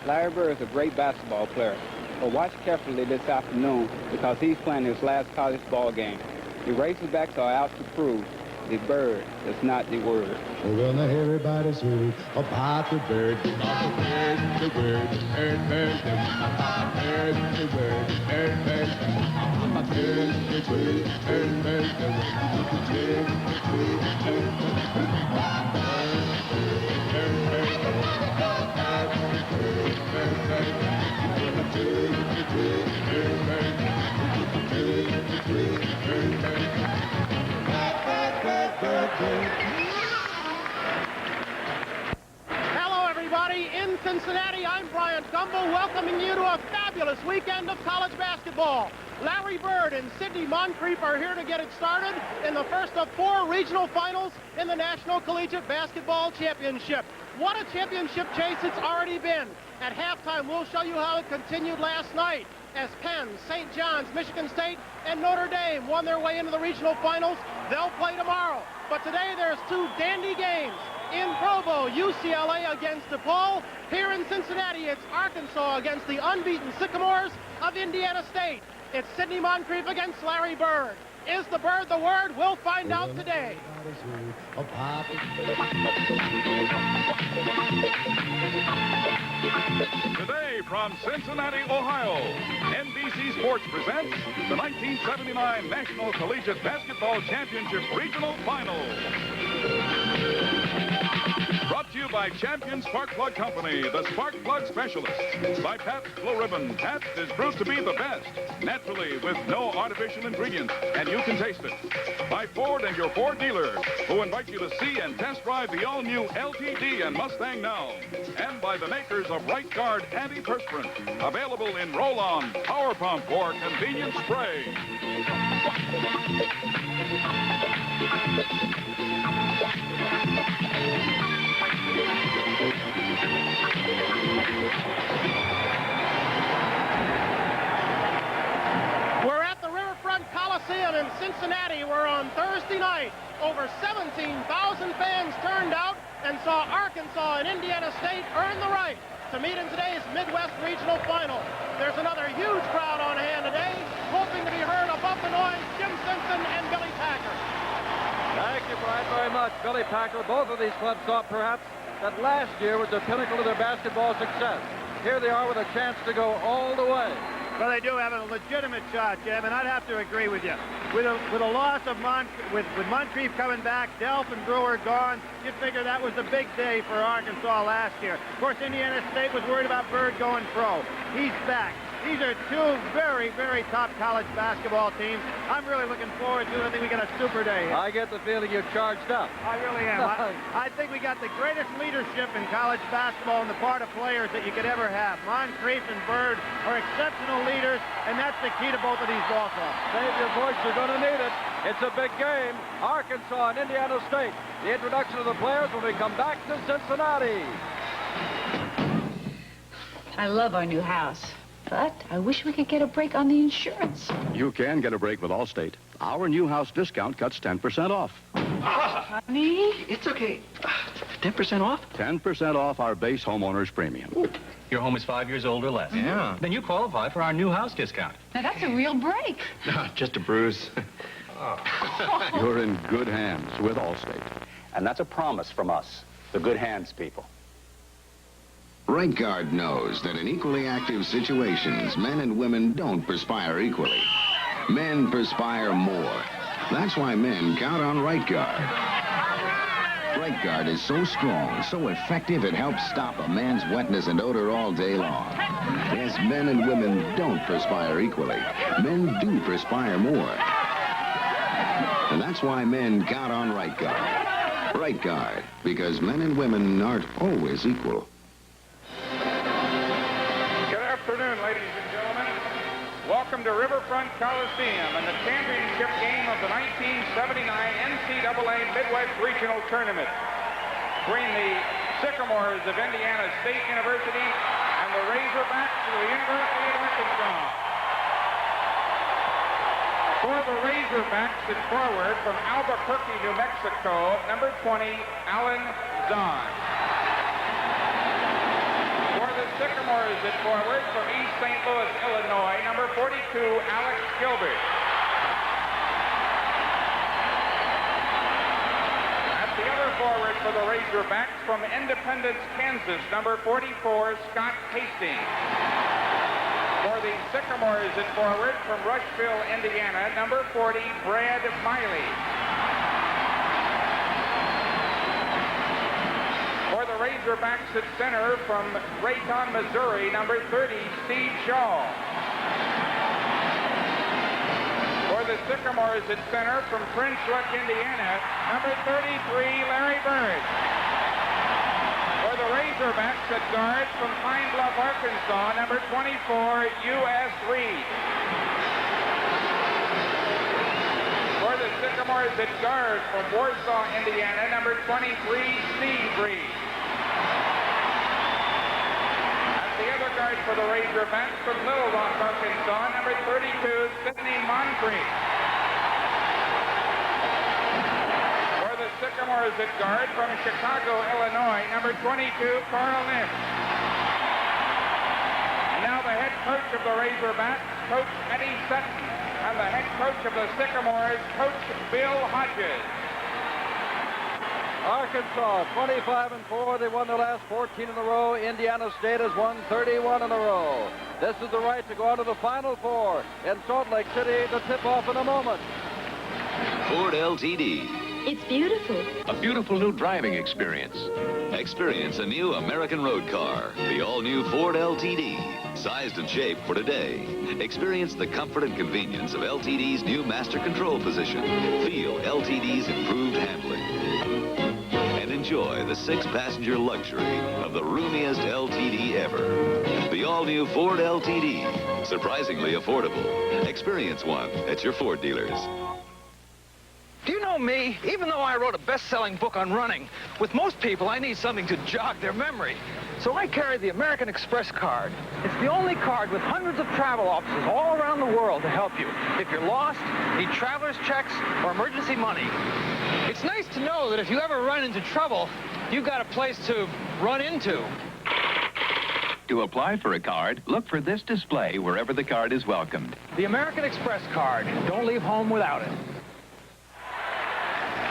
Larry Bird is a great basketball player, but watch carefully this afternoon because he's playing his last college ball game. The Razorbacks are out to prove the bird is not the word. We're gonna hear everybody's heard about the bird, about the bird, the bird, bird, bird, the bird, the bird, bird, bird, the bird, the bird, bird, bird, the bird, Hello, everybody. In Cincinnati, I'm Brian Gumbel, welcoming you to a fabulous weekend of college basketball. Larry Bird and Sidney Moncrief are here to get it started in the first of 4 regional finals in the National Collegiate Basketball Championship. What a championship chase it's already been. At halftime, we'll show you how it continued last night as Penn, St. John's, Michigan State, and Notre Dame won their way into the regional finals. They'll play tomorrow. But today, there's 2 dandy games. In Provo, UCLA against DePaul. Here in Cincinnati, it's Arkansas against the unbeaten Sycamores of Indiana State. It's Sidney Moncrief against Larry Bird. Is the bird the word? We'll find out today. Today from Cincinnati, Ohio, NBC Sports presents the 1979 National Collegiate Basketball Championship Regional Final. Brought to you by Champion Spark Plug Company, the Spark Plug Specialists. By Pabst Blue Ribbon. Pabst is proved to be the best, naturally, with no artificial ingredients, and you can taste it. By Ford and your Ford dealer, who invite you to see and test drive the all-new LTD and Mustang now. And by the makers of Right Guard Antiperspirant, available in roll-on, power pump, or convenient spray. We're at the Riverfront Coliseum in Cincinnati, where on Thursday night, over 17,000 fans turned out and saw Arkansas and Indiana State earn the right to meet in today's Midwest Regional Final. There's another huge crowd on hand today, hoping to be heard above the noise, Jim Simpson and Billy Packer. Thank you, Brian, very much. Billy Packer, both of these clubs thought perhaps that last year was the pinnacle of their basketball success. Here they are with a chance to go all the way. Well, they do have a legitimate shot, Jim, and I'd have to agree with you. With a loss of with Moncrief coming back, Delph and Brewer gone, you'd figure that was the big day for Arkansas last year. Of course, Indiana State was worried about Bird going pro. He's back. These are 2 very, very top college basketball teams. I'm really looking forward to it. I think we got a super day. I get the feeling you're charged up. I really am. I think we got the greatest leadership in college basketball on the part of players that you could ever have. Moncrief and Bird are exceptional leaders, and that's the key to both of these ball clubs. Save your voice, you're going to need it. It's a big game. Arkansas and Indiana State. The introduction of the players when we come back to Cincinnati. I love our new house, but I wish we could get a break on the insurance. You can get a break with Allstate. Our new house discount cuts 10% off. Honey? It's okay. 10% off? 10% off our base homeowner's premium. Ooh. Your home is 5 years old or less. Yeah. Then you qualify for our new house discount. Now, that's a real break. No, just a bruise. You're in good hands with Allstate. And that's a promise from us, the good hands people. Right Guard knows that in equally active situations, men and women don't perspire equally. Men perspire more. That's why men count on Right Guard. Right Guard is so strong, so effective, it helps stop a man's wetness and odor all day long. Yes, men and women don't perspire equally. Men do perspire more. And that's why men count on Right Guard. Right Guard, because men and women aren't always equal. Good afternoon, ladies and gentlemen. Welcome to Riverfront Coliseum and the championship game of the 1979 NCAA Midwest Regional Tournament between the Sycamores of Indiana State University and the Razorbacks of the University of Arkansas. For the Razorbacks, it's forward from Albuquerque, New Mexico, number 20, Alan Zahn. For the Sycamores Sycamores at forward from East St. Louis, Illinois, number 42, Alex Gilbert. At the other forward for the Razorbacks from Independence, Kansas, number 44, Scott Hastings. For the Sycamores at forward from Rushville, Indiana, number 40, Brad Miley. For the Razorbacks at center from Rayton, Missouri, number 30, Steve Shaw. For the Sycamores at center from Prince Rupert, Indiana, number 33, Larry Bird. For the Razorbacks at guard from Pine Bluff, Arkansas, number 24, U.S. Reed. For the Sycamores at guard from Warsaw, Indiana, number 23, Steve Reed. At the other guard for the Razorbacks from Little Rock, Arkansas, number 32, Sidney Moncrief. For the Sycamores at guard from Chicago, Illinois, number 22, Carl Lynch. And now the head coach of the Razorbacks, Coach Eddie Sutton. And the head coach of the Sycamores, Coach Bill Hodges. Arkansas, 25-4. They won their last 14 in a row. Indiana State has won 31 in a row. This is the right to go on to the Final Four in Salt Lake City. The tip-off in a moment. Ford LTD. It's beautiful. A beautiful new driving experience. Experience a new American road car. The all-new Ford LTD. Sized and shaped for today. Experience the comfort and convenience of LTD's new master control position. Feel LTD's improved handling. And enjoy the 6-passenger luxury of the roomiest LTD ever. The all-new Ford LTD. Surprisingly affordable. Experience one at your Ford dealers. Do you know me? Even though I wrote a best-selling book on running, with most people I need something to jog their memory. So I carry the American Express card. It's the only card with hundreds of travel offices all around the world to help you. If you're lost, need traveler's checks, or emergency money. It's nice to know that if you ever run into trouble, you've got a place to run into. To apply for a card, look for this display wherever the card is welcomed. The American Express card. Don't leave home without it.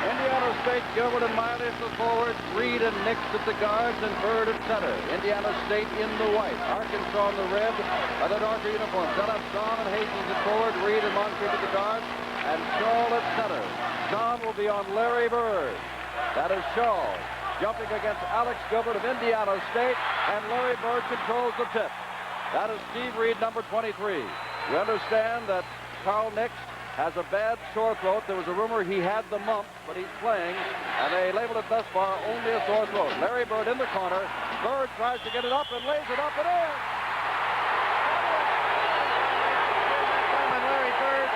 Indiana State, Gilbert and Miley at the forwards, Reed and Nix at the guards, and Bird at center. Indiana State in the white, Arkansas in the red, and the darker uniforms. They'll have John and Hastings at forward, Reed and Moncrief at the guards, and Shaw at center. John will be on Larry Bird. That is Shaw jumping against Alex Gilbert of Indiana State, and Larry Bird controls the tip. That is Steve Reed, number 23. You understand that Carl Nix has a bad sore throat. There was a rumor he had the mumps, but he's playing, and they labeled it thus far only a sore throat. Larry Bird in the corner. Bird tries to get it up and lays it up and in. And Larry Bird.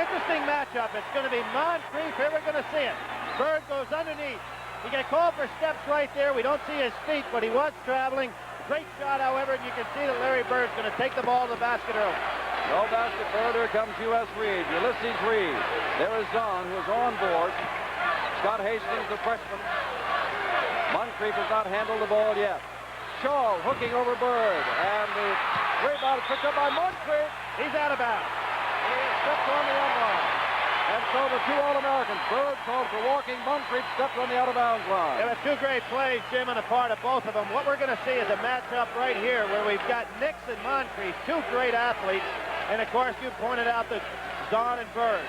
Interesting matchup. It's going to be Moncrief. Here we're going to see it. Bird goes underneath. He got called for steps right there. We don't see his feet, but he was traveling. Great shot, however, and you can see that Larry Bird's going to take the ball to the basket early. No basket further comes U.S. Reed. Ulysses Reed. There is Zahn, who is on board. Scott Hastings, the freshman. Moncrief has not handled the ball yet. Shaw hooking over Bird. And the rebound is picked up by Moncrief. He's out of bounds. He stepped on the end line. And so the two All-Americans, Bird called for walking, Moncrief stepped on the out-of-bounds line. Yeah, but two great plays, Jim, on the part of both of them. What we're going to see is a matchup right here where we've got Nix and Moncrief, two great athletes. And, of course, you pointed out that Zahn and Bird.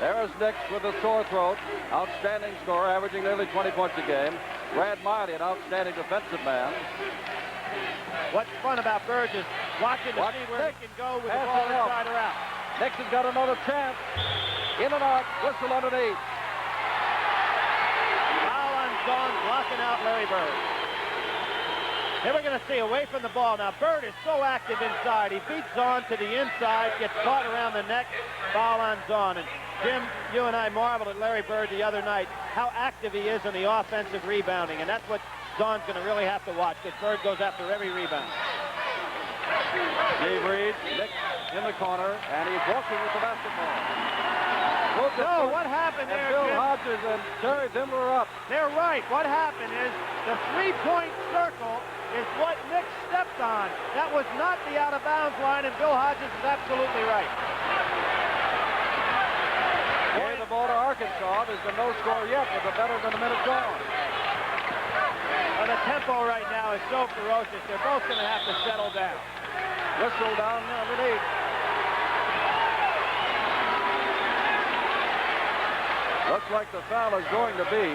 There's Nix with a sore throat. Outstanding scorer, averaging nearly 20 points a game. Brad Miley, an outstanding defensive man. What's fun about Bird is watching to see where he can go with the ball inside or out. Nix has got another chance. In and out, whistle underneath. Foul on Zahn, blocking out Larry Bird. Here we're going to see away from the ball. Now, Bird is so active inside. He beats Zahn to the inside, gets caught around the neck, foul on Zahn. And Jim, you and I marveled at Larry Bird the other night, how active he is in the offensive rebounding. And that's what Zahn's going to really have to watch, because Bird goes after every rebound. Steve Reed, Nix in the corner, and he's walking with the basketball. No, what happened there, Bill Jim? Hodges and Terry Vimler are up. They're right. What happened is the three-point circle is what Nick stepped on. That was not the out-of-bounds line, and Bill Hodges is absolutely right. Gave the ball to Arkansas. There's been no score yet with a better than a minute gone. Well, the tempo right now is so ferocious. They're both going to have to settle down. Whistle down underneath. Looks like the foul is going to be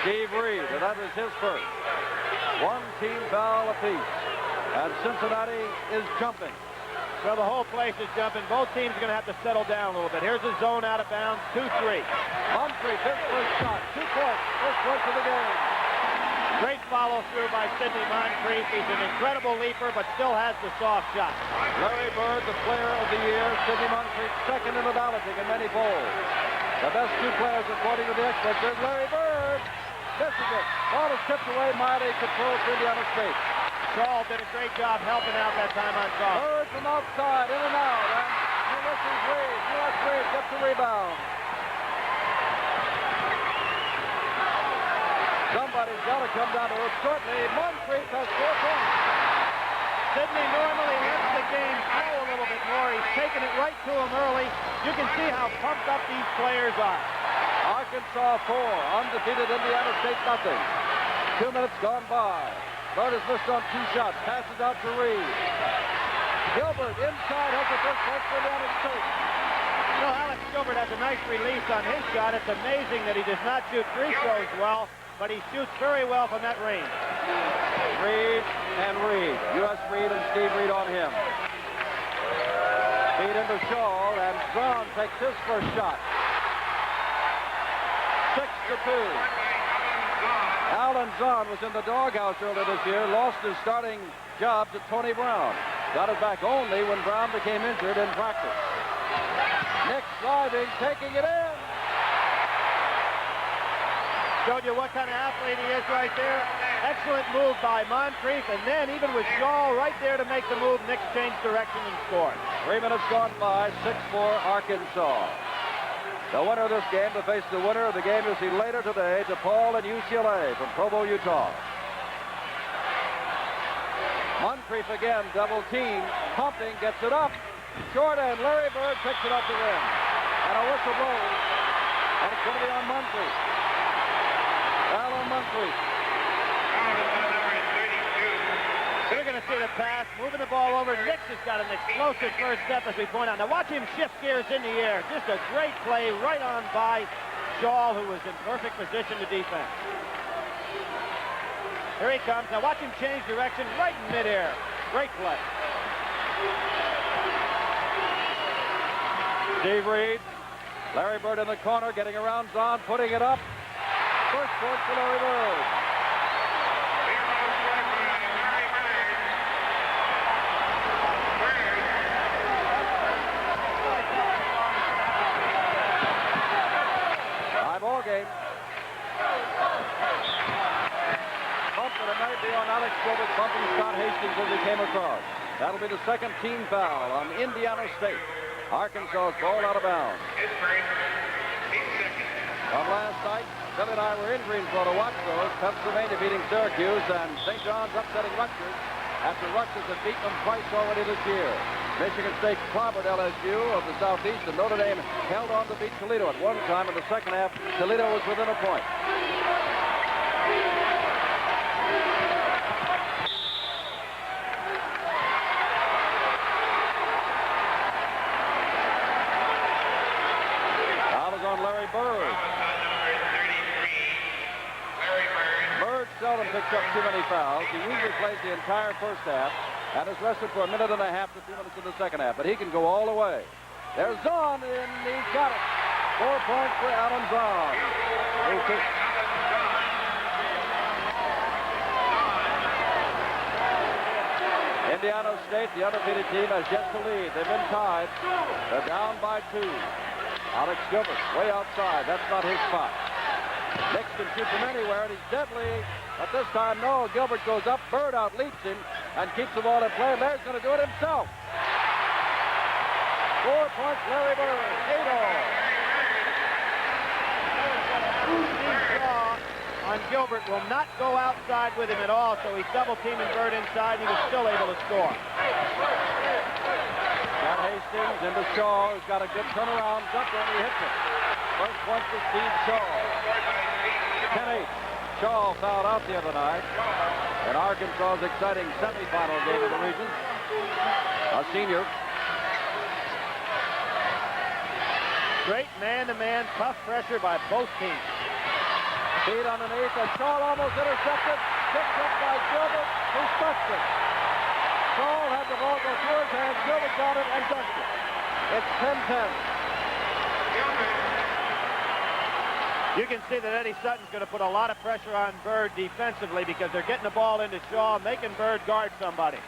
Steve Reed, and that is his first. One team foul apiece. And Cincinnati is jumping. Well, the whole place is jumping. Both teams are going to have to settle down a little bit. Here's a zone out of bounds, 2-3. Moncrief, his first shot, 2 points, first point of the game. Great follow-through by Sidney Moncrief. He's an incredible leaper, but still has the soft shot. Larry Bird, the player of the year. Sidney Moncrief, second in the balloting in many polls. The best two players, according to the experts, is Larry Bird. Misses it. Ball is tipped away. Mighty control for Indiana State. Saul did a great job helping out that time on Saul. Bird from outside, in and out, and Ulysses Reed. U.S. Reed gets the rebound. Somebody's got to come down to earth shortly. Moncrief has 4 points. Sidney normally lets the game flow a little bit more. He's taking it right to him early. You can see how pumped up these players are. Arkansas 4, undefeated Indiana State nothing. 2 minutes gone by. Bird has missed on 2 shots. Passes out to Reed. Gilbert inside has the first point for Indiana State. You know, Alex Gilbert has a nice release on his shot. It's amazing that he does not shoot free throws well, but he shoots very well from that range. Reed and Reed. U.S. Reed and Steve Reed on him. Feed into Shaw, and Zahn takes his first shot. 6-2. Alan Zahn was in the doghouse earlier this year, lost his starting job to Tony Brown. Got it back only when Brown became injured in practice. Nick driving, taking it in. Showed you what kind of athlete he is right there. Excellent move by Moncrief, and then even with Shaw right there to make the move, Nick changed direction and scored. 3 minutes gone by, 6-4 Arkansas. The winner of this game to face the winner of the game you see later today, DePaul and UCLA from Provo, Utah. Moncrief again, double team, pumping, gets it up. Short end, Larry Bird picks it up to win. And a whistle blows. And it's going to be on Moncrief. Alan Moncrief. We're going to see the pass, moving the ball over. Nick has got an explosive first step, as we point out. Now watch him shift gears in the air. Just a great play right on by Shaw, who was in perfect position to defend. Here he comes. Now watch him change direction right in midair. Great play. Steve Reed. Larry Bird in the corner, getting around Zahn, putting it up. First point for Larry Bird. Ball game. Bump, and it might be on Alex Gilbert bumping Scott Hastings as he came across. That'll be the second team foul on Indiana State. Arkansas's ball out of bounds. From last night, Billy and I were in Greensboro to watch those. Pennsylvania beating Syracuse and St. John's upsetting Rutgers after Rutgers had beaten them twice already this year. Michigan State clobbered LSU of the Southeast, and Notre Dame held on to beat Toledo at one time. In the second half, Toledo was within a point. Foul is on Larry Bird. Bird seldom picks up too many fouls. He usually plays the entire first half and is rested for 1.5 minutes to 2 minutes in the second half, but he can go all the way. There's Zahn, and he's got it. 4 points for Alan Zahn. Indiana State, the undefeated team, has yet to lead. They've been tied. They're down by 2. Alex Gilbert, way outside. That's not his spot. Nick can shoot from anywhere, and he's deadly. But this time, no. Gilbert goes up. Bird out leaps him and keeps the ball in play. Larry's going to do it himself. 4 points, Larry Bird. 8-all. Steve Shaw on Gilbert will not go outside with him at all, so he's double-teaming Bird inside. He was still able to score. Matt Hastings into Shaw, who's got a good turnaround jumper, and he hits it. First point for Steve Shaw. 10-8. Shaw fouled out the other night in Arkansas's exciting semifinal game of the region. A senior. Great man-to-man, tough pressure by both teams. Feed underneath, and Shaw almost intercepted. Picked up by Gilbert, who stuffed it. Shaw had the ball go through his hands. Gilbert got it and dunked it. It's 10-10. You can see that Eddie Sutton's going to put a lot of pressure on Bird defensively because they're getting the ball into Shaw, making Bird guard somebody.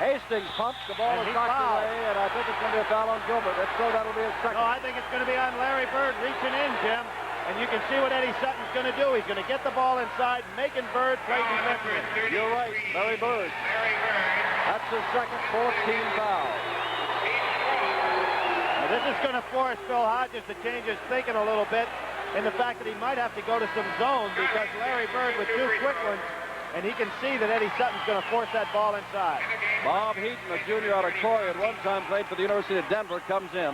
Hastings pumps, the ball is knocked away, and I think it's going to be a foul on Gilbert. If so, that'll be a second. No, I think it's going to be on Larry Bird reaching in, Jim. And you can see what Eddie Sutton's going to do. He's going to get the ball inside, making Bird play defensively. You're right, Larry Bird. That's his second 14 foul. Now, this is going to force Phil Hodges to change his thinking a little bit in the fact that he might have to go to some zone because Larry Bird with 2 quick ones, and he can see that Eddie Sutton's going to force that ball inside. Bob Heaton, a junior out of Troy, at one time played for the University of Denver, comes in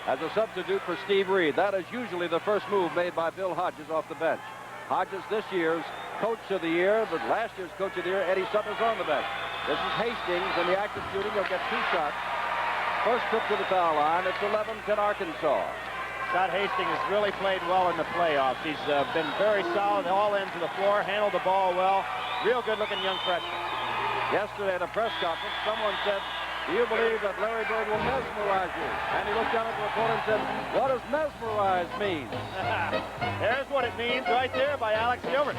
as a substitute for Steve Reed. That is usually the first move made by Bill Hodges off the bench. Hodges, this year's coach of the year, but last year's coach of the year, Eddie Sutton, is on the bench. This is Hastings in the act of shooting. He'll get 2 shots. First trip to the foul line. It's 11-10 Arkansas. Scott Hastings has really played well in the playoffs. He's been very solid all ends of the floor, handled the ball well. Real good-looking young freshman. Yesterday at a press conference, someone said, "Do you believe that Larry Bird will mesmerize you?" And he looked down at the reporter and said, "What does mesmerize mean?" There's what it means right there by Alex Gilbert.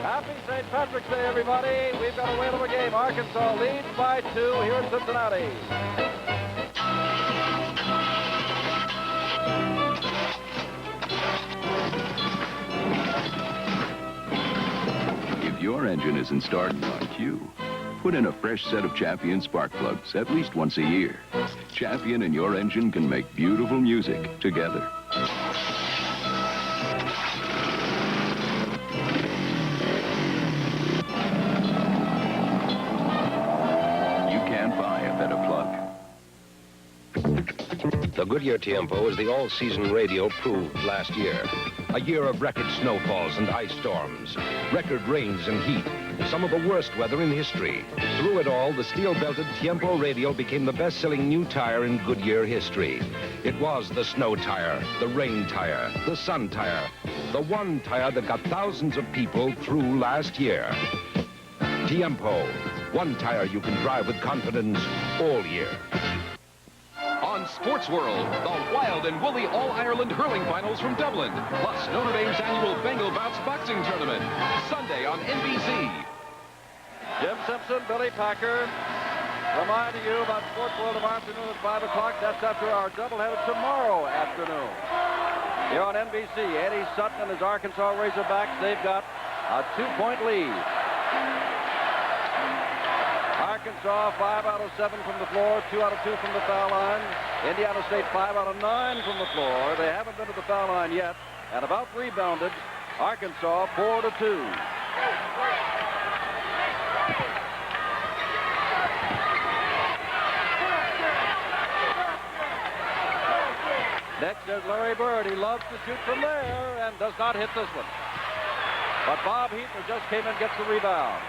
Happy St. Patrick's Day, everybody. We've got a whale of a game. Arkansas leads by 2 here in Cincinnati. If your engine isn't starting on cue, put in a fresh set of Champion spark plugs at least once a year. Champion and your engine can make beautiful music together. You can't buy a better plug. The Goodyear Tiempo is the all-season radial proved last year. A year of record snowfalls and ice storms, record rains and heat, some of the worst weather in history. Through it all, the steel-belted Tiempo radial became the best-selling new tire in Goodyear history. It was the snow tire, the rain tire, the sun tire, the one tire that got thousands of people through last year. Tiempo, one tire you can drive with confidence all year. On Sports World, the wild and woolly All-Ireland hurling finals from Dublin, plus Notre Dame's annual Bengal Bouts boxing tournament, Sunday on NBC. Jim Simpson, Billy Packer, reminding you about Sports World tomorrow afternoon at 5 o'clock. That's after our doubleheader tomorrow afternoon. Here on NBC, Eddie Sutton and his Arkansas Razorbacks, they've got a 2-point lead. Arkansas, 5 out of 7 from the floor, 2 out of 2 from the foul line. Indiana State, 5 out of 9 from the floor. They haven't been to the foul line yet. And about rebounded, Arkansas, 4-2. Next is Larry Bird. He loves to shoot from there and does not hit this one. But Bob Heaton just came and gets the rebound.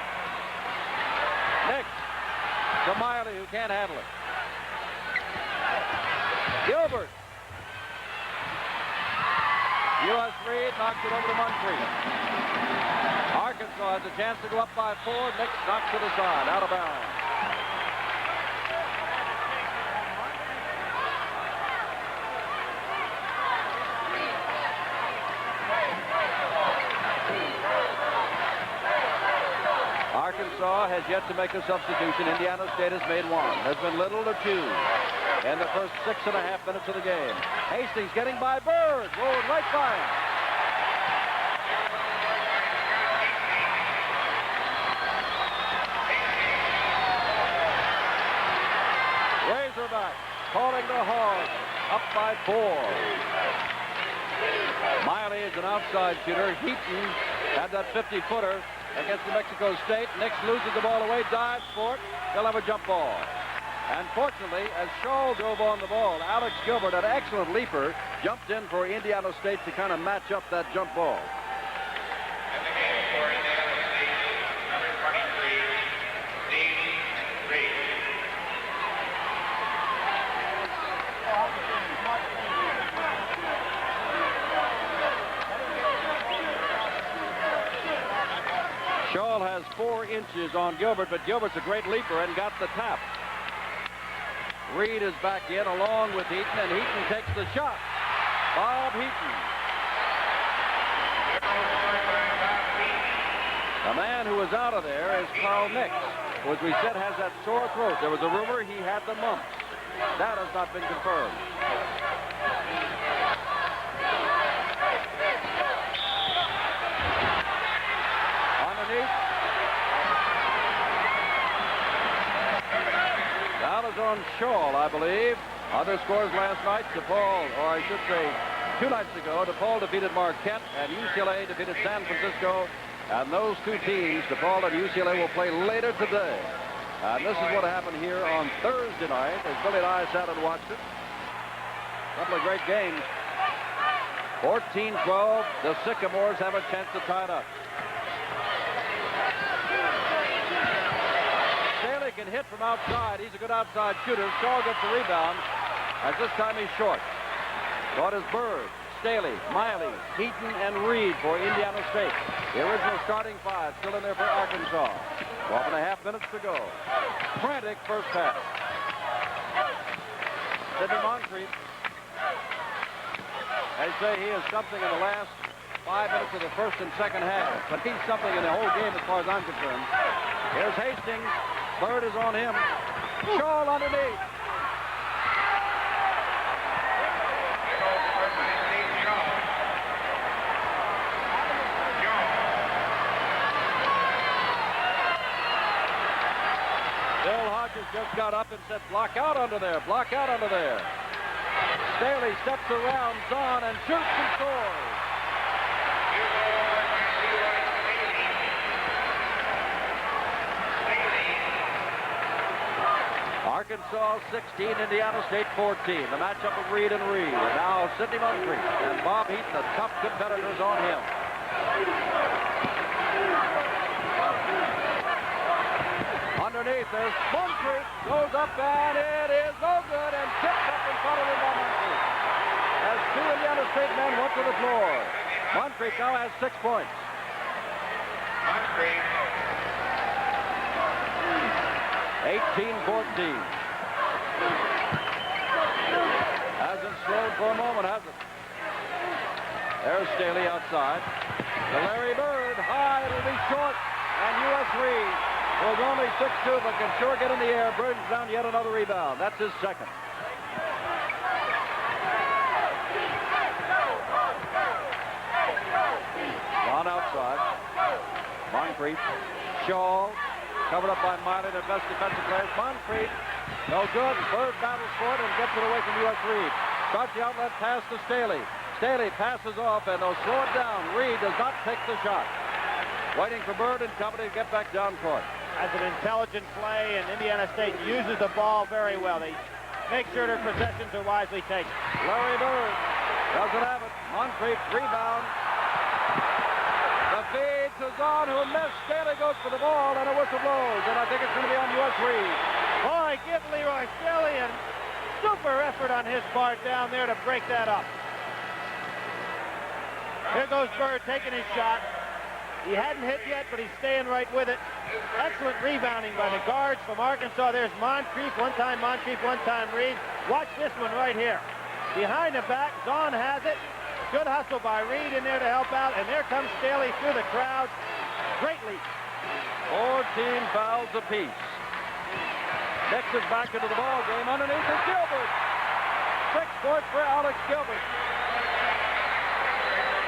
Next to Miley, who can't handle it. Gilbert. U.S. Reed knocks it over to Moncrief. Arkansas has a chance to go up by 4. Nix knocks it aside, out of bounds. Arkansas has yet to make a substitution. Indiana State has made one. There's been little to choose in the first 6.5 minutes of the game. Hastings getting by Bird. Rolled right by him. Razorback calling the the hog. Up by 4. Miley is an outside shooter. Heaton had that 50-footer against New Mexico State. Nix loses the ball away, dives for it. They'll have a jump ball. And fortunately, as Shaw drove on the ball, Alex Gilbert, an excellent leaper, jumped in for Indiana State to kind of match up that jump ball. And the game for Indiana State, number 23, Davey Reed. Shaw has 4 inches on Gilbert, but Gilbert's a great leaper and got the tap. Reed is back in along with Heaton, and Heaton takes the shot. Bob Heaton. The man who was out of there is Carl Nix, who, as we said, has that sore throat. There was a rumor he had the mumps. That has not been confirmed. Underneath. That is on Shaw, I believe. Other scores last night, DePaul, or I should say 2 nights ago, DePaul defeated Marquette and UCLA defeated San Francisco. And those 2 teams, DePaul and UCLA, will play later today. And this is what happened here on Thursday night as Billy and I sat and watched it. A couple of great games. 14-12, the Sycamores have a chance to tie it up. Staley can hit from outside. He's a good outside shooter. Shaw gets the rebound, as this time he's short. Caught is Bird, Staley, Miley, Heaton, and Reed for Indiana State. The original starting 5 still in there for Arkansas. 12.5 minutes to go. Frantic first pass. Sidney Moncrief. They say he is something in the last 5 minutes of the first and second half, but he's something in the whole game as far as I'm concerned. Here's Hastings. Bird is on him. Shaw underneath. Bill Hodges just got up and said, block out under there, block out under there. Staley steps around Zahn and shoots and scores. Arkansas 16, Indiana State 14. The matchup of Reed and Reed. And now Sidney Moncrief and Bob Heaton, the tough competitors on him. Underneath, there's Moncrief. Goes up and it is no good and tipped up in front of him by Moncrief. As 2 Indiana State men went to the floor. Moncrief now has 6 points. Moncrief. 18-14. Hasn't slowed for a moment, has it? There's Staley outside. To Larry Bird. High, it'll be short. And U.S. Reed was only 6'2", but can sure get in the air. Bird's down yet another rebound. That's his second. On outside. Moncrief. Shaw. Covered up by Miley, their best defensive players. Moncrief, no good. Bird battles for it and gets it away from U.S. Reed. Starts the outlet pass to Staley. Staley passes off, and they'll slow it down. Reed does not take the shot. Waiting for Bird and company to get back down court. That's an intelligent play, and Indiana State uses the ball very well. They make sure their possessions are wisely taken. Larry Bird doesn't have it. Moncrief, rebound. The feed to Zahn, who missed. Staley goes for the ball, and a whistle blows, and I think it's going to be on U.S. Reed. Boy, give Leroy Staley a super effort on his part down there to break that up. Here goes Bird taking his shot. He hadn't hit yet, but he's staying right with it. Excellent rebounding by the guards from Arkansas. There's Moncrief, one time Reed. Watch this one right here. Behind the back, Zahn has it. Good hustle by Reed in there to help out, and there comes Staley through the crowd. Great lead. 14 fouls apiece. Nix is back into the ball game. Underneath is Gilbert. 6 points for Alex Gilbert.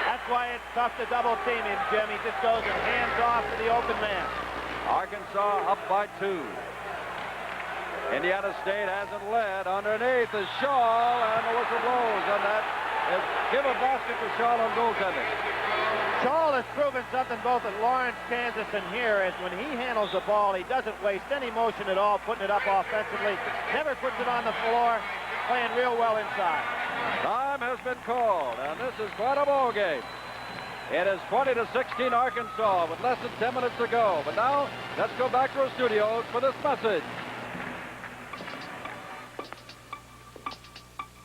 That's why it's tough to double team him, Jim. He just goes and hands off to the open man. Arkansas up by 2. Indiana State hasn't led. Underneath is Shaw, and the whistle blows, and that is give a basket to Shaw on goaltending. Shaw has proven something both at Lawrence, Kansas, and here, is when he handles the ball, he doesn't waste any motion at all, putting it up offensively, never puts it on the floor, playing real well inside. Time has been called, and this is quite a ball game. It is 20-16 Arkansas with less than 10 minutes to go. But now, let's go back to our studios for this message.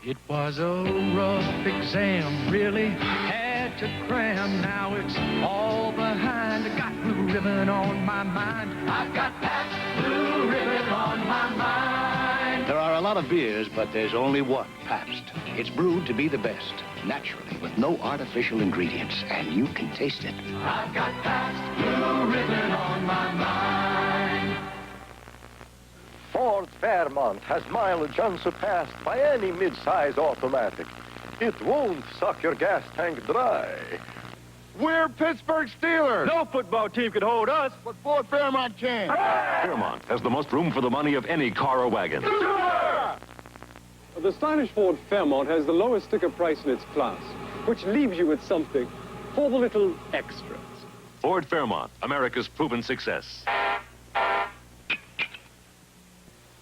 It was a rough exam, really had to cram. Now it's all behind. I got blue ribbon on my mind. I've got Pabst Blue Ribbon on my mind. There are a lot of beers, but there's only one, Pabst. It's brewed to be the best, naturally, with no artificial ingredients, and you can taste it. I've got Pabst Blue Ribbon on my mind. Ford Fairmont has mileage unsurpassed by any mid-size automatic. It won't suck your gas tank dry. We're Pittsburgh Steelers. No football team could hold us, but Ford Fairmont can. Fairmont has the most room for the money of any car or wagon. The stylish Ford Fairmont has the lowest sticker price in its class, which leaves you with something for the little extras. Ford Fairmont, America's proven success.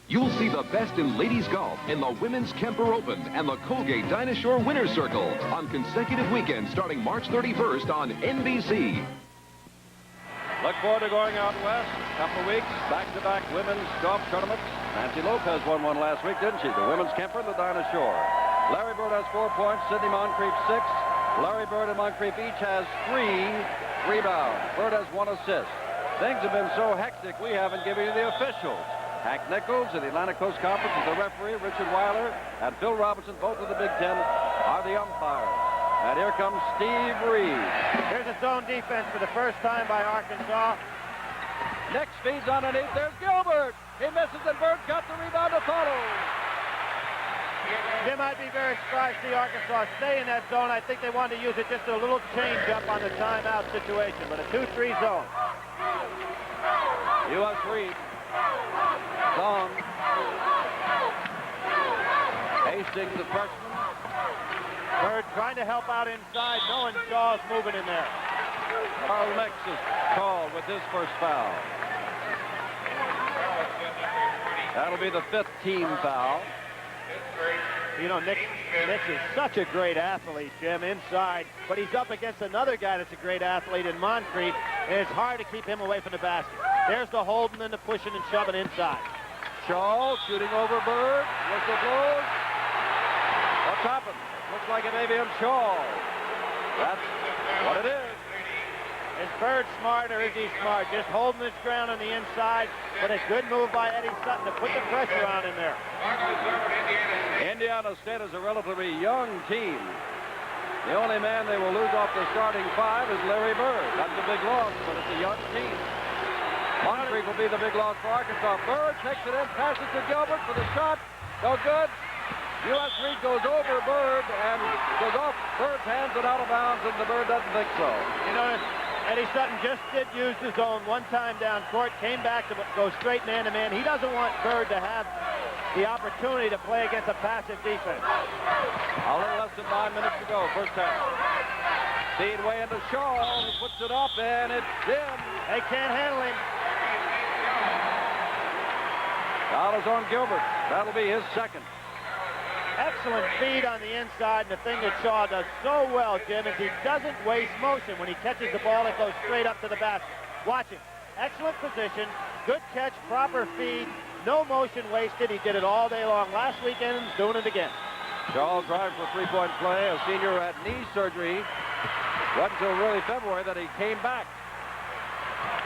You'll see the best in ladies golf in the Women's Kemper Open and the Colgate Dynashore Winner's Circle on consecutive weekends starting March 31st on NBC. Look forward to going out west. Couple of weeks, back-to-back women's golf tournaments. Nancy Lopez won one last week, didn't she? The Women's Kemper and the Dynashore. Larry Bird has 4 points. Sidney Moncrief 6. Larry Bird and Moncrief each has 3 rebounds. Bird has 1 assist. Things have been so hectic, we haven't given you the officials. Hank Nichols of the Atlantic Coast Conference is the referee. Richard Weiler and Phil Robinson, both of the Big Ten, are the umpires. And here comes Steve Reed. Here's a zone defense for the first time by Arkansas. Next feeds underneath. There's Gilbert. He misses, and Bird's got the rebound to follow. Jim, I'd be very surprised to see Arkansas stay in that zone. I think they wanted to use it just a little change up on the timeout situation, but a 2-3 zone. U.S. Reed. Zone. Hastings, the freshman. Bird trying to help out inside, knowing Shaw's moving in there. Carl Mix is called with his first foul. That'll be the 5th team foul. You know, Nick is such a great athlete, Jim, inside, but he's up against another guy that's a great athlete in Moncrief, and it's hard to keep him away from the basket. There's the holding and the pushing and shoving inside. Shaw shooting over Bird. Whistle blows. What's happened? Looks like it may be on Shaw. That's what it is. Is Bird smart or is he smart? Just holding his ground on the inside, but a good move by Eddie Sutton to put the pressure on in there. Indiana State is a relatively young team. The only man they will lose off the starting 5 is Larry Bird. That's a big loss, but it's a young team. Moncrief will be the big loss for Arkansas. Bird takes it in, passes to Gilbert for the shot. No good. U.S. Reed goes over Bird and goes off Bird's hands and out of bounds, and the Bird doesn't think so. You notice Eddie Sutton just did use the zone one time down court, came back to go straight man-to-man. He doesn't want Bird to have the opportunity to play against a passive defense. A little less than 9 minutes to go, first half. Speedway into Shaw, he puts it up, and it's in. They can't handle him. Foul is on Gilbert. That'll be his 2nd. Excellent feed on the inside, and the thing that Shaw does so well, Jim, is he doesn't waste motion. When he catches the ball, it goes straight up to the basket. Watch him. Excellent position, good catch, proper feed, no motion wasted. He did it all day long last weekend and he's doing it again. Shaw drives for 3-point play. A senior had knee surgery. Wasn't until really February that he came back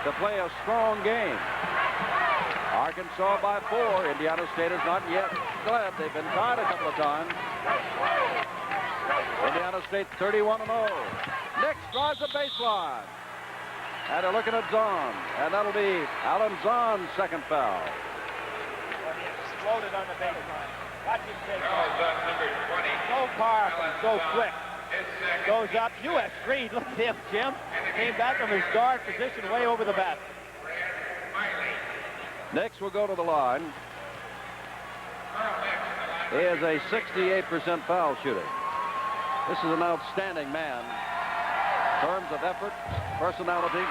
to play a strong game. Arkansas by 4. Indiana State is not yet glad. They've been tied a couple of times. Indiana State 31-0. Nix drives the baseline. And they're looking at Zahn. And that'll be Alan Zahn's 2nd foul. He exploded on the baseline. Watch him take off. So powerful, so quick. Goes up. U.S. Reed, look at him, Jim. Came back from his guard position way over the basket. Nix will go to the line. He is a 68% foul shooter. This is an outstanding man in terms of effort, personality,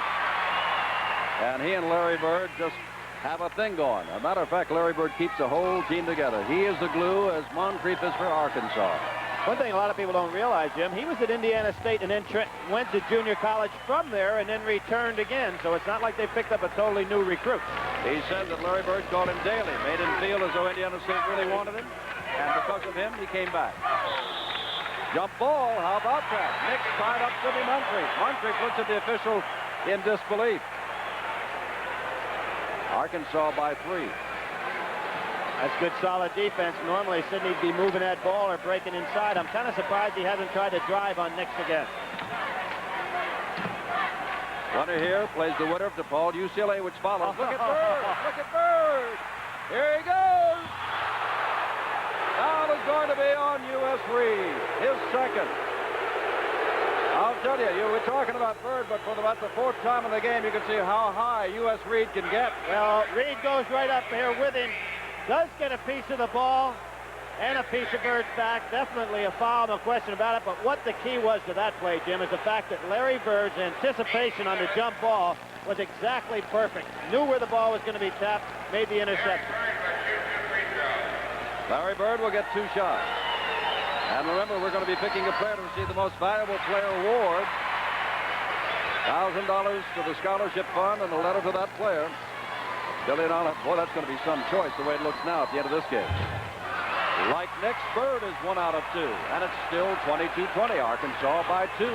and he and Larry Bird just have a thing going. As a matter of fact, Larry Bird keeps the whole team together. He is the glue, as Moncrief is for Arkansas. One thing a lot of people don't realize, Jim, he was at Indiana State and then went to junior college from there and then returned again. So it's not like they picked up a totally new recruit. He said that Larry Bird called him daily, made him feel as though Indiana State really wanted him, and because of him, he came back. Jump ball, how about that? Nick tied up Sidney Moncrief. Moncrief looks at the official in disbelief. Arkansas by 3. That's good, solid defense. Normally, Sidney'd be moving that ball or breaking inside. I'm kind of surprised he hasn't tried to drive on Nix again. Runner here plays the winner to Paul. UCLA which follows. Look at Bird. Look at Bird. Here he goes. Foul is going to be on U.S. Reed. His second. I'll tell you, you were talking about Bird, but for about the 4th time in the game, you can see how high U.S. Reed can get. Well, Reed goes right up here with him. Does get a piece of the ball and a piece of Bird's back. Definitely a foul, no question about it. But what the key was to that play, Jim, is the fact that Larry Bird's anticipation on the jump ball was exactly perfect. Knew where the ball was going to be tapped, made the interception. Larry Bird will get 2 shots. And remember, we're going to be picking a player to receive the most valuable player award. $1,000 to the scholarship fund and a letter to that player. Billy Donald, boy, that's going to be some choice the way it looks now at the end of this game. Like Nix, Bird is 1 out of 2, and it's still 22-20. Arkansas by 2.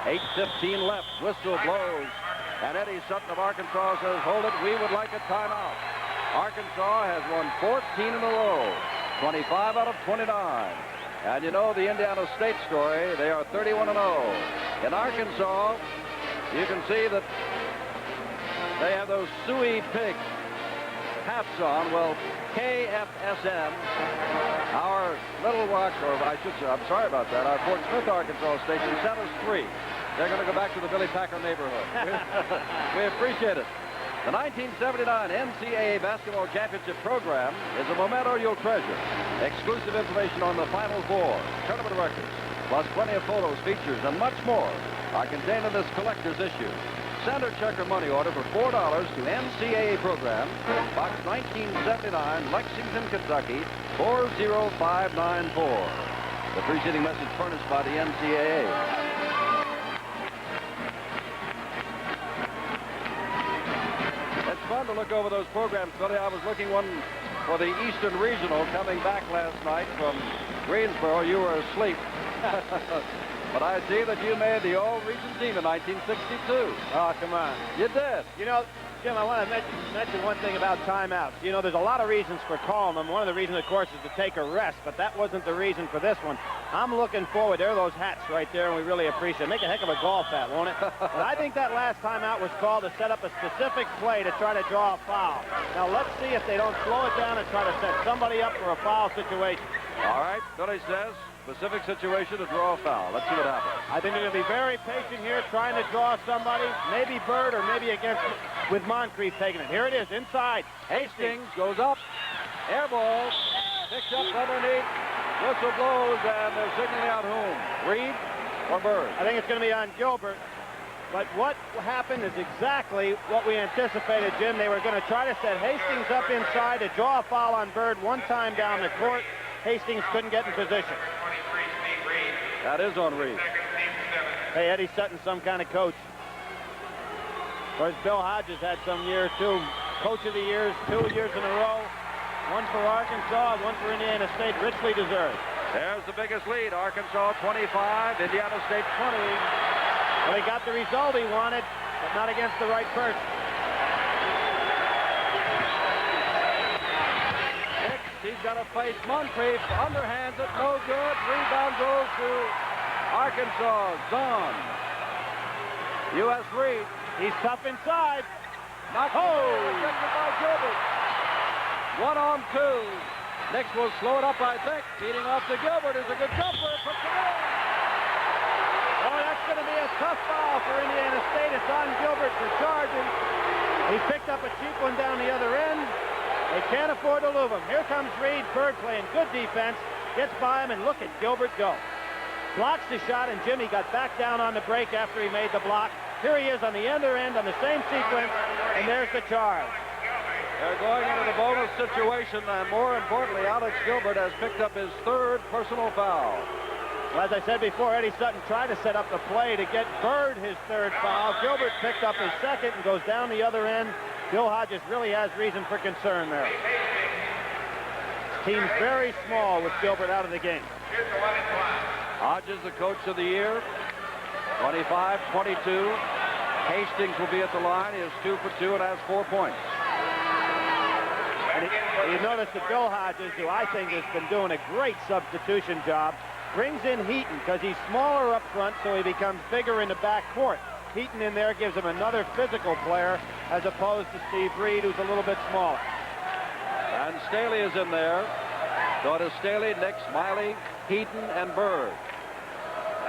8:15 left. Whistle blows, and Eddie Sutton of Arkansas says, "Hold it, we would like a timeout." Arkansas has won 14 in a row, 25 out of 29. And you know the Indiana State story. They are 31-0. In Arkansas, you can see that they have those suey pig hats on. Well, KFSM, our Little Rock, or I should say, I'm sorry about that, our Fort Smith, Arkansas station sent us 3. They're going to go back to the Billy Packer neighborhood. We appreciate it. The 1979 NCAA Basketball Championship program is a memento you'll treasure. Exclusive information on the Final Four, tournament records, plus plenty of photos, features, and much more are contained in this collector's issue. Send or check or money order for $4 to NCAA program, Box 1979, Lexington, Kentucky, 40594. The preceding message furnished by the NCAA. Fun to look over those programs, Billy. I was looking one for the Eastern Regional coming back last night from Greensboro. You were asleep. But I see that you made the all-region team in 1962. Oh, come on. You did. You know, Jim, I want to mention one thing about timeouts. You know, there's a lot of reasons for calling them. One of the reasons, of course, is to take a rest, but that wasn't the reason for this one. I'm looking forward. There are those hats right there, and we really appreciate it. Make a heck of a golf hat, won't it? But I think that last timeout was called to set up a specific play to try to draw a foul. Now, let's see if they don't slow it down and try to set somebody up for a foul situation. All right, Billy says, specific situation to draw a foul. Let's see what happens. I think they're going to be very patient here, trying to draw somebody, maybe Bird or maybe against with Moncrief taking it. Here it is, inside. Hastings goes up. Air ball. Picks up underneath. Whistle blows, and they're signaling out whom? Reed or Bird? I think it's going to be on Gilbert. But what happened is exactly what we anticipated, Jim. They were going to try to set Hastings up inside to draw a foul on Bird one time down the court. Hastings couldn't get in position. That is on Reed. Hey, Eddie Sutton's some kind of coach. Of course, Bill Hodges had some years, too. Coach of the years, 2 years in a row. One for Arkansas, one for Indiana State. Richly deserved. There's the biggest lead. Arkansas 25, Indiana State 20. Well, he got the result he wanted, but not against the right person. He's got to face Moncrief. Underhands it, no good. Rebound goes to Arkansas. Zahn. U.S. Reed. He's tough inside. Not rejected by Gilbert. 1-on-2. Nix will slow it up, I think. Feeding off to Gilbert is a good jumper. Puts it in. Oh, that's going to be a tough foul for Indiana State. It's on Gilbert for charging. He picked up a cheap one down the other end. They can't afford for Deluvum. Here comes Reed. Bird playing good defense. Gets by him, and look at Gilbert go. Blocks the shot, and Jimmy got back down on the break after he made the block. Here he is on the other end on the same sequence, and there's the charge. They're going into the bonus situation, and more importantly, Alex Gilbert has picked up his third personal foul. Well, as I said before, Eddie Sutton tried to set up the play to get Bird his third foul. Gilbert picked up his second and goes down the other end. Bill Hodges really has reason for concern there. Team's very small with Gilbert out of the game. Hodges, the coach of the year, 25-22. Hastings will be at the line. He is 2 for 2 and has 4 points. And you notice that Bill Hodges, who I think has been doing a great substitution job, brings in Heaton because he's smaller up front, so he becomes bigger in the back court. Heaton in there gives him another physical player as opposed to Steve Reed, who's a little bit smaller. And Staley is in there. So it is Staley, Nix, Miley, Heaton, and Bird.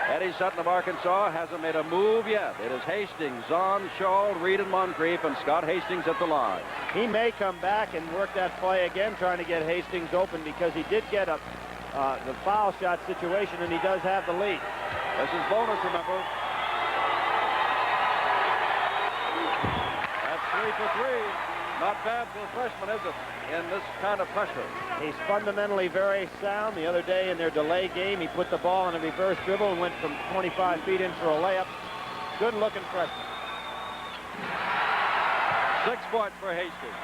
Eddie Sutton of Arkansas hasn't made a move yet. It is Hastings, Zahn, Shaw, Reed, and Moncrief, and Scott Hastings at the line. He may come back and work that play again, trying to get Hastings open, because he did get the foul shot situation, and he does have the lead. This is bonus, remember. That's 3 for 3. Not bad for a freshman, is it, in this kind of pressure? He's fundamentally very sound. The other day in their delay game, he put the ball in a reverse dribble and went from 25 feet in for a layup. Good-looking freshman. 6 points for Hastings.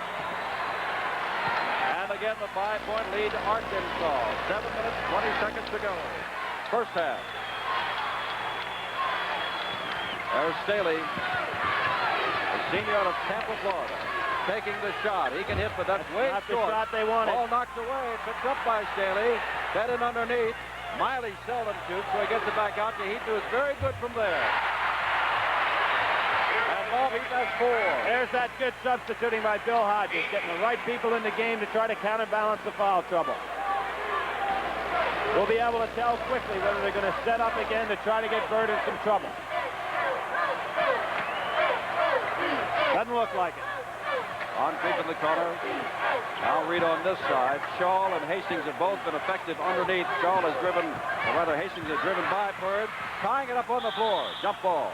And again, the 5-point lead to Arkansas. 7 minutes, 20 seconds to go. First half. There's Staley, the senior out of Tampa, Florida, taking the shot. He can hit, but that's way not short. The shot they wanted. Ball knocked away. Picked up by Staley. Fed in underneath. Miley seldom shoots, so he gets it back out to Heaton, who is very good from there. And Bob Heaton has 4. There's that good substituting by Bill Hodges, getting the right people in the game to try to counterbalance the foul trouble. We'll be able to tell quickly whether they're going to set up again to try to get Bird in some trouble. Doesn't look like it. Moncrief in the corner. Now Reed on this side. Shaw and Hastings have both been effective underneath. Shaw has driven, or rather Hastings has driven by Bird, tying it up on the floor. Jump ball.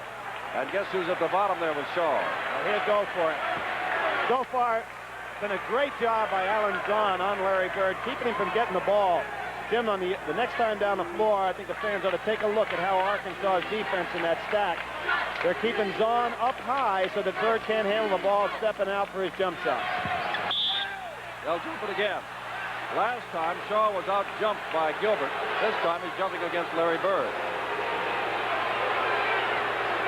And guess who's at the bottom there with Shaw? Well, he'll go for it. So far, it's been a great job by Alan Zahn on Larry Bird, keeping him from getting the ball. Jim, on the next time down the floor, I think the fans ought to take a look at how Arkansas's defense in that stack. They're keeping Zahn up high so that Bird can't handle the ball stepping out for his jump shot. They'll jump it again. Last time, Shaw was out-jumped by Gilbert. This time, he's jumping against Larry Bird.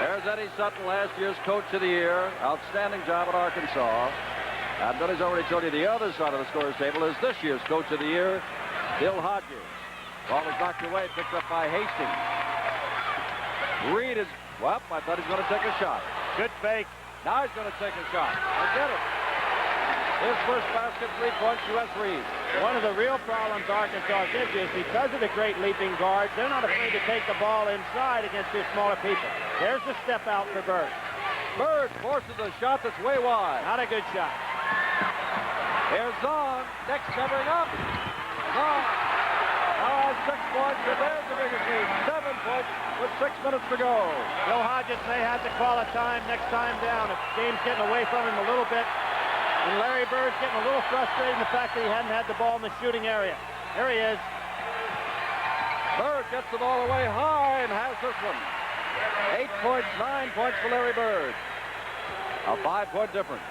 There's Eddie Sutton, last year's coach of the year. Outstanding job at Arkansas. And Billy's already told you the other side of the scorer's table is this year's coach of the year, Bill Hodges. Ball is knocked away, picked up by Hastings. Reed is, well, I thought he was going to take a shot. Good fake. Now he's going to take a shot. And get it. His first basket, 3 points, U.S. Reed. One of the real problems Arkansas gives you is because of the great leaping guards, they're not afraid to take the ball inside against their smaller people. There's the step out for Bird. Bird forces a shot that's way wide. Not a good shot. Here's Zahn. Next covering up. Zahn now has 6 points, and there's the biggest lead. 7 points with 6 minutes to go. Bill Hodges may have to call a time next time down if the game's getting away from him a little bit. And Larry Bird's getting a little frustrated in the fact that he hadn't had the ball in the shooting area. There he is. Bird gets the ball away high and has this one. 8 points, 9 points for Larry Bird. A 5-point difference.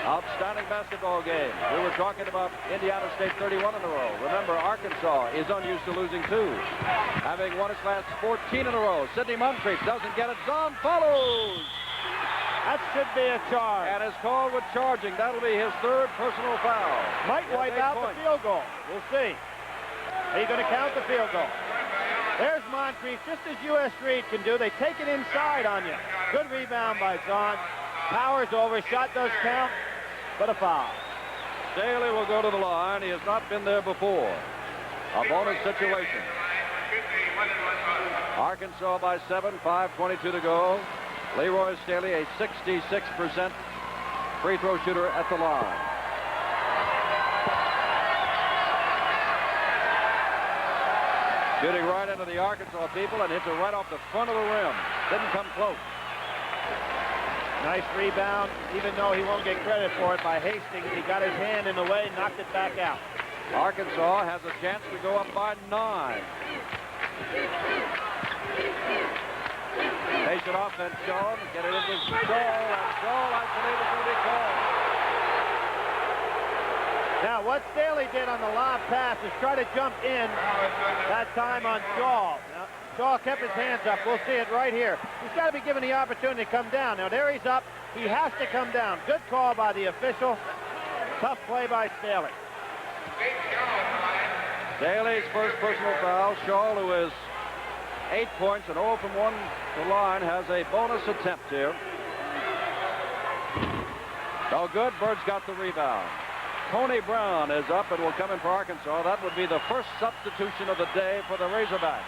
Outstanding basketball game. We were talking about Indiana State 31 in a row. Remember, Arkansas is unused to losing 2, having won its last 14 in a row. Sidney Moncrief doesn't get it. Zahn follows. That should be a charge. And is called with charging. That'll be his 3rd personal foul. Might wipe out the field goal. We'll see. Are you going to count the field goal? There's Moncrief, just as U.S. Reed can do. They take it inside on you. Good rebound by Zahn. Power's over. Shot does count, but a foul. Staley will go to the line. He has not been there before. A bonus situation. Arkansas by 7, 5:22 to go. Leroy Staley, a 66% free throw shooter at the line. Shooting right into the Arkansas people and hits it right off the front of the rim. Didn't come close. Nice rebound, even though he won't get credit for it by Hastings. He got his hand in the way, knocked it back out. Arkansas has a chance to go up by 9. Patient offense shown. Get it into Scholl, and Scholl, I believe, is going to be called. Now, what Staley did on the lob pass is try to jump in that time on Shaw. Now, Shaw kept his hands up. We'll see it right here. He's got to be given the opportunity to come down. Now, there he's up. He has to come down. Good call by the official. Tough play by Staley. Staley's first personal foul. Shaw, who is 8 points and 0 from 1 to line, has a bonus attempt here. No good. Bird's got the rebound. Tony Brown is up and will come in for Arkansas. That would be the first substitution of the day for the Razorbacks.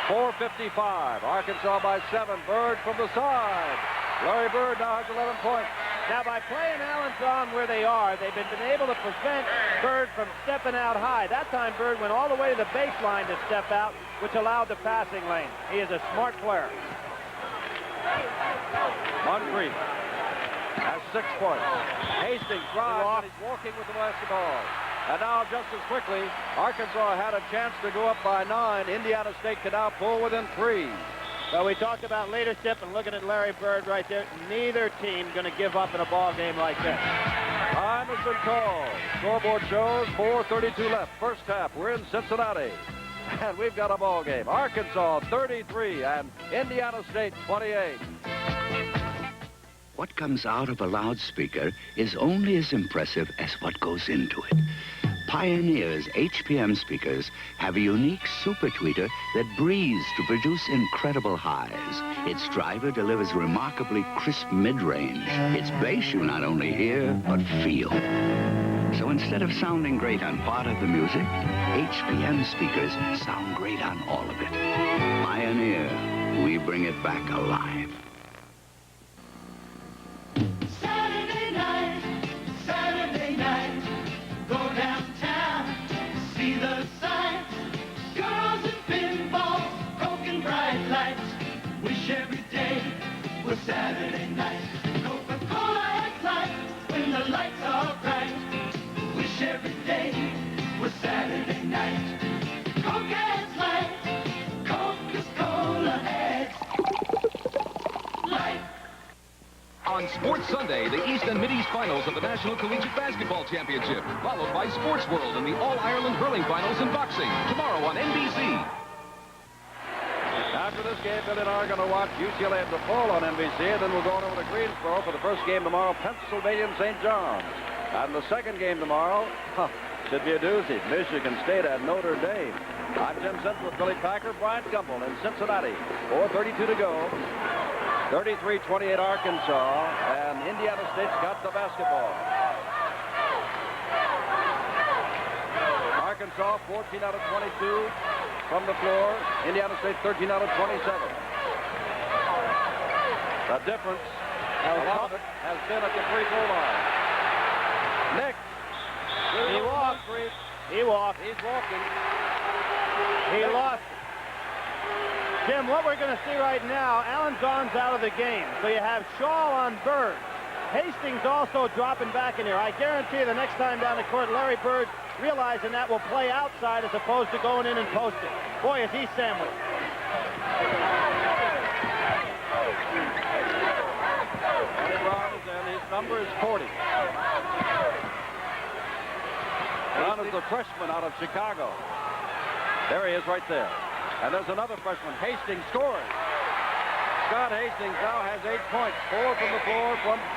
4:55. Arkansas by 7. Bird from the side. Larry Bird now has 11 points. Now, by playing Allen Zahn where they are, they've been able to prevent Bird from stepping out high. That time, Bird went all the way to the baseline to step out, which allowed the passing lane. He is a smart player. Moncrief has 6 points. Hastings drives, and he's walking with the basketball. And now, just as quickly, Arkansas had a chance to go up by 9. Indiana State can now pull within 3. Well, we talked about leadership, and looking at Larry Bird right there, neither team going to give up in a ball game like this. Time has been called. Scoreboard shows 4:32 left. First half. We're in Cincinnati, and we've got a ball game. Arkansas 33 and Indiana State 28. What comes out of a loudspeaker is only as impressive as what goes into it. Pioneer's HPM speakers have a unique super tweeter that breathes to produce incredible highs. Its driver delivers remarkably crisp mid-range. Its bass you not only hear, but feel. So instead of sounding great on part of the music, HPM speakers sound great on all of it. Pioneer, we bring it back alive. Saturday night, go downtown, see the sights, girls and pinballs, broken bright lights. Wish every day was Saturday night. Coca-Cola has lights when the lights are bright. Wish every day was Saturday night. Coke has lights, Coca-Cola has lights. On Sports Sunday, the East and Mid-East Finals of the National Collegiate Basketball Championship, followed by Sports World and the All-Ireland Hurling Finals in boxing, tomorrow on NBC. After this game, Billy and I are going to watch UCLA and DePaul on NBC, and then we'll go on over to Greensboro for the first game tomorrow, Pennsylvania and St. John's. And the second game tomorrow, should be a doozy. Michigan State at Notre Dame. I'm Jim Simpson with Billy Packer, Bryant Gumbel in Cincinnati. 4:32 to go. 33-28 Arkansas, and Indiana State's got the basketball. Arkansas 14 out of 22 from the floor. Indiana State 13 out of 27. The difference, a lot of it, has been at the free throw line. Nick. He walked. He walked. He's walking. He lost. Jim, what we're going to see right now, Allen Zahn's out of the game. So you have Shaw on Bird. Hastings also dropping back in here. I guarantee you the next time down the court, Larry Bird, realizing that, will play outside as opposed to going in and posting. Boy, is he sandwiched. And his number is 40. Brown is the freshman out of Chicago. There he is right there. And there's another freshman. Hastings scores. Scott Hastings now has 8 points. 4 from the floor,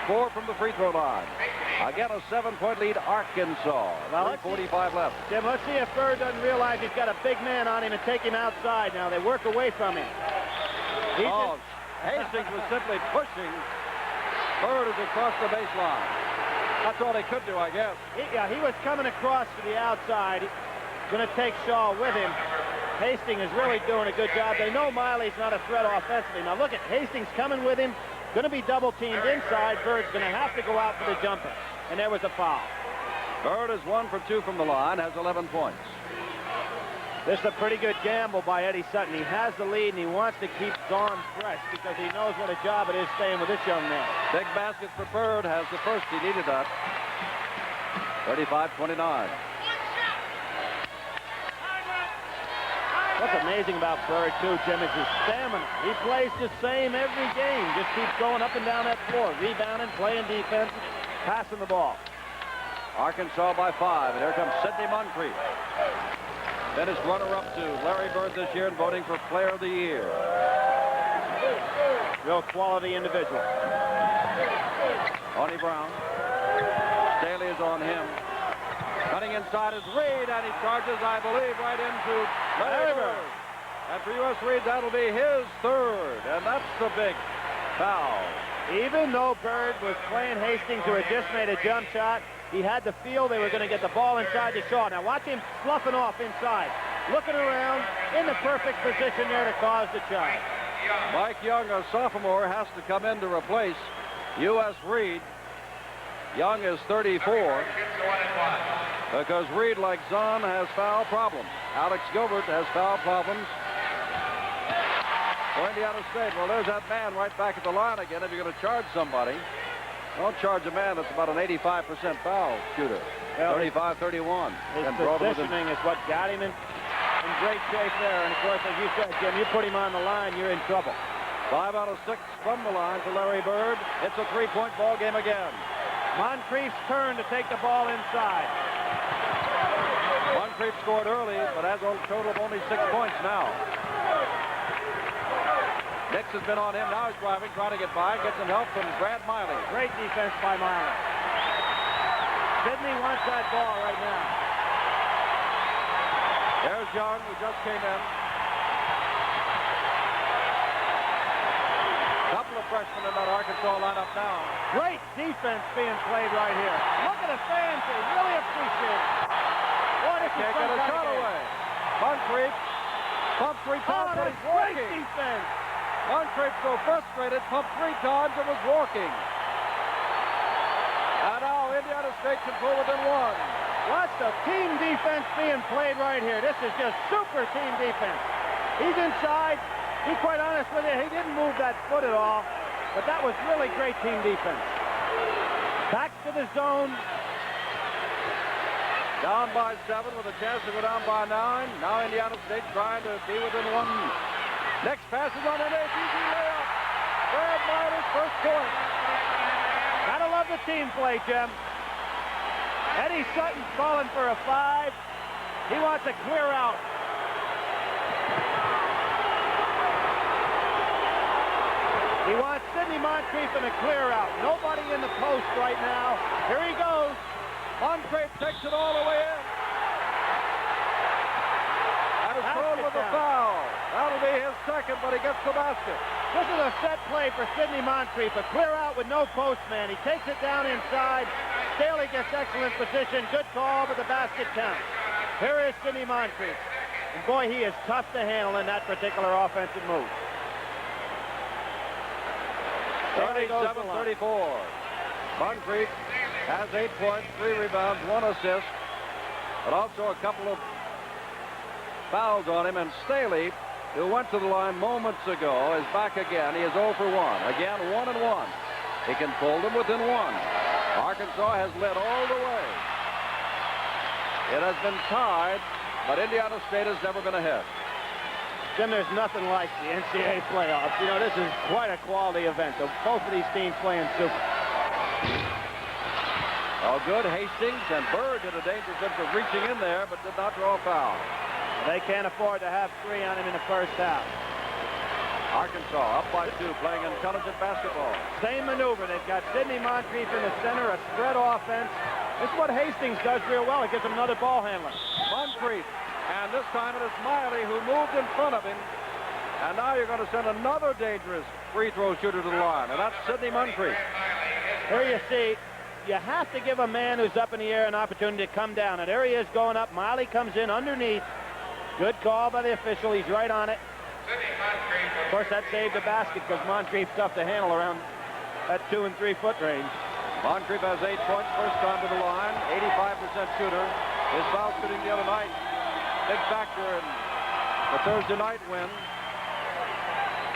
4 from the free throw line. Again, a 7-point lead, Arkansas. Well, 3:45 left. Jim, let's see if Bird doesn't realize he's got a big man on him and take him outside. Now they work away from him. Hastings was simply pushing. Bird is across the baseline. That's all they could do, I guess. He was coming across to the outside. Going to take Shaw with him. Hastings is really doing a good job. They know Miley's not a threat offensively. Now look at Hastings coming with him. Going to be double teamed inside. Bird's going to have to go out for the jumper. And there was a foul. Bird is 1 for 2 from the line, has 11 points. This is a pretty good gamble by Eddie Sutton. He has the lead, and he wants to keep Zahn fresh because he knows what a job it is staying with this young man. Big basket for Bird, has the first. He needed that. 35-29. What's amazing about Bird, too, Jim, is his stamina. He plays the same every game. Just keeps going up and down that floor, rebounding, playing defense, passing the ball. Arkansas by 5, and here comes Sidney Moncrief. Finished runner-up to Larry Bird this year and voting for Player of the Year. Real quality individual. Tony Brown. Staley is on him. Cutting inside is Reed, and he charges, I believe, right into Larry Bird. And for U.S. Reed, that'll be his third, and that's the big foul. Even though Bird was playing Hastings, who had just made a jump shot, he had to feel they were going to get the ball inside the shot. Now watch him fluffing off inside, looking around, in the perfect position there to cause the charge. Mike Young, a sophomore, has to come in to replace U.S. Reed. Young is 34 because Reed, like Zahn, has foul problems. Alex Gilbert has foul problems for Indiana State. Well, there's that man right back at the line again. If you're going to charge somebody, don't charge a man that's about an 85% foul shooter. Well, 35-31. His positioning is what got him in great shape there. And, of course, as you said, Jim, you put him on the line, you're in trouble. 5 out of 6 from the line for Larry Bird. It's a 3-point ball game again. Moncrief's turn to take the ball inside. Moncrief scored early, but has a total of only 6 points now. Nix has been on him. Now he's driving, trying to get by. Gets some help from Brad Miley. Great defense by Miley. Sidney wants that ball right now. There's Young, who just came in. Couple of freshmen in that Arkansas lineup now. Great defense being played right here. Look at the fans. They really appreciate it. Boy, this Can't get a shot away. Moncrief pumped 3 times, but he's walking. Great defense. Moncrief so frustrated, pumped 3 times and was walking. And now Indiana State can pull within 1. Watch the team defense being played right here. This is just super team defense. He's inside. Be quite honest with you, he didn't move that foot at all, but that was really great team defense. Back to the zone. Down by 7 with a chance to go down by 9. Now Indiana State trying to be within 1. Next pass is on an easy layup. Brad Miley's first point. Gotta love the team play, Jim. Eddie Sutton's calling for a 5. He wants a clear out. He wants Sidney Moncrief in a clear out. Nobody in the post right now. Here he goes. Moncrief takes it all the way in. And it's thrown with a foul. That'll be his second, but he gets the basket. This is a set play for Sidney Moncrief. A clear out with no postman. He takes it down inside. Staley gets excellent position. Good call, but the basket counts. Here is Sidney Moncrief. And boy, he is tough to handle in that particular offensive move. 37-34. Moncrief has 8 points, 3 rebounds, 1 assist, but also a couple of fouls on him. And Staley, who went to the line moments ago, is back again. He is 0 for 1. Again, 1 and 1. He can pull them within 1. Arkansas has led all the way. It has been tied, but Indiana State has never been ahead. Jim, there's nothing like the NCAA playoffs. You know, this is quite a quality event. Both of these teams playing super. Oh, good. Hastings and Bird did a dangerous job of reaching in there, but did not draw a foul. They can't afford to have 3 on him in the first half. Arkansas up by 2, playing intelligent basketball. Same maneuver. They've got Sidney Moncrief in the center, a spread offense. This is what Hastings does real well. It gives him another ball handler. Moncrief. And this time it is Miley who moved in front of him. And now you're going to send another dangerous free throw shooter to the line. And that's Sidney Moncrief. Here you see, you have to give a man who's up in the air an opportunity to come down. And there he is going up. Miley comes in underneath. Good call by the official. He's right on it. Of course, that saved the basket because Moncrief's tough to handle around that 2- and 3-foot range. Moncrief has 8 points, first time to the line, 85% shooter. His foul shooting the other night, big factor in the Thursday night win.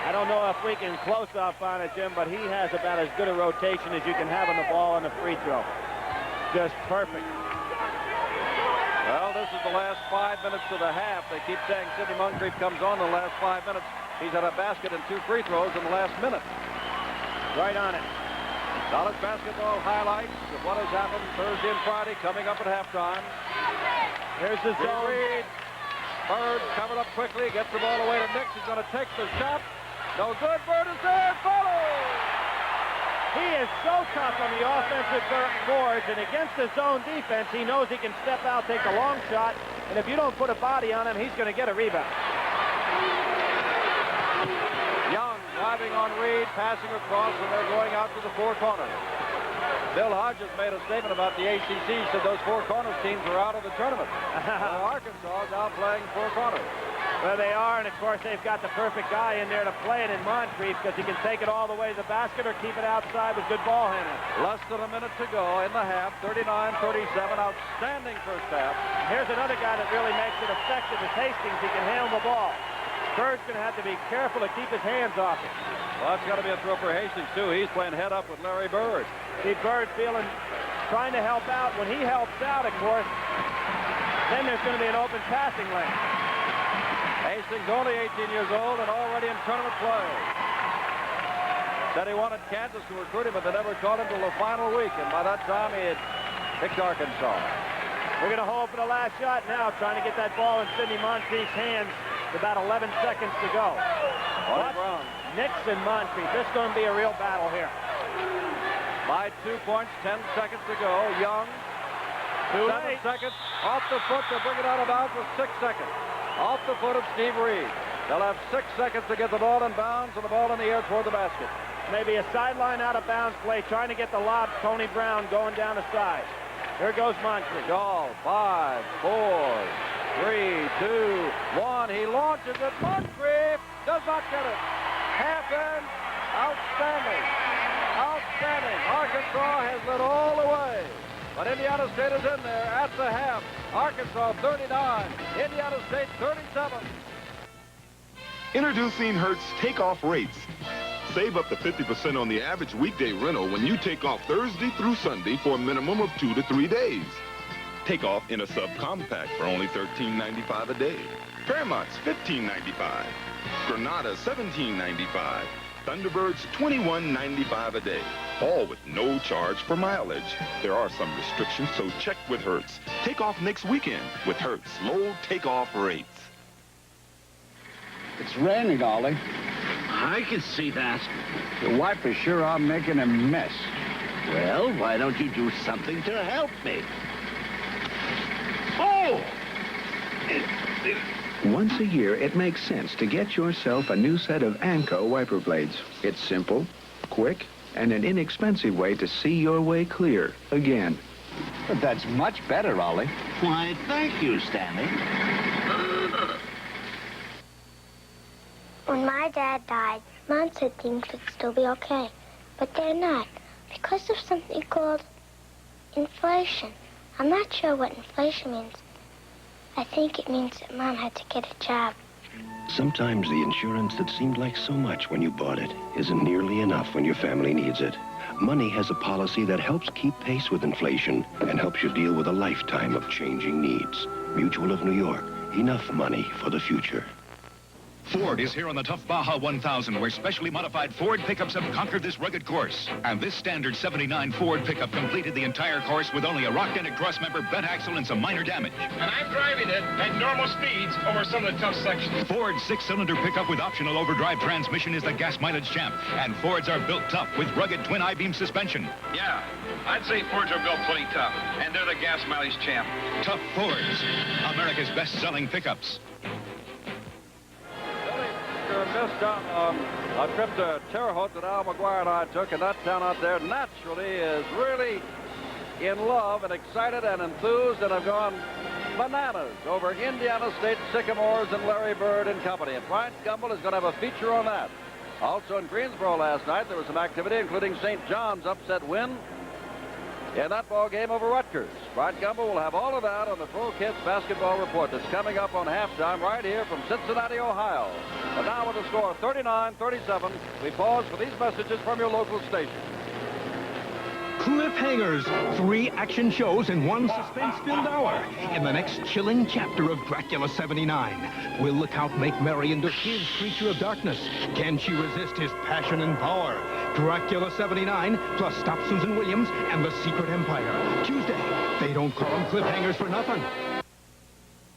I don't know if we can close up on it, Jim, but he has about as good a rotation as you can have on the ball on the free throw. Just perfect. Well, this is the last 5 minutes of the half. They keep saying Sidney Moncrief comes on in the last 5 minutes. He's had a basket and 2 free throws in the last minute. Right on it. College basketball highlights of what has happened Thursday and Friday coming up at halftime. Here's the zone. Reed. Bird covered up quickly, gets the ball away to Nix. He's going to take the shot. No good. Bird is there. Follow! He is so tough on the offensive boards, and against the zone defense, he knows he can step out, take a long shot, and if you don't put a body on him, he's going to get a rebound. Young driving on Reed, passing across, and they're going out to the 4 corners. Bill Hodges made a statement about the ACC, said those 4 corners teams are out of the tournament. Arkansas is now playing 4 corners. Well, they are, and of course they've got the perfect guy in there to play it in Moncrief because he can take it all the way to the basket or keep it outside with good ball handling. Less than a minute to go in the half, 39-37, outstanding first half. Here's another guy that really makes it effective is Hastings. He can handle the ball. Bird's going to have to be careful to keep his hands off it. Well, that's got to be a throw for Hastings, too. He's playing head up with Larry Bird. See, Bird trying to help out. When he helps out, of course, then there's going to be an open passing lane. Hastings only 18 years old and already in tournament play. Said he wanted Kansas to recruit him, but they never called him till the final week, and by that time he had picked Arkansas. We're going to hold for the last shot now, trying to get that ball in Sidney Moncrief's hands with about 11 seconds to go. Nix and Moncrief. This is going to be a real battle here. By 2 points, 10 seconds to go. Young, 7 seconds, off the foot to bring it out of bounds with 6 seconds. Off the foot of Steve Reed. They'll have 6 seconds to get the ball in bounds and the ball in the air toward the basket. Maybe a sideline out of bounds play, trying to get the lob. Tony Brown going down the side. Here goes Moncrief. Gall, 5, 4, 3, 2, 1. He launches it. Moncrief does not get it. Half in. Outstanding. Outstanding. Arkansas has led all the way. But Indiana State is in there at the half. Arkansas 39, Indiana State 37. Introducing Hertz takeoff rates. Save up to 50% on the average weekday rental when you take off Thursday through Sunday for a minimum of 2 to 3 days. Take off in a subcompact for only $13.95 a day. Fairmont's $15.95. Granada $17.95. Thunderbird's $21.95 a day, all with no charge for mileage. There are some restrictions, so check with Hertz. Take off next weekend with Hertz low takeoff rates. It's raining, Ollie. I can see that. The wipers sure are making a mess. Well, why don't you do something to help me? Oh! Once a year, it makes sense to get yourself a new set of Anco wiper blades. It's simple, quick, and an inexpensive way to see your way clear again. But that's much better, Ollie. Why, thank you, Stanley. When my dad died, Mom said things would still be okay. But they're not, because of something called inflation. I'm not sure what inflation means. I think it means that Mom had to get a job. Sometimes the insurance that seemed like so much when you bought it isn't nearly enough when your family needs it. Money has a policy that helps keep pace with inflation and helps you deal with a lifetime of changing needs. Mutual of New York. Enough money for the future. Ford is here on the tough Baja 1000, where specially modified Ford pickups have conquered this rugged course. And this standard 79 Ford pickup completed the entire course with only a rock-dented crossmember, bent axle, and some minor damage. And I'm driving it at normal speeds over some of the tough sections. Ford's 6-cylinder pickup with optional overdrive transmission is the gas mileage champ. And Fords are built tough with rugged twin I-beam suspension. Yeah, I'd say Fords are built pretty tough, and they're the gas mileage champ. Tough Fords, America's best-selling pickups. Missed on a trip to Terre Haute that Al McGuire and I took, and that town out there naturally is really in love and excited and enthused and have gone bananas over Indiana State Sycamores and Larry Bird and company. And Bryant Gumbel is going to have a feature on that. Also in Greensboro last night, there was some activity, including St. John's upset win in that ball game over Rutgers. Bryant Gumbel will have all of that on the Pro Kids Basketball Report that's coming up on halftime right here from Cincinnati, Ohio. But now with the score 39-37, we pause for these messages from your local station. Cliffhangers. 3 action shows in 1 suspense-filled hour. In the next chilling chapter of Dracula 79, will the Count make merry into his creature of darkness? Can she resist his passion and power? Dracula 79, plus Stop Susan Williams and The Secret Empire. Tuesday. They don't call them cliffhangers for nothing.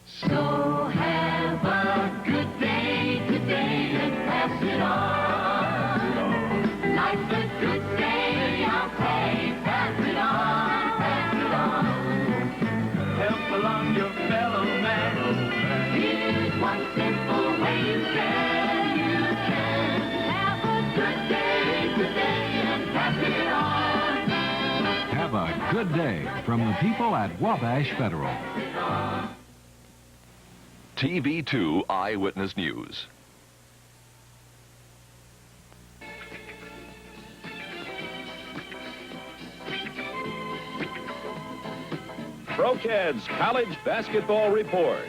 So have a good day today and pass it on. Life's a good day, I'll say, pass it on. Help along your fellow man. Here's one simple way you can have a good day today and pass it on. Have a good day from the people at Wabash Federal. TV2 Eyewitness News. ProCAD's College Basketball Report.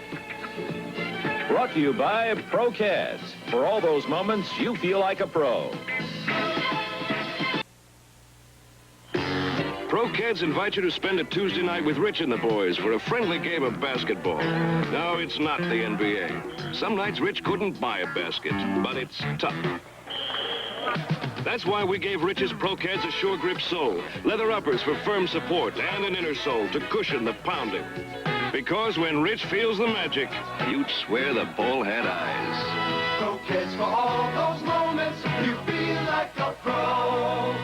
Brought to you by ProCADs. For all those moments, you feel like a pro. ProCads invite you to spend a Tuesday night with Rich and the boys for a friendly game of basketball. No, it's not the NBA. Some nights Rich couldn't buy a basket, but it's tough. That's why we gave Rich's ProCads a sure grip sole, leather uppers for firm support, and an inner sole to cushion the pounding. Because when Rich feels the magic, you'd swear the ball had eyes. ProCads for all those moments you feel like a pro.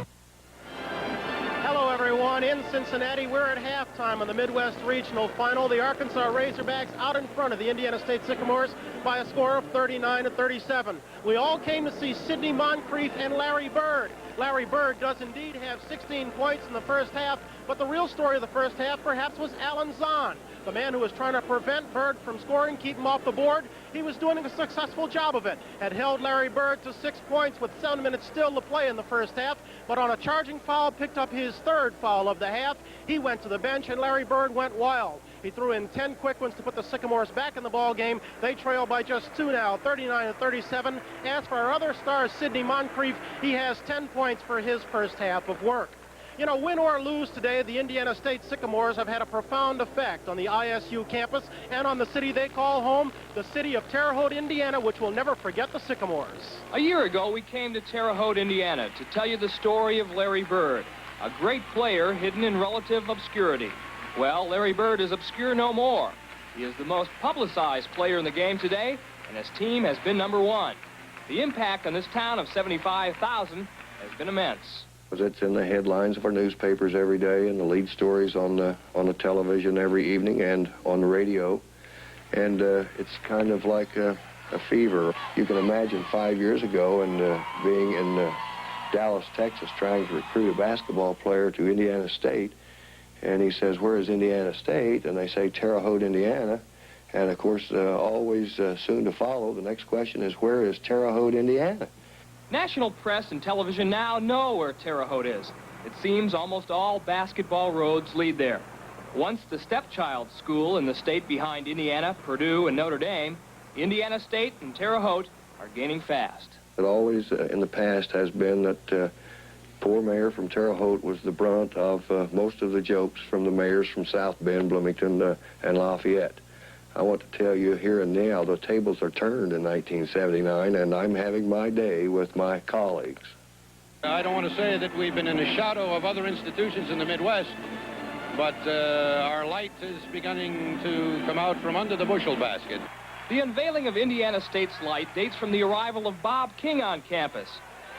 Hello, everyone. In Cincinnati, we're at halftime of the Midwest Regional Final. The Arkansas Razorbacks out in front of the Indiana State Sycamores by a score of 39-37. We all came to see Sidney Moncrief and Larry Bird. Larry Bird does indeed have 16 points in the first half, but the real story of the first half perhaps was Alan Zahn, the man who was trying to prevent Bird from scoring, keep him off the board. He was doing a successful job of it. Had held Larry Bird to 6 points with 7 minutes still to play in the first half, but on a charging foul, picked up his 3rd foul of the half. He went to the bench, and Larry Bird went wild. He threw in 10 quick ones to put the Sycamores back in the ball game. They trail by just 2 now, 39-37. As for our other star, Sidney Moncrief, he has 10 points for his first half of work. You know, win or lose today, the Indiana State Sycamores have had a profound effect on the ISU campus and on the city they call home, the city of Terre Haute, Indiana, which will never forget the Sycamores. A year ago, we came to Terre Haute, Indiana, to tell you the story of Larry Bird, a great player hidden in relative obscurity. Well, Larry Bird is obscure no more. He is the most publicized player in the game today, and his team has been #1. The impact on this town of 75,000 has been immense. It's in the headlines of our newspapers every day and the lead stories on the television every evening and on the radio. And it's kind of like a fever. You can imagine 5 years ago and being in Dallas, Texas, trying to recruit a basketball player to Indiana State. And he says, where is Indiana State? And they say, Terre Haute, Indiana. And, of course, always soon to follow, the next question is, where is Terre Haute, Indiana? National press and television now know where Terre Haute is. It seems almost all basketball roads lead there. Once the stepchild school in the state behind Indiana, Purdue, and Notre Dame, Indiana State and Terre Haute are gaining fast. It always, in the past, has been that poor mayor from Terre Haute was the brunt of most of the jokes from the mayors from South Bend, Bloomington, and Lafayette. I want to tell you here and now, the tables are turned in 1979, and I'm having my day with my colleagues. I don't want to say that we've been in the shadow of other institutions in the Midwest, but our light is beginning to come out from under the bushel basket. The unveiling of Indiana State's light dates from the arrival of Bob King on campus.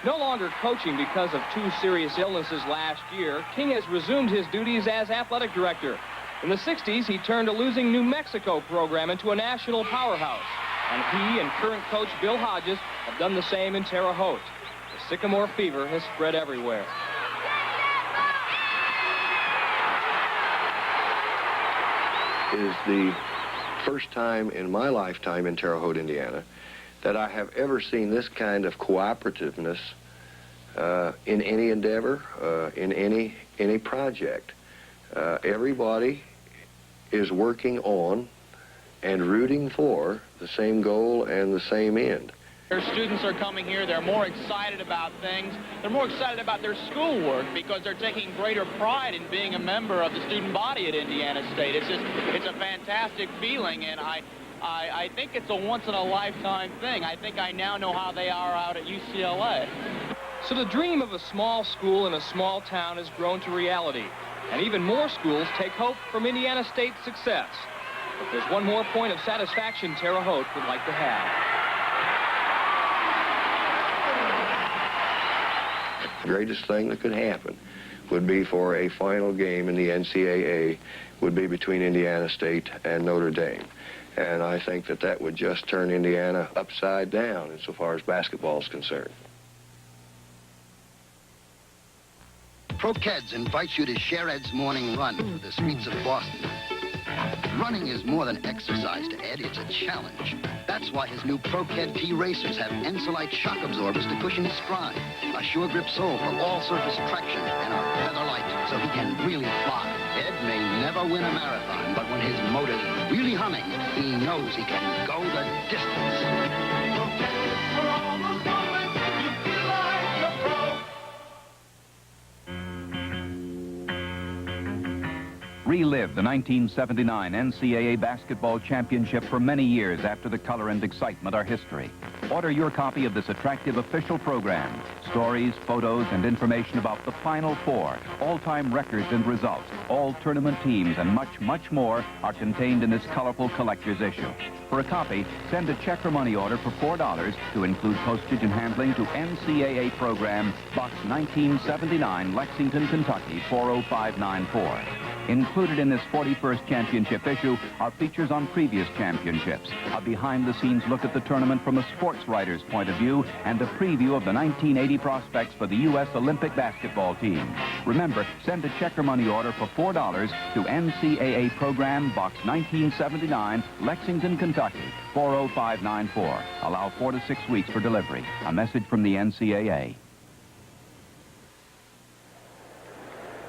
No longer coaching because of 2 serious illnesses last year, King has resumed his duties as athletic director. In the 60s, he turned a losing New Mexico program into a national powerhouse. And he and current coach Bill Hodges have done the same in Terre Haute. The Sycamore fever has spread everywhere. Is the first time in my lifetime in Terre Haute, Indiana, that I have ever seen this kind of cooperativeness in any endeavor, in any project. Everybody is working on and rooting for the same goal and the same end. Their students are coming here. They're more excited about things. They're more excited about their schoolwork because they're taking greater pride in being a member of the student body at Indiana State. It's a fantastic feeling, and I think it's a once-in-a-lifetime thing. I think I now know how they are out at UCLA. So the dream of a small school in a small town has grown to reality, and even more schools take hope from Indiana State's success. But there's one more point of satisfaction Terre Haute would like to have. The greatest thing that could happen would be for a final game in the NCAA would be between Indiana State and Notre Dame. And I think that that would just turn Indiana upside down insofar as basketball is concerned. ProKeds invites you to share Ed's morning run through the streets of Boston. Running is more than exercise to Ed, it's a challenge. That's why his new ProKed T racers have Ensolite shock absorbers to cushion his stride, a sure grip sole for all surface traction, and a feather light so he can really fly. Ed may never win a marathon, but when his motor's really humming, he knows he can go the distance. For all those moments you feel like a pro. Relive the 1979 NCAA Basketball Championship for many years after the color and excitement are history. Order your copy of this attractive official program. Stories, photos, and information about the Final Four, all-time records and results, all tournament teams, and much, much more are contained in this colorful collector's issue. For a copy, send a check or money order for $4 to include postage and handling to NCAA Program, Box 1979, Lexington, Kentucky, 40594. Included in this 41st championship issue are features on previous championships, a behind-the-scenes look at the tournament from a sports writer's point of view, and a preview of the 1980 prospects for the U.S. Olympic basketball team. Remember, send a check or money order for $4 to NCAA Program, Box 1979, Lexington, Kentucky, 40594. Allow 4 to 6 weeks for delivery. A message from the NCAA.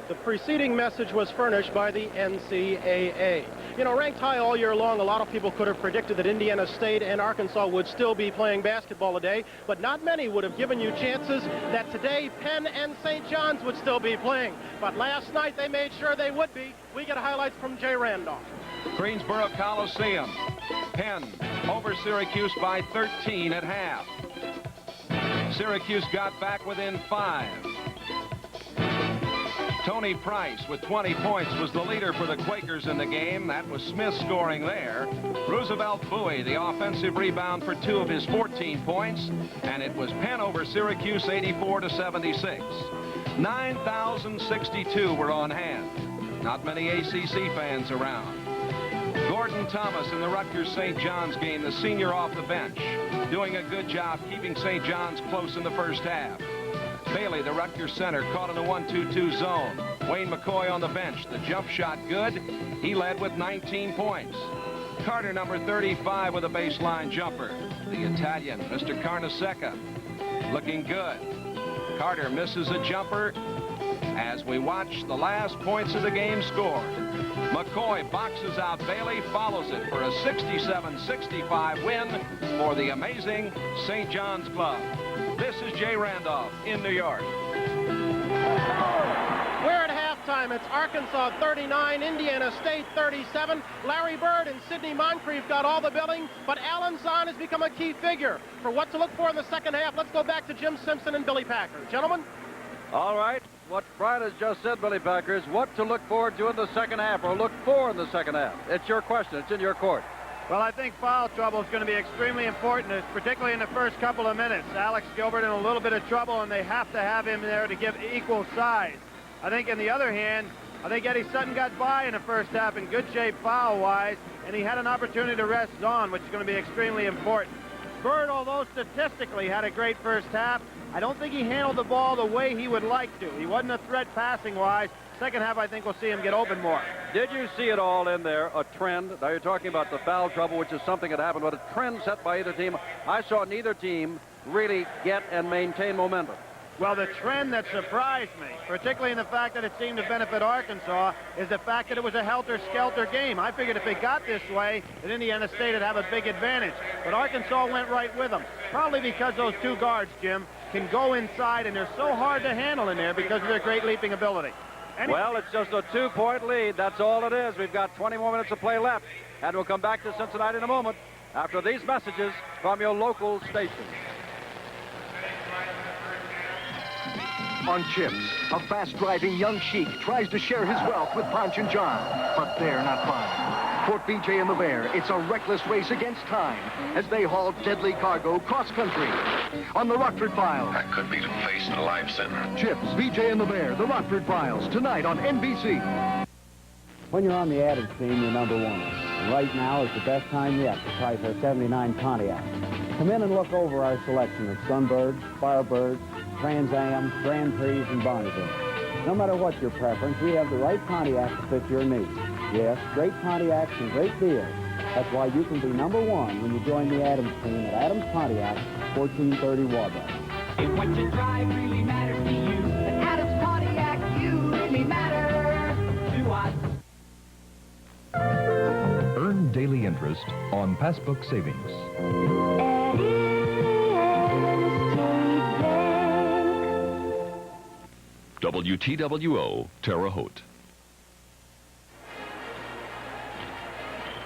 The preceding message was furnished by the NCAA. You know, ranked high all year long, a lot of people could have predicted that Indiana State and Arkansas would still be playing basketball today, but not many would have given you chances that today Penn and St. John's would still be playing. But last night they made sure they would be. We get highlights from Jay Randolph. Greensboro Coliseum. Penn over Syracuse by 13 at half. Syracuse got back within 5. Tony Price with 20 points was the leader for the Quakers in the game. That was Smith scoring there. Roosevelt Bowie, the offensive rebound for 2 of his 14 points. And it was Penn over Syracuse 84-76. 9,062 were on hand. Not many ACC fans around. Gordon Thomas in the Rutgers St. John's game, the senior off the bench, doing a good job keeping St. John's close in the first half. Bailey, the Rutgers center, caught in a 1-2-2 zone. Wayne McCoy on the bench. The jump shot good. He led with 19 points. Carter, number 35, with a baseline jumper. The Italian, Mr. Carnesecca, looking good. Carter misses a jumper as we watch the last points of the game scored. McCoy boxes out Bailey, follows it for a 67-65 win for the amazing St. John's Club. This is Jay Randolph in New York. We're at halftime. It's Arkansas 39, Indiana State 37. Larry Bird and Sidney Moncrief got all the billing, but Alan Zahn has become a key figure. For what to look for in the second half, let's go back to Jim Simpson and Billy Packer. Gentlemen? All right. What Brian has just said, Billy Packer, is what to look forward to in the second half, or look for in the second half. It's your question. It's in your court. Well, I think foul trouble is going to be extremely important, particularly in the first couple of minutes. Alex Gilbert in a little bit of trouble, and they have to have him there to give equal size. I think, on the other hand, I think Eddie Sutton got by in the first half in good shape foul-wise, and he had an opportunity to rest Zahn, which is going to be extremely important. Bird, although statistically had a great first half, I don't think he handled the ball the way he would like to. He wasn't a threat passing-wise, Second half, I think we'll see him get open more. Did you see it all in there? A trend. Now you're talking about the foul trouble, which is something that happened, but a trend set by either team. I saw neither team really get and maintain momentum. Well, the trend that surprised me, particularly in the fact that it seemed to benefit Arkansas, is the fact that it was a helter-skelter game. I figured if it got this way, that Indiana State would have a big advantage. But Arkansas went right with them, probably because those two guards, Jim, can go inside, and they're so hard to handle in there because of their great leaping ability. Well, it's just a 2-point lead. That's all it is. We've got 20 more minutes of play left, and we'll come back to Cincinnati in a moment after these messages from your local station. On Chips, a fast-driving young sheik tries to share his wealth with Ponch and John, but they're not buying. For BJ and the Bear, it's a reckless race against time as they haul deadly cargo cross-country. On the Rockford Files. That could be facing a life sentence. Chips, BJ and the Bear, the Rockford Files, tonight on NBC. When you're on the Adams team, you're number one. And right now is the best time yet to price our 79 Pontiac. Come in and look over our selection of Sunbirds, Firebirds, Trans Am, Grand Prix, and Bonneville. No matter what your preference, we have the right Pontiac to fit your needs. Yes, great Pontiacs and great deals. That's why you can be number one when you join the Adams team at Adams Pontiac, 1430 Wabash. If what you drive really matters to you, at Adams Pontiac, you really matter to us. Earn daily interest on passbook savings. WTWO, Terre Haute.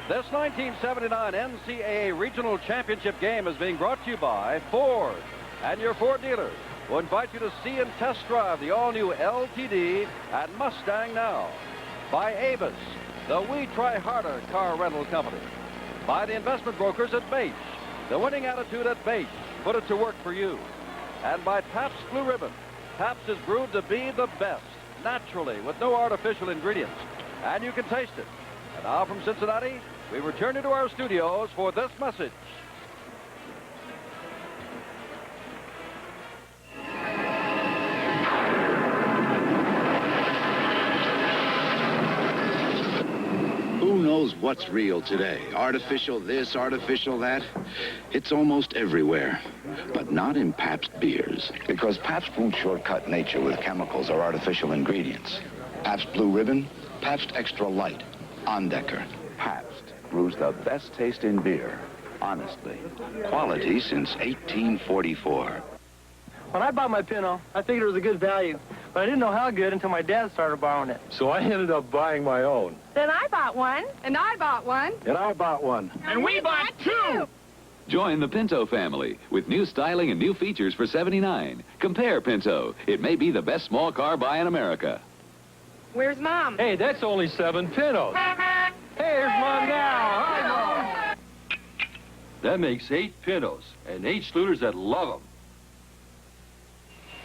This 1979 NCAA Regional Championship game is being brought to you by Ford and your Ford dealers, who invite you to see and test drive the all-new LTD at Mustang now. By Avis, the We Try Harder car rental company. By the investment brokers at Bache, the winning attitude at Bache. Put it to work for you. And by Pabst Blue Ribbon. Pabst is brewed to be the best, naturally, with no artificial ingredients. And you can taste it. And now from Cincinnati, we return you to our studios for this message. Who knows what's real today? Artificial this, artificial that. It's almost everywhere, but not in Pabst beers. Because Pabst won't shortcut nature with chemicals or artificial ingredients. Pabst Blue Ribbon, Pabst Extra Light, Ondecker. Pabst brews the best taste in beer, honestly. Quality since 1844. When I bought my Pinto, I figured it was a good value, but I didn't know how good until my dad started borrowing it. So I ended up buying my own. Then I bought one. And I bought one. And I bought one. And we bought two. Join the Pinto family with new styling and new features for $79. Compare Pinto. It may be the best small car buy in America. Where's Mom? Hey, that's only 7 Pintos. Hey, there's Mom now. Hi, Mom. That makes 8 Pintos and 8 Schluters that love them.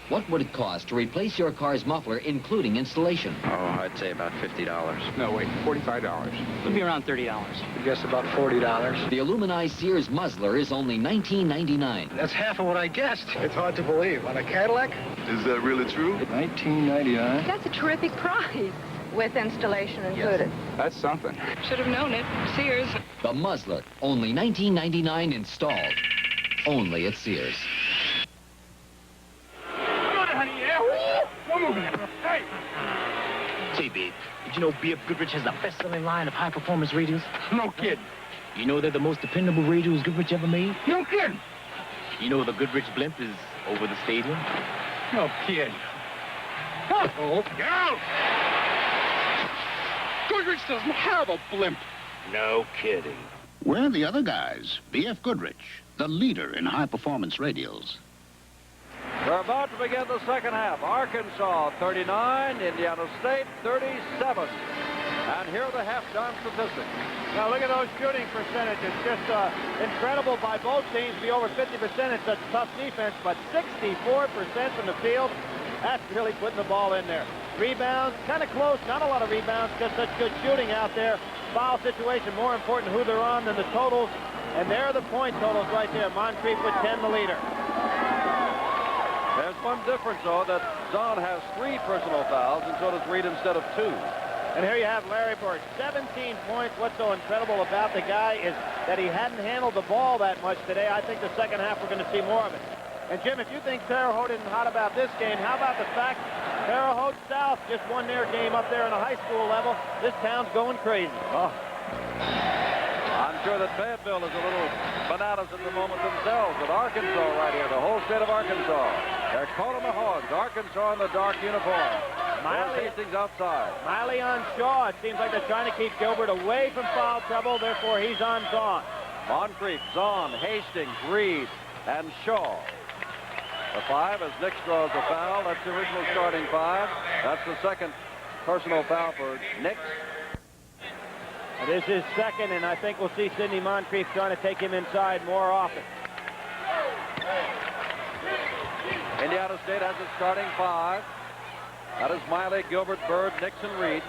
What would it cost to replace your car's muffler, including installation? Oh, I'd say about $50. No, wait, $45. It'd be around $30. I guess about $40. The aluminized Sears muzzler is only $19.99. That's half of what I guessed. It's hard to believe. On a Cadillac? Is that really true? $19.99. That's a terrific price. With installation included. Yes. That's something. Should have known it. Sears. The muzzler, only $19.99 installed. Only at Sears. Hey! Say, babe, did you know B.F. Goodrich has the best-selling line of high-performance radios? No kidding. You know they're the most dependable radios Goodrich ever made? No kidding. You know the Goodrich blimp is over the stadium? No kidding. Uh-oh. Go! Goodrich doesn't have a blimp. No kidding. We're the other guys. B.F. Goodrich, the leader in high-performance radios. We're about to begin the second half. Arkansas 39, Indiana State 37. And here are the halftime statistics. Now look at those shooting percentages. Just incredible by both teams to be over 50%. It's a tough defense, but 64% from the field. That's really putting the ball in there. Rebounds, kind of close. Not a lot of rebounds, just such good shooting out there. Foul situation, more important who they're on than the totals. And there are the point totals right there. Moncrief with 10, the leader. There's one difference, though, that Zahn has 3 personal fouls, and so does Reed instead of 2. And here you have Larry Bird, 17 points. What's so incredible about the guy is that he hadn't handled the ball that much today. I think the second half we're going to see more of it. And, Jim, if you think Terre Haute isn't hot about this game, how about the fact Terre Haute South just won their game up there on the high school level? This town's going crazy. Oh. I'm sure that Fayetteville is a little bananas at the moment themselves with Arkansas right here, the whole state of Arkansas. They're calling the Hogs. Arkansas in the dark uniform. Hastings outside. Miley on Shaw. It seems like they're trying to keep Gilbert away from foul trouble. Therefore, he's on Zahn. Moncrief, Zahn, Hastings, Reed, and Shaw. The 5 as Nix draws a foul. That's the original starting 5. That's the second personal foul for Nix. It is his second, and I think we'll see Sidney Moncrief trying to take him inside more often. Indiana State has its starting 5. That is Miley, Gilbert, Bird, Nix, and Reed.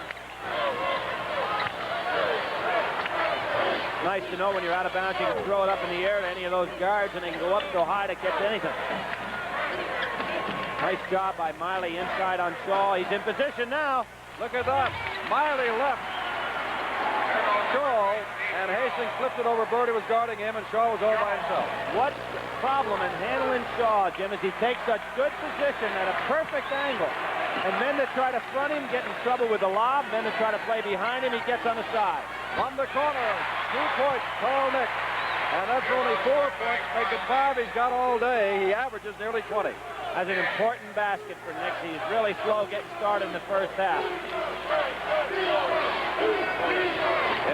Nice to know when you're out of bounds, you can throw it up in the air to any of those guards, and they can go up so high to catch anything. Nice job by Miley inside on Shaw. He's in position now. Look at that. Miley left Shaw, and Hastings flipped it over. Bird, who was guarding him, and Shaw was all by himself. What's the problem in handling Shaw, Jim, is he takes such good position at a perfect angle. And men that try to front him get in trouble with the lob. Men that try to play behind him, he gets on the side. On the corner, 2 points, Carl Nix. And that's only 4 points. Make it 5 he's got all day. He averages nearly 20. That's an important basket for Nix. He's really slow getting started in the first half.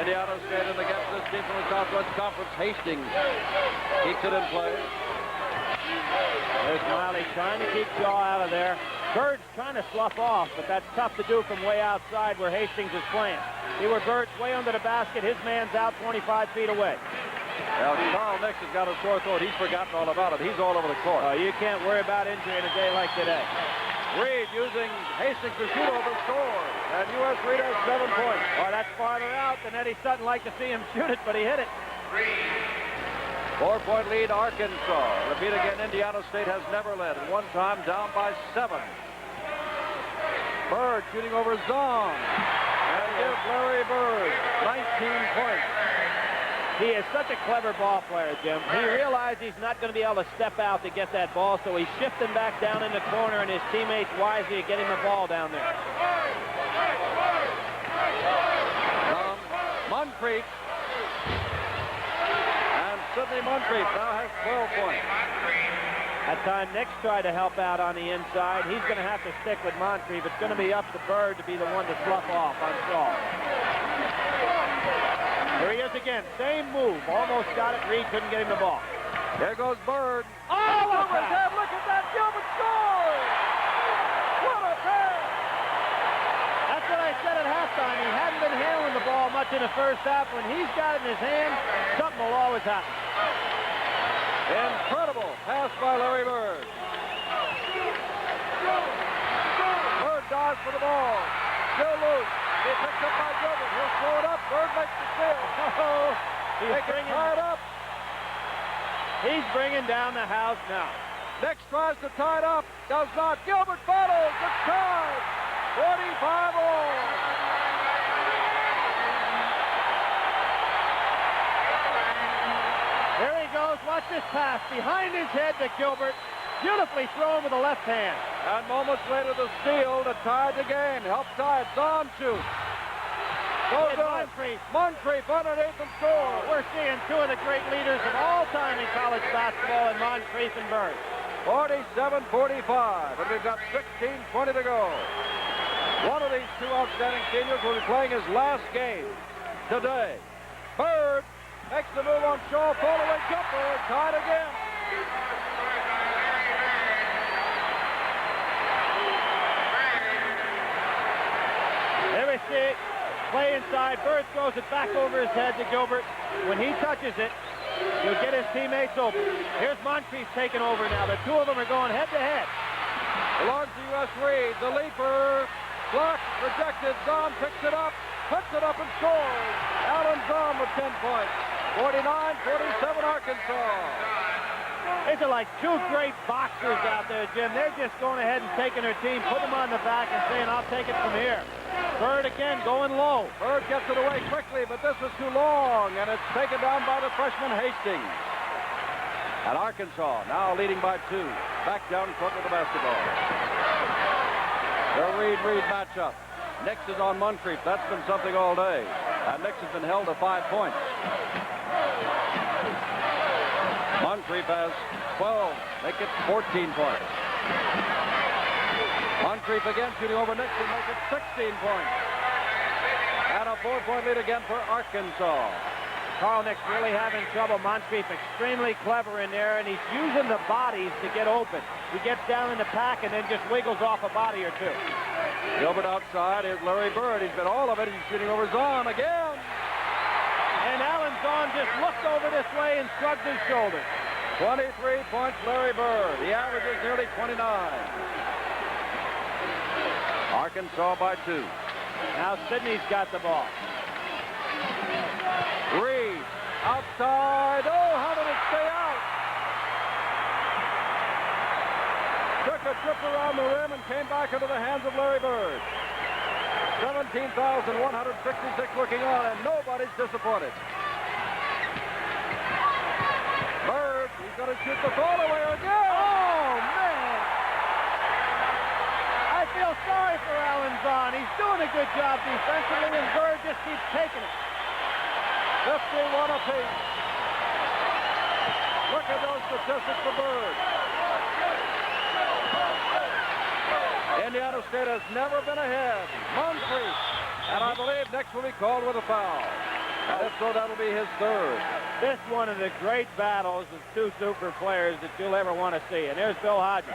Indiana State against this team from the Southwest Conference. Hastings keeps it in play. There's Miley trying to keep Shaw out of there. Bird's trying to slough off, but that's tough to do from way outside where Hastings is playing. See where Bird's way under the basket. His man's out 25 feet away. Now, Carl Nix has got a sore throat. He's forgotten all about it. He's all over the court. You can't worry about injury in a day like today. Reed using Hastings to shoot over, scores. And U.S. Reed has 7 points. Oh, that's farther out than Eddie Sutton liked to see him shoot it, but he hit it. 4-point lead, Arkansas. Repeat again, Indiana State has never led. At one time, down by 7. Bird shooting over Zahn. And give Larry Bird 19 points. He is such a clever ball player, Jim. He realized he's not going to be able to step out to get that ball, so he's shifting back down in the corner, and his teammates wisely are getting the ball down there. Moncrief. And Sidney Moncrief now has 12 points. That time, Nix tried to help out on the inside. He's going to have to stick with Moncrief. It's going to be up to Bird to be the one to slough off on Shaw. Here he is again. Same move. Almost got it. Reed couldn't get him the ball. There goes Bird. Oh, look at that. Look at that. Gilbert scores! What a pass! That's what I said at halftime. He hadn't been handling the ball much in the first half. When he's got it in his hand, something will always happen. Incredible pass by Larry Bird. Bird dives for the ball. Still loose. He picked up by Gilbert. He'll throw it up. Bird makes the steal. Oh, They can tie it up. He's bringing down the house now. Nix tries to tie it up. Does not. Gilbert follows. It's tied. 45 all. Here he goes. Watch this pass. Behind his head to Gilbert. Beautifully thrown with the left hand. And moments later, the steal to tie the game. Help tie it. Zahn shoots. Moncrief underneath and scores. We're seeing 2 of the great leaders of all time in college basketball in Moncrief and Bird. 47-45, and we've got 16:20 to go. One of these 2 outstanding seniors will be playing his last game today. Bird makes the move on Shaw, following jumper, tied again. There we see it. Play inside. Bird throws it back over his head to Gilbert. When he touches it, he'll get his teammates open. Here's Moncrief taking over now. The 2 of them are going head-to-head. Belongs to U.S. Reed. The leaper. Blocked. Rejected. Zahn picks it up. Puts it up and scores. Alan Zahn with 10 points. 49-47 Arkansas. These are like two great boxers out there, Jim. They're just going ahead and taking their team, putting them on the back and saying, I'll take it from here. Bird again going low. Bird gets it away quickly, but this is too long, and it's taken down by the freshman Hastings. And Arkansas now leading by 2. Back down court with the basketball. The Reed-Reed matchup. Nix is on Moncrief. That's been something all day. And Nix has been held to 5 points. Moncrief has 12. Make it 14 points. Moncrief again shooting over Nix and make it 16 points. And a 4-point lead again for Arkansas. Carl Nix really having trouble. Moncrief extremely clever in there, and he's using the bodies to get open. He gets down in the pack and then just wiggles off a body or two. Gilbert outside. Here's Larry Bird. He's been all of it. He's shooting over Zahn again. And Alan Zahn just looked over this way and shrugged his shoulders. 23 points, Larry Bird. The average is nearly 29. Arkansas by 2. Now Sidney's got the ball. Reed outside. Oh, how did it stay out? Took a trip around the rim and came back into the hands of Larry Bird. 17,166 looking on, and nobody's disappointed. Bird, he's going to shoot the ball away again. Oh, man. I feel sorry for Alan Zahn. He's doing a good job defensively, and Bird just keeps taking it. 51 apiece. Look at those statistics for Bird. Indiana State has never been ahead. Moncrief. And I believe Nix will be called with a foul. And if so, that'll be his 3rd. This is one of the great battles of two super players that you'll ever want to see. And there's Bill Hodges.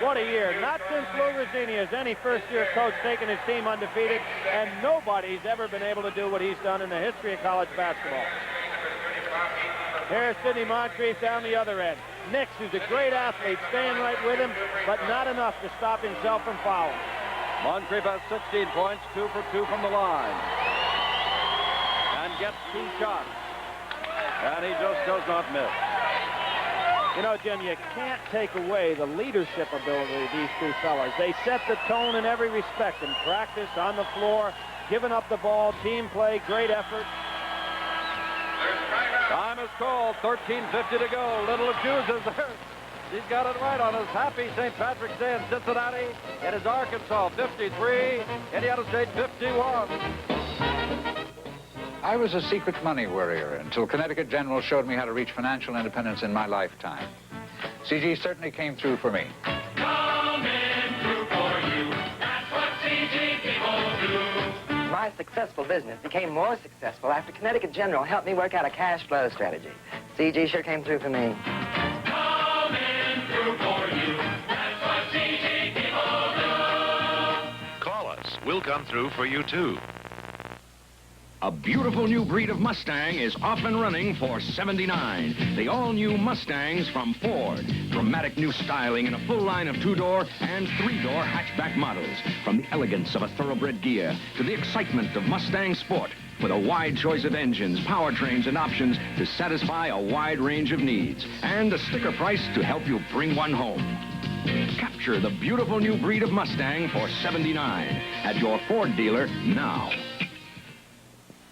What a year. Not since Lou Rosini has any first-year coach taken his team undefeated, and nobody's ever been able to do what he's done in the history of college basketball. Here's Sidney Moncrief down the other end. Nix, who's a great athlete, staying right with him, but not enough to stop himself from fouling. Moncrief has 16 points, 2 for 2 from the line. And gets 2 shots. And he just does not miss. You know, Jim, you can't take away the leadership ability of these two fellas. They set the tone in every respect in practice, on the floor, giving up the ball, team play, great effort. Time is called. 13:50 to go. Little Juice is there. He's got it right on his happy St. Patrick's Day in Cincinnati. It is Arkansas 53, Indiana State 51. I was a secret money worrier until Connecticut General showed me how to reach financial independence in my lifetime. CG certainly came through for me. Coming through for you. That's what CG people do. My successful business became more successful after Connecticut General helped me work out a cash flow strategy. CG sure came through for me. Coming through for you. That's what CG people do. Call us. We'll come through for you, too. A beautiful new breed of Mustang is off and running for $79. The all-new Mustangs from Ford. Dramatic new styling in a full line of 2-door and 3-door hatchback models. From the elegance of a thoroughbred gear to the excitement of Mustang Sport. With a wide choice of engines, powertrains, and options to satisfy a wide range of needs. And a sticker price to help you bring one home. Capture the beautiful new breed of Mustang for $79 at your Ford dealer now.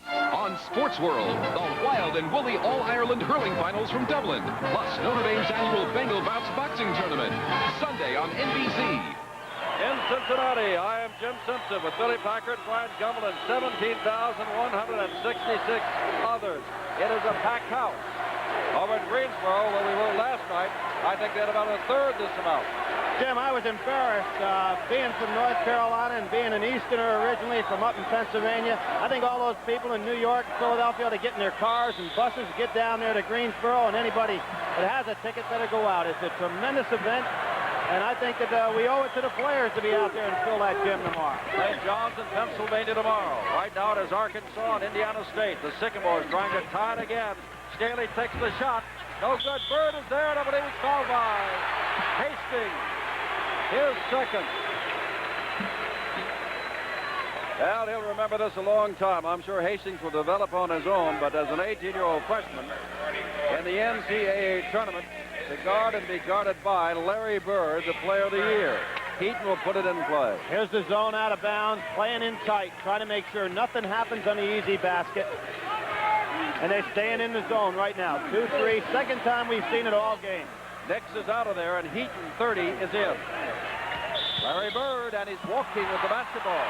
On Sports World, the wild and woolly All-Ireland hurling finals from Dublin, plus Notre Dame's annual Bengal Bounce boxing tournament, Sunday on NBC. In Cincinnati, I am Jim Simpson with Billy Packard, Brian Gumbel, and 17,166 others. It is a packed house. Over in Greensboro, where we were last night, I think they had about a third this amount. Jim, I was embarrassed being from North Carolina and being an Easterner originally from up in Pennsylvania. I think all those people in New York and Philadelphia ought to get in their cars and buses, get down there to Greensboro, and anybody that has a ticket better go out. It's a tremendous event, and I think that we owe it to the players to be out there and fill that gym tomorrow. St. John's in Pennsylvania tomorrow. Right now it is Arkansas and Indiana State. The Sycamores trying to tie it again. Staley takes the shot. No good. Bird is there, and I believe he's fouled by Hastings. His second. Well, he'll remember this a long time. I'm sure Hastings will develop on his own, but as an 18-year-old freshman in the NCAA tournament, to guard and be guarded by Larry Bird, the player of the year. Heaton will put it in play. Here's the zone out of bounds, playing in tight, trying to make sure nothing happens on the easy basket. And they're staying in the zone right now. 2-3, second time we've seen it all game. Nix is out of there, and Heaton, 30, is in. Larry Bird, and he's walking with the basketball.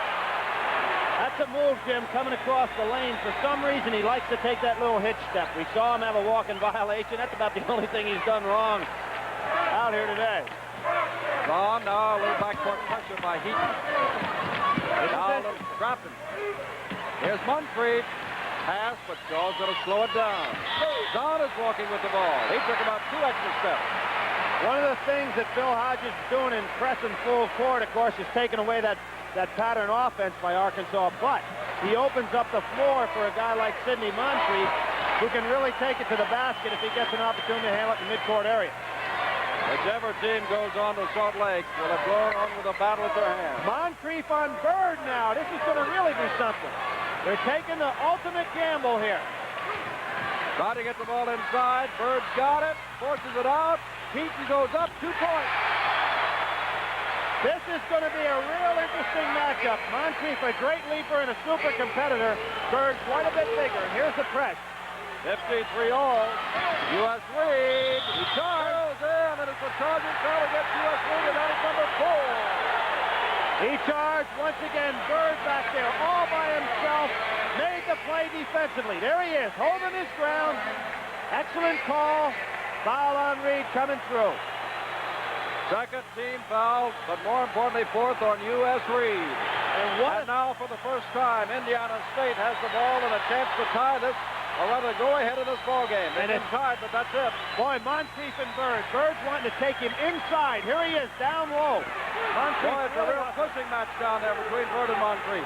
That's a move, Jim, coming across the lane. For some reason, he likes to take that little hitch step. We saw him have a walk-in violation. That's about the only thing he's done wrong out here today. Gone now, a little backcourt pressure by Heaton. Now a little trapping. Here's Moncrief. Pass, but Shaw's going to slow it down. Zahn is walking with the ball. He took about 2 extra steps. One of the things that Bill Hodges is doing in pressing full court, of course, is taking away that pattern offense by Arkansas, but he opens up the floor for a guy like Sidney Moncrief, who can really take it to the basket if he gets an opportunity to handle it in the midcourt area. Whichever team goes on to Salt Lake will have gone on with a battle at their hands. Moncrief on Bird now. This is going to really be something. They're taking the ultimate gamble here. Trying to get the ball inside. Bird's got it. Forces it out. Heaton goes up. 2 points. This is going to be a real interesting matchup. Moncrief, a great leaper and a super competitor. Bird quite a bit bigger. Here's the press. 53 all. U.S. lead. He charges in, and it's a charging foul against U.S. lead, and that is number 4. He charged once again. Bird back there all by himself. Made the play defensively. There he is, holding his ground. Excellent call. Foul on Reed coming through. Second team foul, but more importantly, 4th on U.S. Reed. And now, for the first time, Indiana State has the ball and a chance to tie this, or rather go ahead in this ball game. And it's tied, but that's it. Boy, Moncrief and Bird. Bird's wanting to take him inside. Here he is, down low. Moncrief, boy, it's a real pushing match down there between Bird and Moncrief.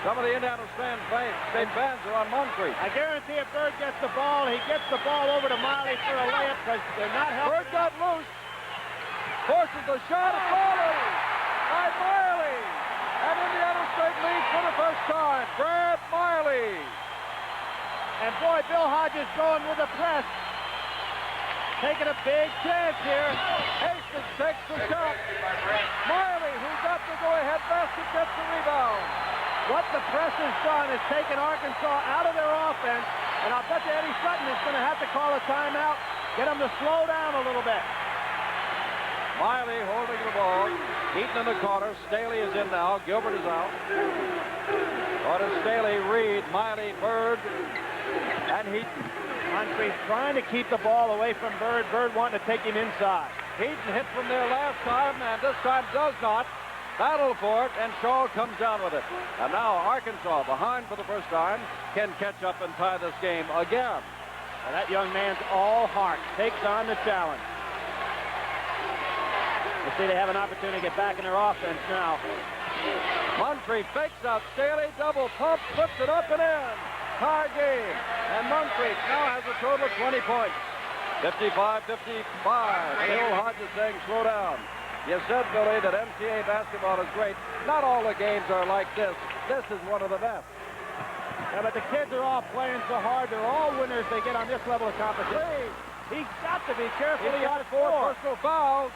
Some of the Indiana State fans are on Moncrief. I guarantee if Bird gets the ball, he gets the ball over to Miley for a layup because they're not helping. Bird got loose. Forces the shot of Miley by Miley. And Indiana State leads for the first time. Brad Miley. And boy, Bill Hodges going with the press. Taking a big chance here. Hastings takes the shot. Miley, who got the go-ahead basket, gets the rebound. What the press has done is taken Arkansas out of their offense. And I'll bet you Eddie Sutton is going to have to call a timeout. Get them to slow down a little bit. Miley holding the ball. Heaton in the corner. Staley is in now. Gilbert is out. Order Staley, Reed, Miley, Bird, and Heaton. Moncrief trying to keep the ball away from Bird. Bird wanting to take him inside. Heaton hit from there last time, and this time does not. Battle for it, and Shaw comes down with it. And now Arkansas, behind for the first time, can catch up and tie this game again. Well, that young man's all heart takes on the challenge. You see they have an opportunity to get back in their offense now. Moncrief fakes out Staley, double pump, puts it up and in. Tie game. And Moncrief now has a total of 20 points. 55-55. Bill Hodges saying slow down. You said, Billy, that NCAA basketball is great. Not all the games are like this. This is one of the best. Yeah, but the kids are all playing so hard. They're all winners they get on this level of competition. He's got to be careful. He's got 4 personal fouls.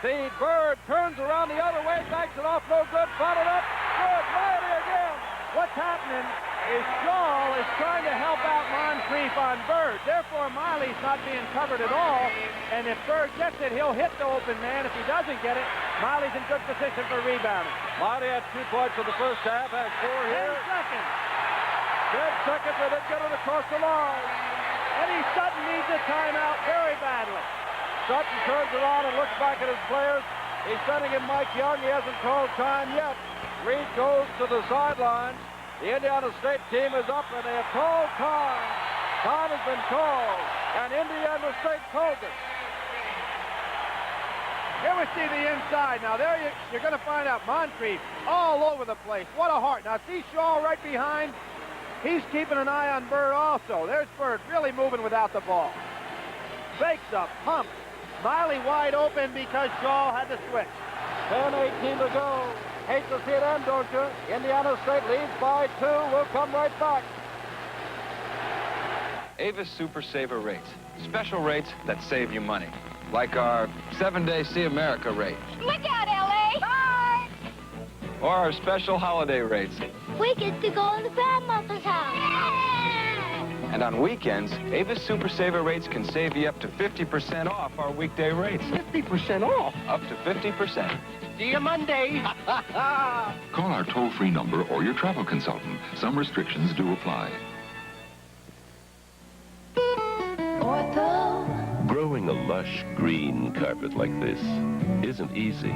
Feed Bird turns around the other way, backs it off, no good, followed up, good, Miley again. What's happening is Shaw is trying to help out Moncrief on Bird. Therefore, Miley's not being covered at all. And if Bird gets it, he'll hit the open man. If he doesn't get it, Miley's in good position for rebounding. Miley had 2 points in the first half, has 4 here. 10 seconds. 10 seconds, and then get it across the line. Eddie Sutton needs a timeout very badly. Sutton turns around and looks back at his players. He's sending in Mike Young. He hasn't called time yet. Reed goes to the sidelines. The Indiana State team is up, and they have called time. Time has been called, and Indiana State calls it. Here we see the inside. Now, there you're going to find out Moncrief all over the place. What a heart. Now, see Shaw right behind. He's keeping an eye on Bird also. There's Bird really moving without the ball. Fakes up, pumps. Miley wide open because Shaw had to switch. 10-18 to go. Hate to see it end, don't you? Indiana State leads by 2. We'll come right back. Avis Super Saver rates. Special rates that save you money, like our 7-day See America rate, Look out, L.A. Bye. or our special holiday rates. We get to go to Grandmother's house. And on weekends, Avis Super Saver rates can save you up to 50% off our weekday rates. 50% off? Up to 50%. See you Monday. Call our toll-free number or your travel consultant. Some restrictions do apply. Growing a lush green carpet like this isn't easy.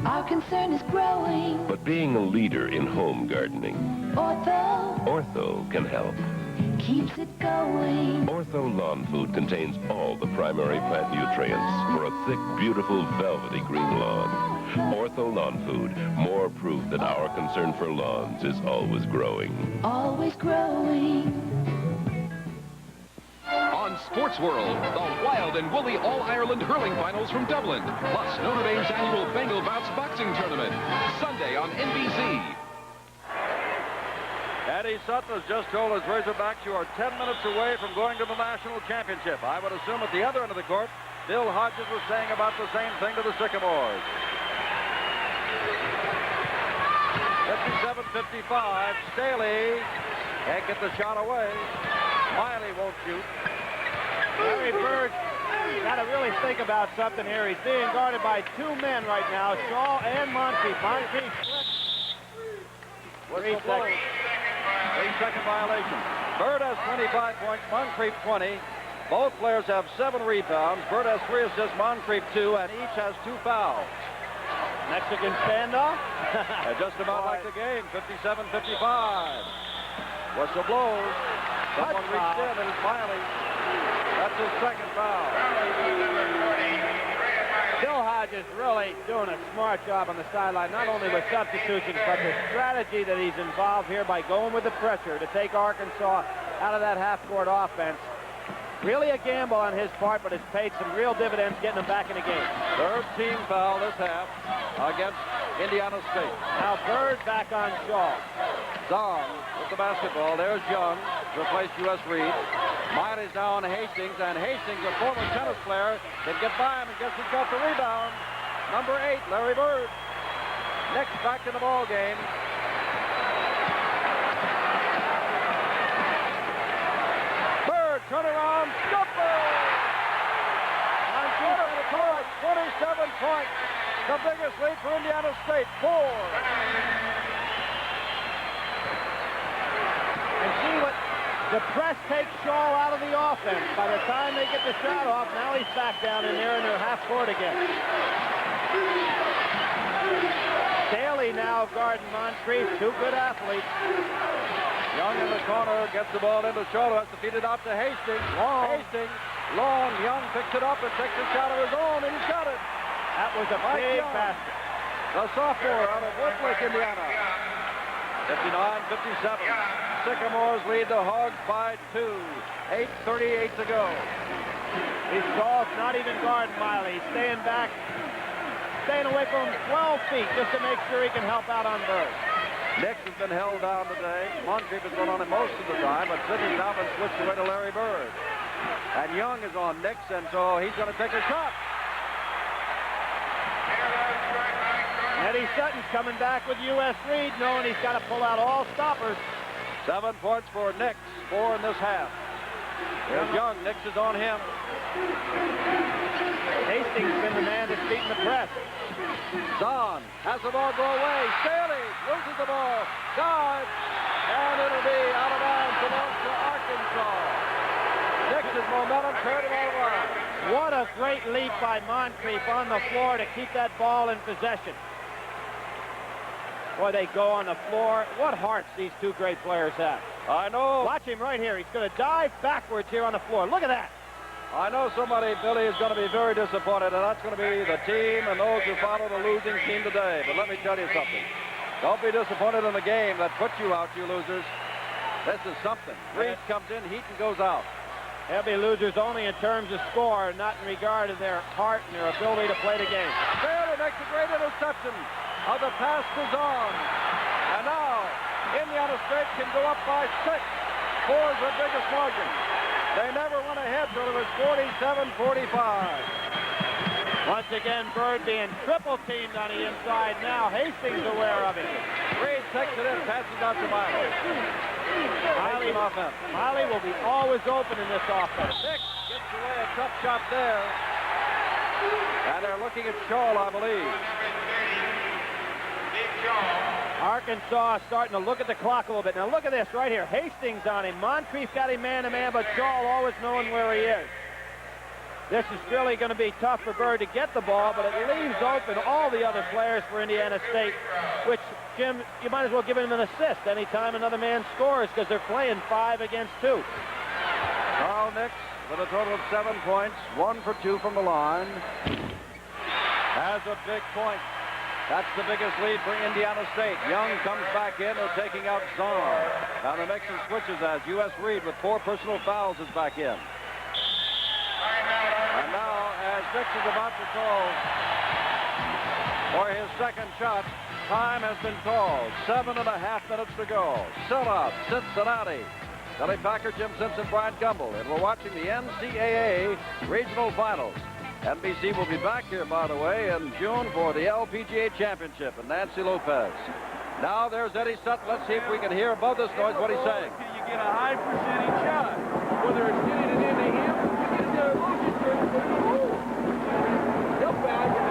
Our concern is growing. But being a leader in home gardening, Ortho can help. Keeps it going. Ortho Lawn Food contains all the primary plant nutrients for a thick, beautiful, velvety green lawn. Ortho Lawn Food, more proof that our concern for lawns is always growing. Always growing. On Sports World, the wild and woolly All-Ireland hurling finals from Dublin, plus Notre Dame's annual Bengal Bouts boxing tournament, Sunday on NBC. Eddie Sutton has just told his Razorbacks you are 10 minutes away from going to the national championship. I would assume at the other end of the court, Bill Hodges was saying about the same thing to the Sycamores. 57-55, Staley can't get the shot away. Miley won't shoot. Larry Bird got to really think about something here. He's being guarded by two men right now, Shaw and Moncrief. Moncrief. 3-second violation. Bird has 25 points, Moncrief 20. Both players have 7 rebounds. Bird has 3 assists, Moncrief 2, and each has 2 fouls. Mexican standoff? Just about like the game, 57-55. Whistle blows. Someone reached in, and it's Miley. That's his second foul. Bill Hodges really doing a smart job on the sideline, not only with substitutions, but the strategy that he's involved here by going with the pressure to take Arkansas out of that half-court offense. Really a gamble on his part, but it's paid some real dividends getting him back in the game. Third team foul this half against Indiana State. Now Bird back on Shaw. Zong with the basketball. There's Young, replaced U.S. Reed. Miley's now on Hastings, and Hastings, a former tennis player, can get by him and guess he's got the rebound. Number 8, Larry Bird. Next back in the ball game. Bird, turn around, jumper! 27 points. The biggest lead for Indiana State, 4. And see what the press takes Shaw out of the offense. By the time they get the shot off, now he's back down in there in their half court again. Staley now guarding Moncrief, 2 good athletes. Young in the corner gets the ball into Shaw, has to feed it out to Hastings. Long. Hastings, long. Young picks it up and takes a shot of his own, and he's got it. That was a big basket. The sophomore out of Woodlake, Indiana. 59-57. Sycamores lead the Hogs by 2. 8:38 to go. He's Shaw not even guarding Miley. He's staying back, staying away from him 12 feet just to make sure he can help out on Bird. Nix has been held down today. Moncrief has been on him most of the time, but Sidney's now been switched away to Larry Bird. And Young is on Nix, and so he's going to take a shot. Eddie Sutton's coming back with U.S. Reed, knowing he's got to pull out all stoppers. 7 points for Nix, 4 in this half. There's Young. Nix is on him. Hastings has been the man that's beaten the press. Zahn has the ball go away. Staley loses the ball. Dives. And it'll be out of bounds. Belongs to Arkansas. Nix's momentum carried him all around. What a great leap by Moncrief on the floor to keep that ball in possession. Boy, they go on the floor. What hearts these two great players have. I know. Watch him right here. He's going to dive backwards here on the floor. Look at that. I know somebody, Billy, is going to be very disappointed, and that's going to be the team and those who follow the losing team today. But let me tell you something. Don't be disappointed in the game that put you out, you losers. This is something. Reed comes in, Heaton goes out. They'll be losers only in terms of score, not in regard to their heart and their ability to play the game. Taylor makes a great interception of the pass to Zahn. And now, Indiana State can go up by 6. 4 is the biggest margin. They never went ahead till it was 47-45. Once again, Bird being triple teamed on the inside now. Hastings aware of it. Reed takes it in, passes out to Miley. Miley will be always open in this offense. Nick gets away a tough shot there. And they're looking at Shaw, I believe. Arkansas starting to look at the clock a little bit. Now look at this right here. Hastings on him. Moncrief got him man-to-man, but Shaw always knowing where he is. This is really going to be tough for Bird to get the ball, but it leaves open all the other players for Indiana State, which, Jim, you might as well give him an assist anytime another man scores because they're playing 5 against 2. Carl Nix with a total of 7 points, 1 for 2 from the line. Has a big point. That's the biggest lead for Indiana State. Young comes back in. They're taking out Zahn. Now they're making switches as U.S. Reed with 4 personal fouls is back in. And now, as Nix is about to call for his second shot, time has been called. 7.5 minutes to go. Sellout, Cincinnati. Billy Packer, Jim Simpson, Brian Gumbel. And we're watching the NCAA Regional Finals. NBC will be back here, by the way, in June for the LPGA Championship and Nancy Lopez. Now there's Eddie Sutton. Let's see if we can hear above this noise what he's saying. You get a high percentage shot, whether it's getting it into him or getting it into Lucius. He'll foul you.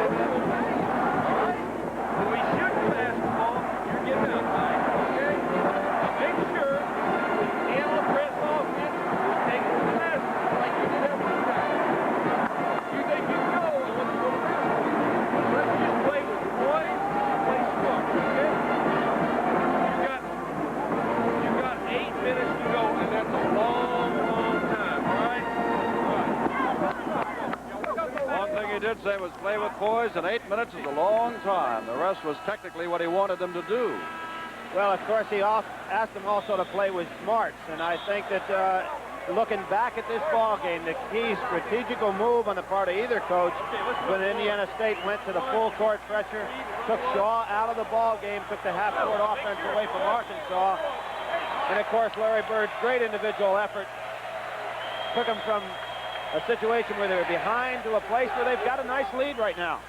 All right? When we shoot the basketball, you're getting outside. Okay? Make sure and the press offense will take it to the net like you did every time. You think you know and what's going to happen. Let's just play with poise and play smart. Okay? You've got 8 minutes to go, and that's a long, long time. All right? One thing he did say was play with poise, and 8 minutes is a long time. The rest was technically what he wanted them to do. Well, of course, he asked them also to play with smarts, and I think that looking back at this ball game, the key strategical move on the part of either coach when Indiana State went to the full court pressure, took Shaw out of the ball game, took the half-court offense away from Arkansas, and of course, Larry Bird's great individual effort took them from a situation where they were behind to a place where they've got a nice lead right now.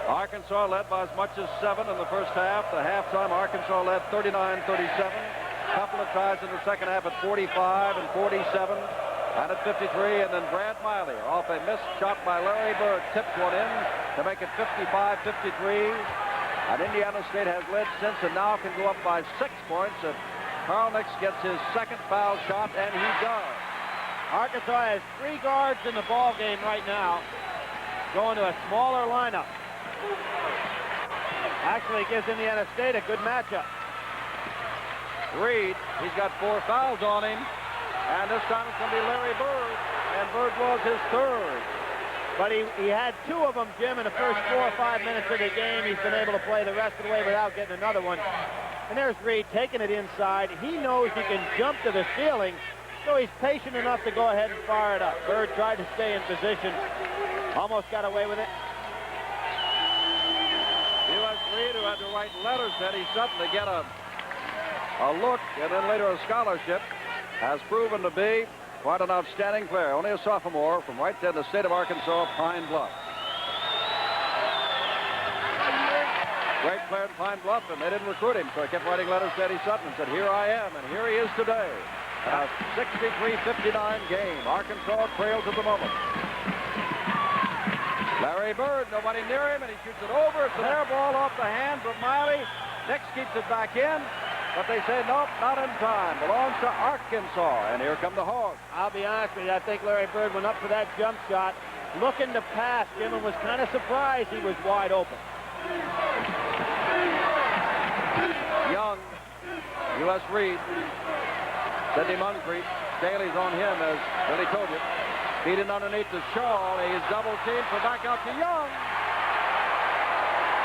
Arkansas led by as much as 7 in the first half. The halftime, Arkansas led 39-37. A couple of ties in the second half at 45 and 47 and at 53. And then Brad Miley off a missed shot by Larry Bird tipped one in to make it 55-53. And Indiana State has led since and now can go up by 6 points. And Carl Nix gets his second foul shot, and he does. Arkansas has 3 guards in the ball game right now, going to a smaller lineup. Actually gives Indiana State a good matchup. Reed, he's got 4 fouls on him, and this time it's going to be Larry Bird, and Bird was his 3rd. But he had 2 of them, Jim, in the first 4 or 5 minutes of the game. He's been able to play the rest of the way without getting another one. And there's Reed taking it inside. He knows he can jump to the ceiling, so he's patient enough to go ahead and fire it up. Bird tried to stay in position, almost got away with it. U.S. Reed, who had to write letters to Eddie Sutton to get a look and then later a scholarship, has proven to be quite an outstanding player. Only a sophomore from right there in the state of Arkansas, Pine Bluff. Great player in Pine Bluff, and they didn't recruit him, so he kept writing letters to Eddie Sutton and said, here I am, and here he is today. A 63-59 game. Arkansas trails at the moment. Larry Bird, nobody near him, and he shoots it over. It's an air ball off the hands of Miley. Nix keeps it back in, but they say, nope, not in time. Belongs to Arkansas, and here come the Hogs. I'll be honest with you, I think Larry Bird went up for that jump shot, looking to pass. Jim was kind of surprised he was wide open. Young, U.S. Reed, Sidney Moncrief, Staley's on him, as Billy told you. Feeding underneath the Shaw. He's double teamed for back out to Young.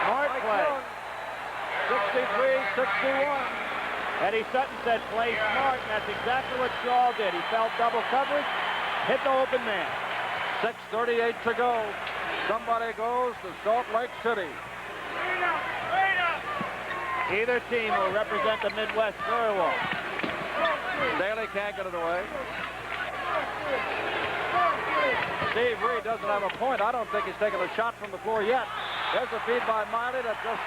Smart play. 63-61. Eddie Sutton said play smart, and that's exactly what Shaw did. He felt double coverage, hit the open man. 6:38 to go. Somebody goes to Salt Lake City. Either team will represent the Midwest very well. Staley can't get it away. Steve Reed doesn't have a point. I don't think he's taken a shot from the floor yet. There's a feed by Miley that just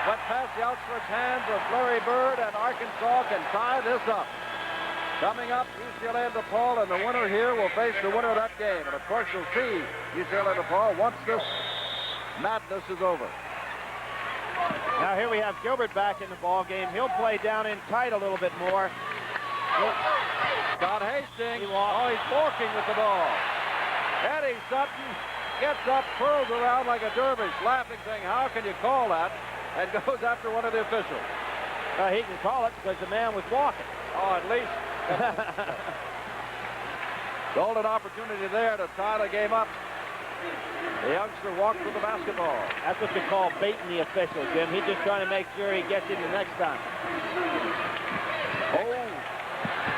went past the outstretched hands of Larry Bird, and Arkansas can tie this up. Coming up, UCLA and DePaul, and the winner here will face the winner of that game. And of course, you'll see UCLA and DePaul once this madness is over. Now here we have Gilbert back in the ball game. He'll play down in tight a little bit more. Scott Hastings, he's walking with the ball. Eddie Sutton gets up, twirls around like a dervish, laughing, saying, how can you call that? And goes after one of the officials. He can call it because the man was walking. Oh, at least. Golden opportunity there to tie the game up. The youngster walked with the basketball. That's what you call baiting the official, Jim. He's just trying to make sure he gets in the next time. Oh,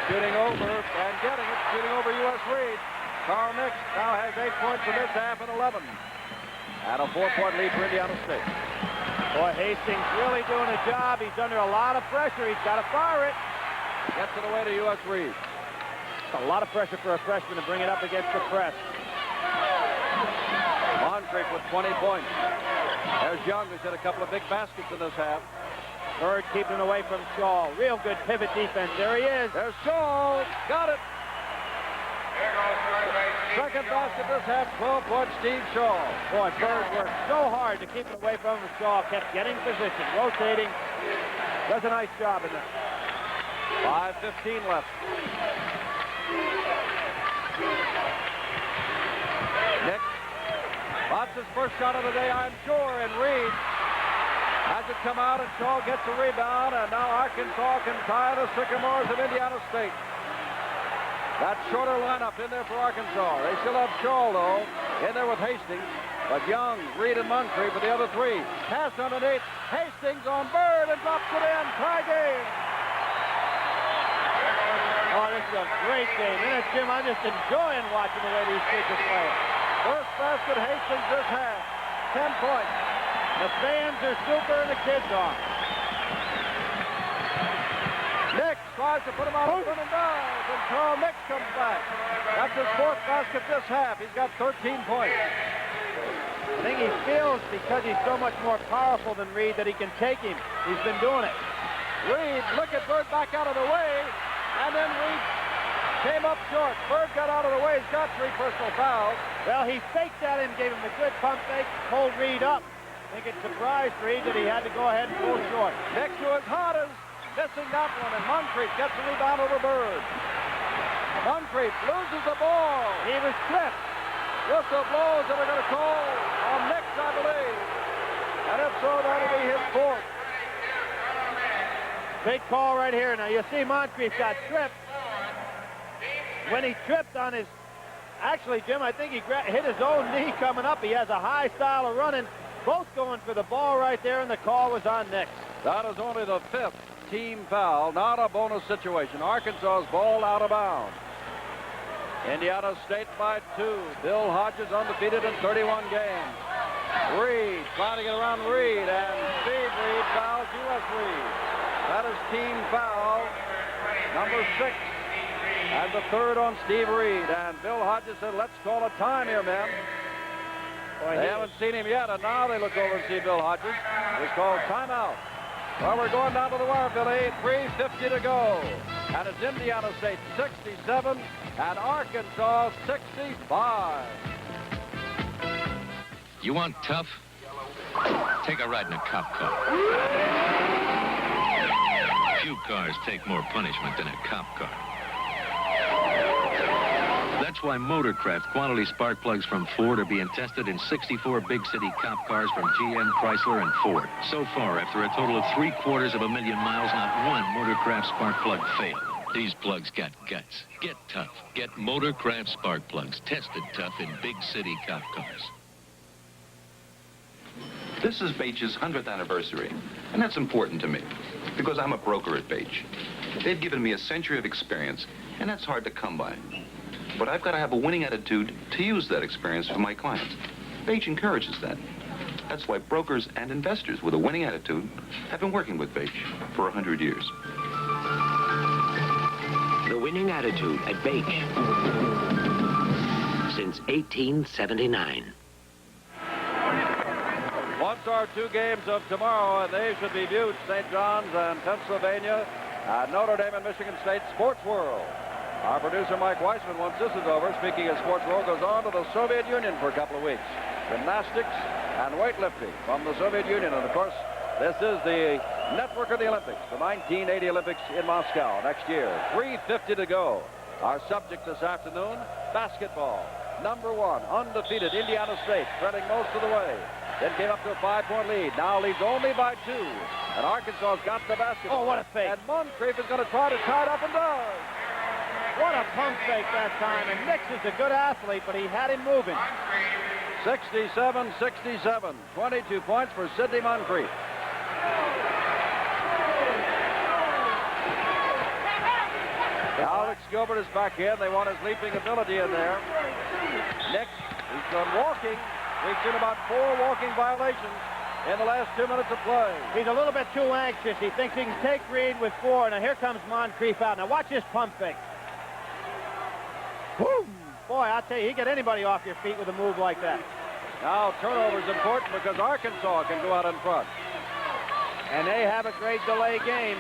shooting over and getting it, shooting over U.S. Reed. Carl Nix now has 8 points in this half and 11. And a 4-point lead for Indiana State. Boy, Hastings really doing a job. He's under a lot of pressure. He's got to fire it. Gets it away to U.S. Reed. A lot of pressure for a freshman to bring it up against the press. Moncrief with 20 points. There's Young, who's hit a couple of big baskets in this half. Bird keeping away from Shaw. Real good pivot defense. There he is. There's Shaw. Got it. Second basket this half, 12-point Steve Shaw. Boy, Bird worked so hard to keep it away from him. Shaw kept getting position, rotating. Does a nice job in that. 5:15 left. Nick pops his first shot of the day, I'm sure, and Reed has it come out, and Shaw gets a rebound, and now Arkansas can tie the Sycamores of Indiana State. That shorter lineup in there for Arkansas. They still have Shaw, though, in there with Hastings. But Young, Reed, and Moncrief for the other three. Pass underneath. Hastings on Bird and drops it in. Tie game. Oh, this is a great game. And Jim, I'm just enjoying watching the way these kids are playing. First basket, Hastings this half. 10 points. The fans are super and the kids are. Nix tries to put him out of and dives, and Carl Nix comes back. That's his fourth basket this half. He's got 13 points. I think he feels, because he's so much more powerful than Reed, that he can take him. He's been doing it. Reed, look at Bird back out of the way, and then Reed came up short. Bird got out of the way. He's got 3 personal fouls. Well, he faked that and gave him a good pump fake, pulled Reed up. I think it surprised Reed that he had to go ahead and pull short. Next to his Hodges, missing that one, and Moncrief gets the rebound over Bird. Moncrief loses the ball. He was tripped. Whistle blows that are going to call on Nix, I believe. And if so, that'll be his fourth. Big call right here. Now, you see Moncrief got tripped. When he tripped on his... Actually, Jim, I think he hit his own knee coming up. He has a high style of running. Both going for the ball right there, and the call was on Nix. That is only the 5th team foul, not a bonus situation. Arkansas's ball out of bounds. Indiana State by 2. Bill Hodges undefeated in 31 games. Reed trying to get around Reed, and Steve Reed fouls U.S. Reed. That is team foul number 6. And the third on Steve Reed. And Bill Hodges said, let's call a time here, men. Boy, they haven't seen him yet, and now they look over and see Bill Hodges. It's called timeout. Well, we're going down to the wire, Billy. 3:50 to go. And it's Indiana State 67 and Arkansas 65. You want tough? Take a ride in a cop car. Few cars take more punishment than a cop car. That's why Motorcraft quality spark plugs from Ford are being tested in 64 big city cop cars from GM, Chrysler, and Ford. So far, after a total of 750,000 miles, not one Motorcraft spark plug failed. These plugs got guts. Get tough. Get Motorcraft spark plugs. Tested tough in big city cop cars. This is Bache's 100th anniversary, and that's important to me because I'm a broker at Bache. They've given me a century of experience, and that's hard to come by. But I've got to have a winning attitude to use that experience for my clients. Bache encourages that. That's why brokers and investors with a winning attitude have been working with Bache for 100 years. The winning attitude at Beach since 1879. Once our two games of tomorrow, and they should be viewed, St. John's and Pennsylvania, at Notre Dame and Michigan State Sports World. Our producer, Mike Weissman, once this is over, speaking of Sports World, goes on to the Soviet Union for a couple of weeks. Gymnastics and weightlifting from the Soviet Union. And, of course, this is the network of the Olympics, the 1980 Olympics in Moscow next year. 3:50 to go. Our subject this afternoon, basketball. Number 1, undefeated Indiana State, trailing most of the way. Then came up to a 5-point lead. Now leads only by 2. And Arkansas's got the basketball. Oh, what a fake. And Moncrief is going to try to tie it up and does. What a pump fake that time. And Nix is a good athlete, but he had him moving. 67-67. 22 points for Sidney Moncrief. Alex Gilbert is back in. They want his leaping ability in there. Nix, he's done walking. We've seen about 4 walking violations in the last 2 minutes of play. He's a little bit too anxious. He thinks he can take Reed with 4. Now here comes Moncrief out. Now watch this pump fake. Woo! Boy, I'll tell you, he get anybody off your feet with a move like that. Now turnover is important because Arkansas can go out in front. And they have a great delay game.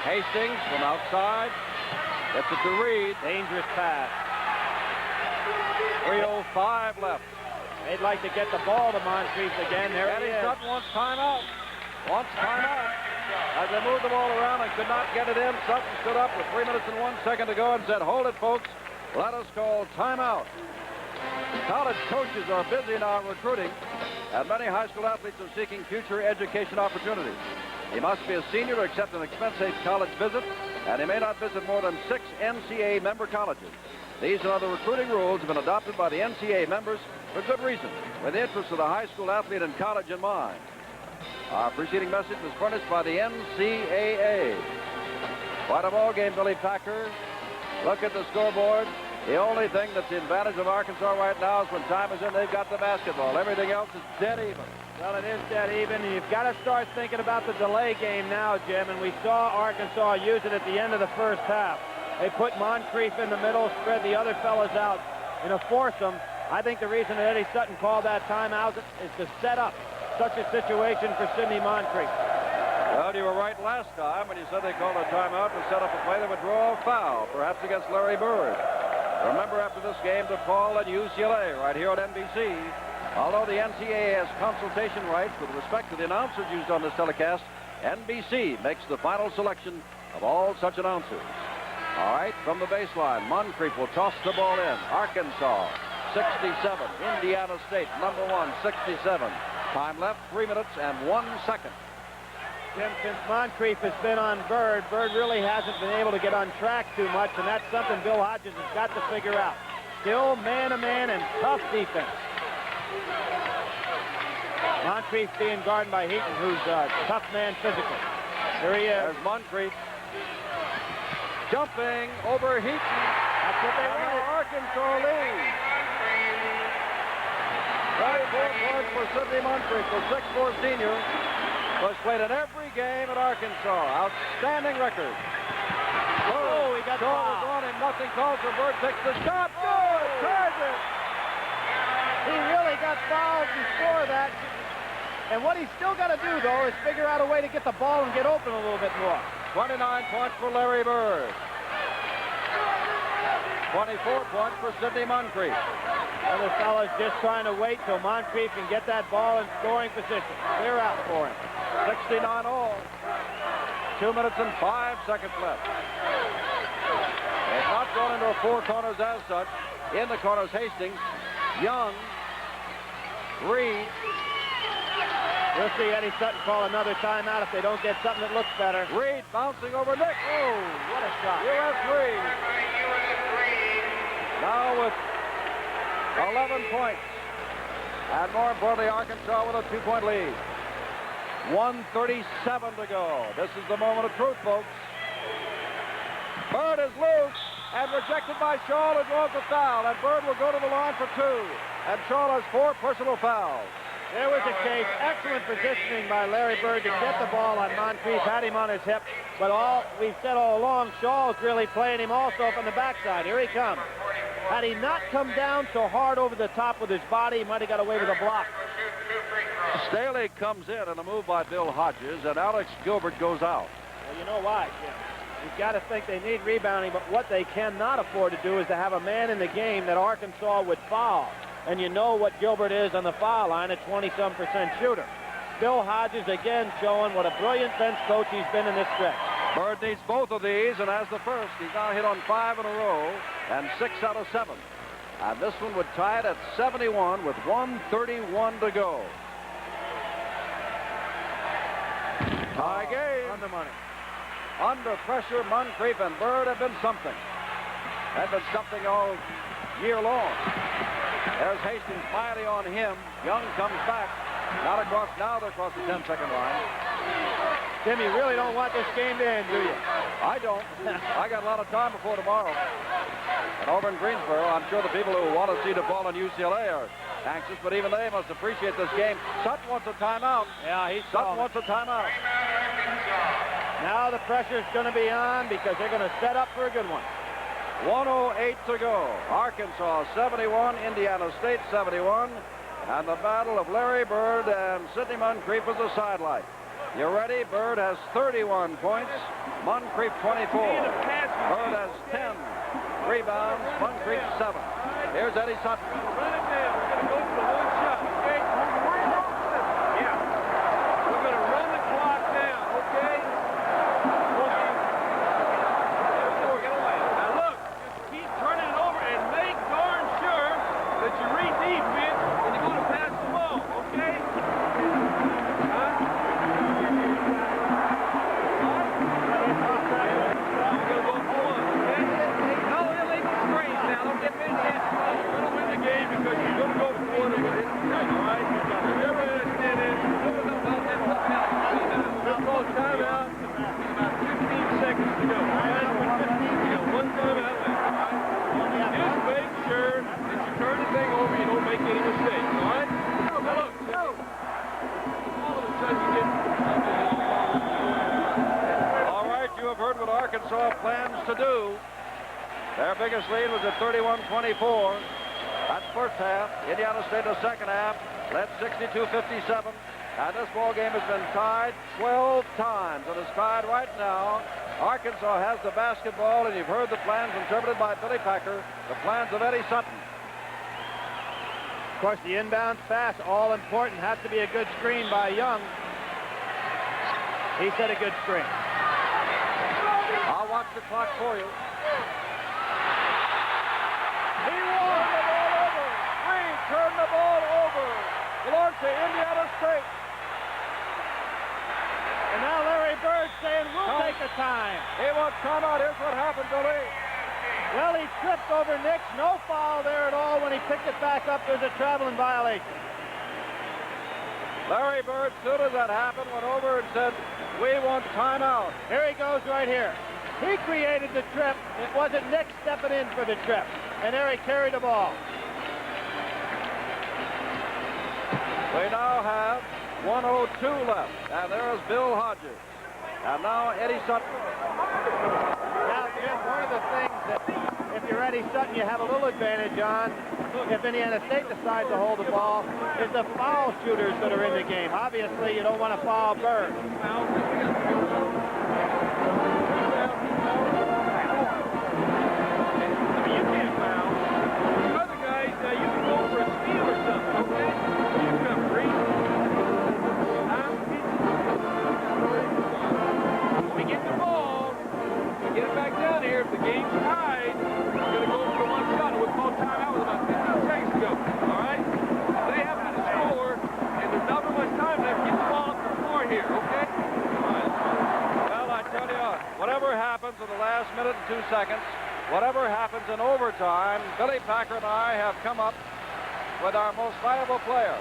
Hastings from outside. Gets it to Reed. Dangerous pass. 3:05 left. They'd like to get the ball to Moncrief again. There Eddie he is. Sutton wants timeout. As they moved the ball around and could not get it in, Sutton stood up with 3 minutes and 1 second to go and said, "Hold it, folks. Let us call timeout." College coaches are busy now recruiting, and many high school athletes are seeking future education opportunities. He must be a senior to accept an expensive college visit, and he may not visit more than 6 NCAA member colleges. These and other recruiting rules have been adopted by the NCAA members for good reason, with the interests of the high school athlete and college in mind. Our preceding message was furnished by the NCAA. Quite a ball game, Billy Packer. Look at the scoreboard. The only thing that's the advantage of Arkansas right now is when time is in, they've got the basketball. Everything else is dead even. Well, it is dead even, and you've got to start thinking about the delay game now, Jim, and we saw Arkansas use it at the end of the first half. They put Moncrief in the middle, spread the other fellas out in a foursome. I think the reason that Eddie Sutton called that timeout is to set up such a situation for Sidney Moncrief. Well, you were right last time when you said they called a timeout to set up a play that would draw a foul, perhaps against Larry Bird. Remember, after this game, DePaul at UCLA right here on NBC. Although the NCAA has consultation rights with respect to the announcers used on this telecast, NBC makes the final selection of all such announcers. All right, from the baseline, Moncrief will toss the ball in. Arkansas, 67. Indiana State, number 1, 67. Time left, 3 minutes and 1 second. Jim, since Moncrief has been on Bird, Bird really hasn't been able to get on track too much, and that's something Bill Hodges has got to figure out. Still man-to-man and tough defense. Moncrief being guarded by Heaton, who's a tough man physically. Here he is. There's Moncrief. Jumping over Heaton. That's what they wanted. Arkansas leads. 24 points for Sidney Moncrief, the 6'4" senior. Was played in every game at Arkansas. Outstanding record. Oh, he got fouled. On him. Nothing called for Bird. Takes the shot. Good. Ties it. He really got fouled before that. And what he's still got to do, though, is figure out a way to get the ball and get open a little bit more. 29 points for Larry Bird. 24 points for Sidney Moncrief. Other fellas just trying to wait till Moncrief can get that ball in scoring position. Clear out for him. 69 all. 2 minutes and 5 seconds left. It's not gone into a 4 corners as such. In the corners, Hastings, Young, Reed. We'll see Eddie Sutton call another timeout if they don't get something that looks better. Reed bouncing over Nick. Oh, what a shot. U.S. Reed. Now with 11 points. And more importantly, Arkansas with a 2-point lead. 1:37 to go. This is the moment of truth, folks. Bird is loose and rejected by Shaw, who draws the foul. And Bird will go to the line for 2. And Shaw has 4 personal fouls. There was a case. Excellent positioning by Larry Bird to get the ball on Moncrief, had him on his hip. But we've said all along, Shaw's really playing him also from the backside. Here he comes. Had he not come down so hard over the top with his body, he might have got away with a block. Staley comes in on a move by Bill Hodges, and Alex Gilbert goes out. Well, you know why, Jim. You've got to think they need rebounding, but what they cannot afford to do is to have a man in the game that Arkansas would foul. And you know what Gilbert is on the foul line, a 20-some% shooter. Bill Hodges again showing what a brilliant bench coach he's been in this stretch. Bird needs both of these, and has the first. He's now hit on 5 in a row, and 6 out of 7. And this one would tie it at 71 with 1:31 to go. Tie game. On the money. Under pressure, Moncrief and Bird have been something. Have been something all year long. There's Hastings finally on him. Young comes back. Not across, now they're across the 10-second line. Tim, you really don't want this game to end, do you? I don't. I got a lot of time before tomorrow. And over in Greensboro, I'm sure the people who want to see the ball in UCLA are anxious, but even they must appreciate this game. Sutton wants a timeout. Yeah, he's Sutton wants a timeout. Now the pressure's going to be on because they're going to set up for a good one. 1:08 to go. Arkansas 71, Indiana State 71. And the battle of Larry Bird and Sidney Moncrief is a sidelight. You ready? Bird has 31 points. Moncrief 24. Bird has 10 rebounds. Moncrief 7. Here's Eddie Sutton. Run it down. We're going to go for the one shot, okay? Yeah. We're going to run the clock down, okay? Now look, just keep turning it over and make darn sure that you read defense when you're going to pass the ball, okay? Arkansas plans to do. Their biggest lead was at 31-24. That's first half. Indiana State the second half led 62-57. And this ball game has been tied 12 times. And it's tied right now. Arkansas has the basketball, and you've heard the plans interpreted by Billy Packer, the plans of Eddie Sutton. Of course, the inbound pass, all important, has to be a good screen by Young. He set a good screen. I'll watch the clock for you. He won the ball over. Reed turned the ball over. Belongs to Indiana State. And now Larry Bird saying, we'll take the time. He wants timeout. Here's what happened, Billy. Well, he tripped over Nix. No foul there at all. When he picked it back up, there's a traveling violation. Larry Bird, as soon as that happened, went over and said, we want timeout. Here he goes right here. He created the trip. It wasn't Nick stepping in for the trip. And there he carried the ball. We now have 1:02 left. And there's Bill Hodges. And now Eddie Sutton. Now, Jim, one of the things that if you're Eddie Sutton, you have a little advantage on, if Indiana State decides to hold the ball, is the foul shooters that are in the game. Obviously, you don't want to foul Bird. If the game's tied, we're going to go for one shot. We called timeout with about 15 seconds ago. All right? They happen to score, and there's not very much time left. Get the ball up the floor here, okay? All right. Well, I tell you, whatever happens in the last minute and 2 seconds, whatever happens in overtime, Billy Packer and I have come up with our most valuable player.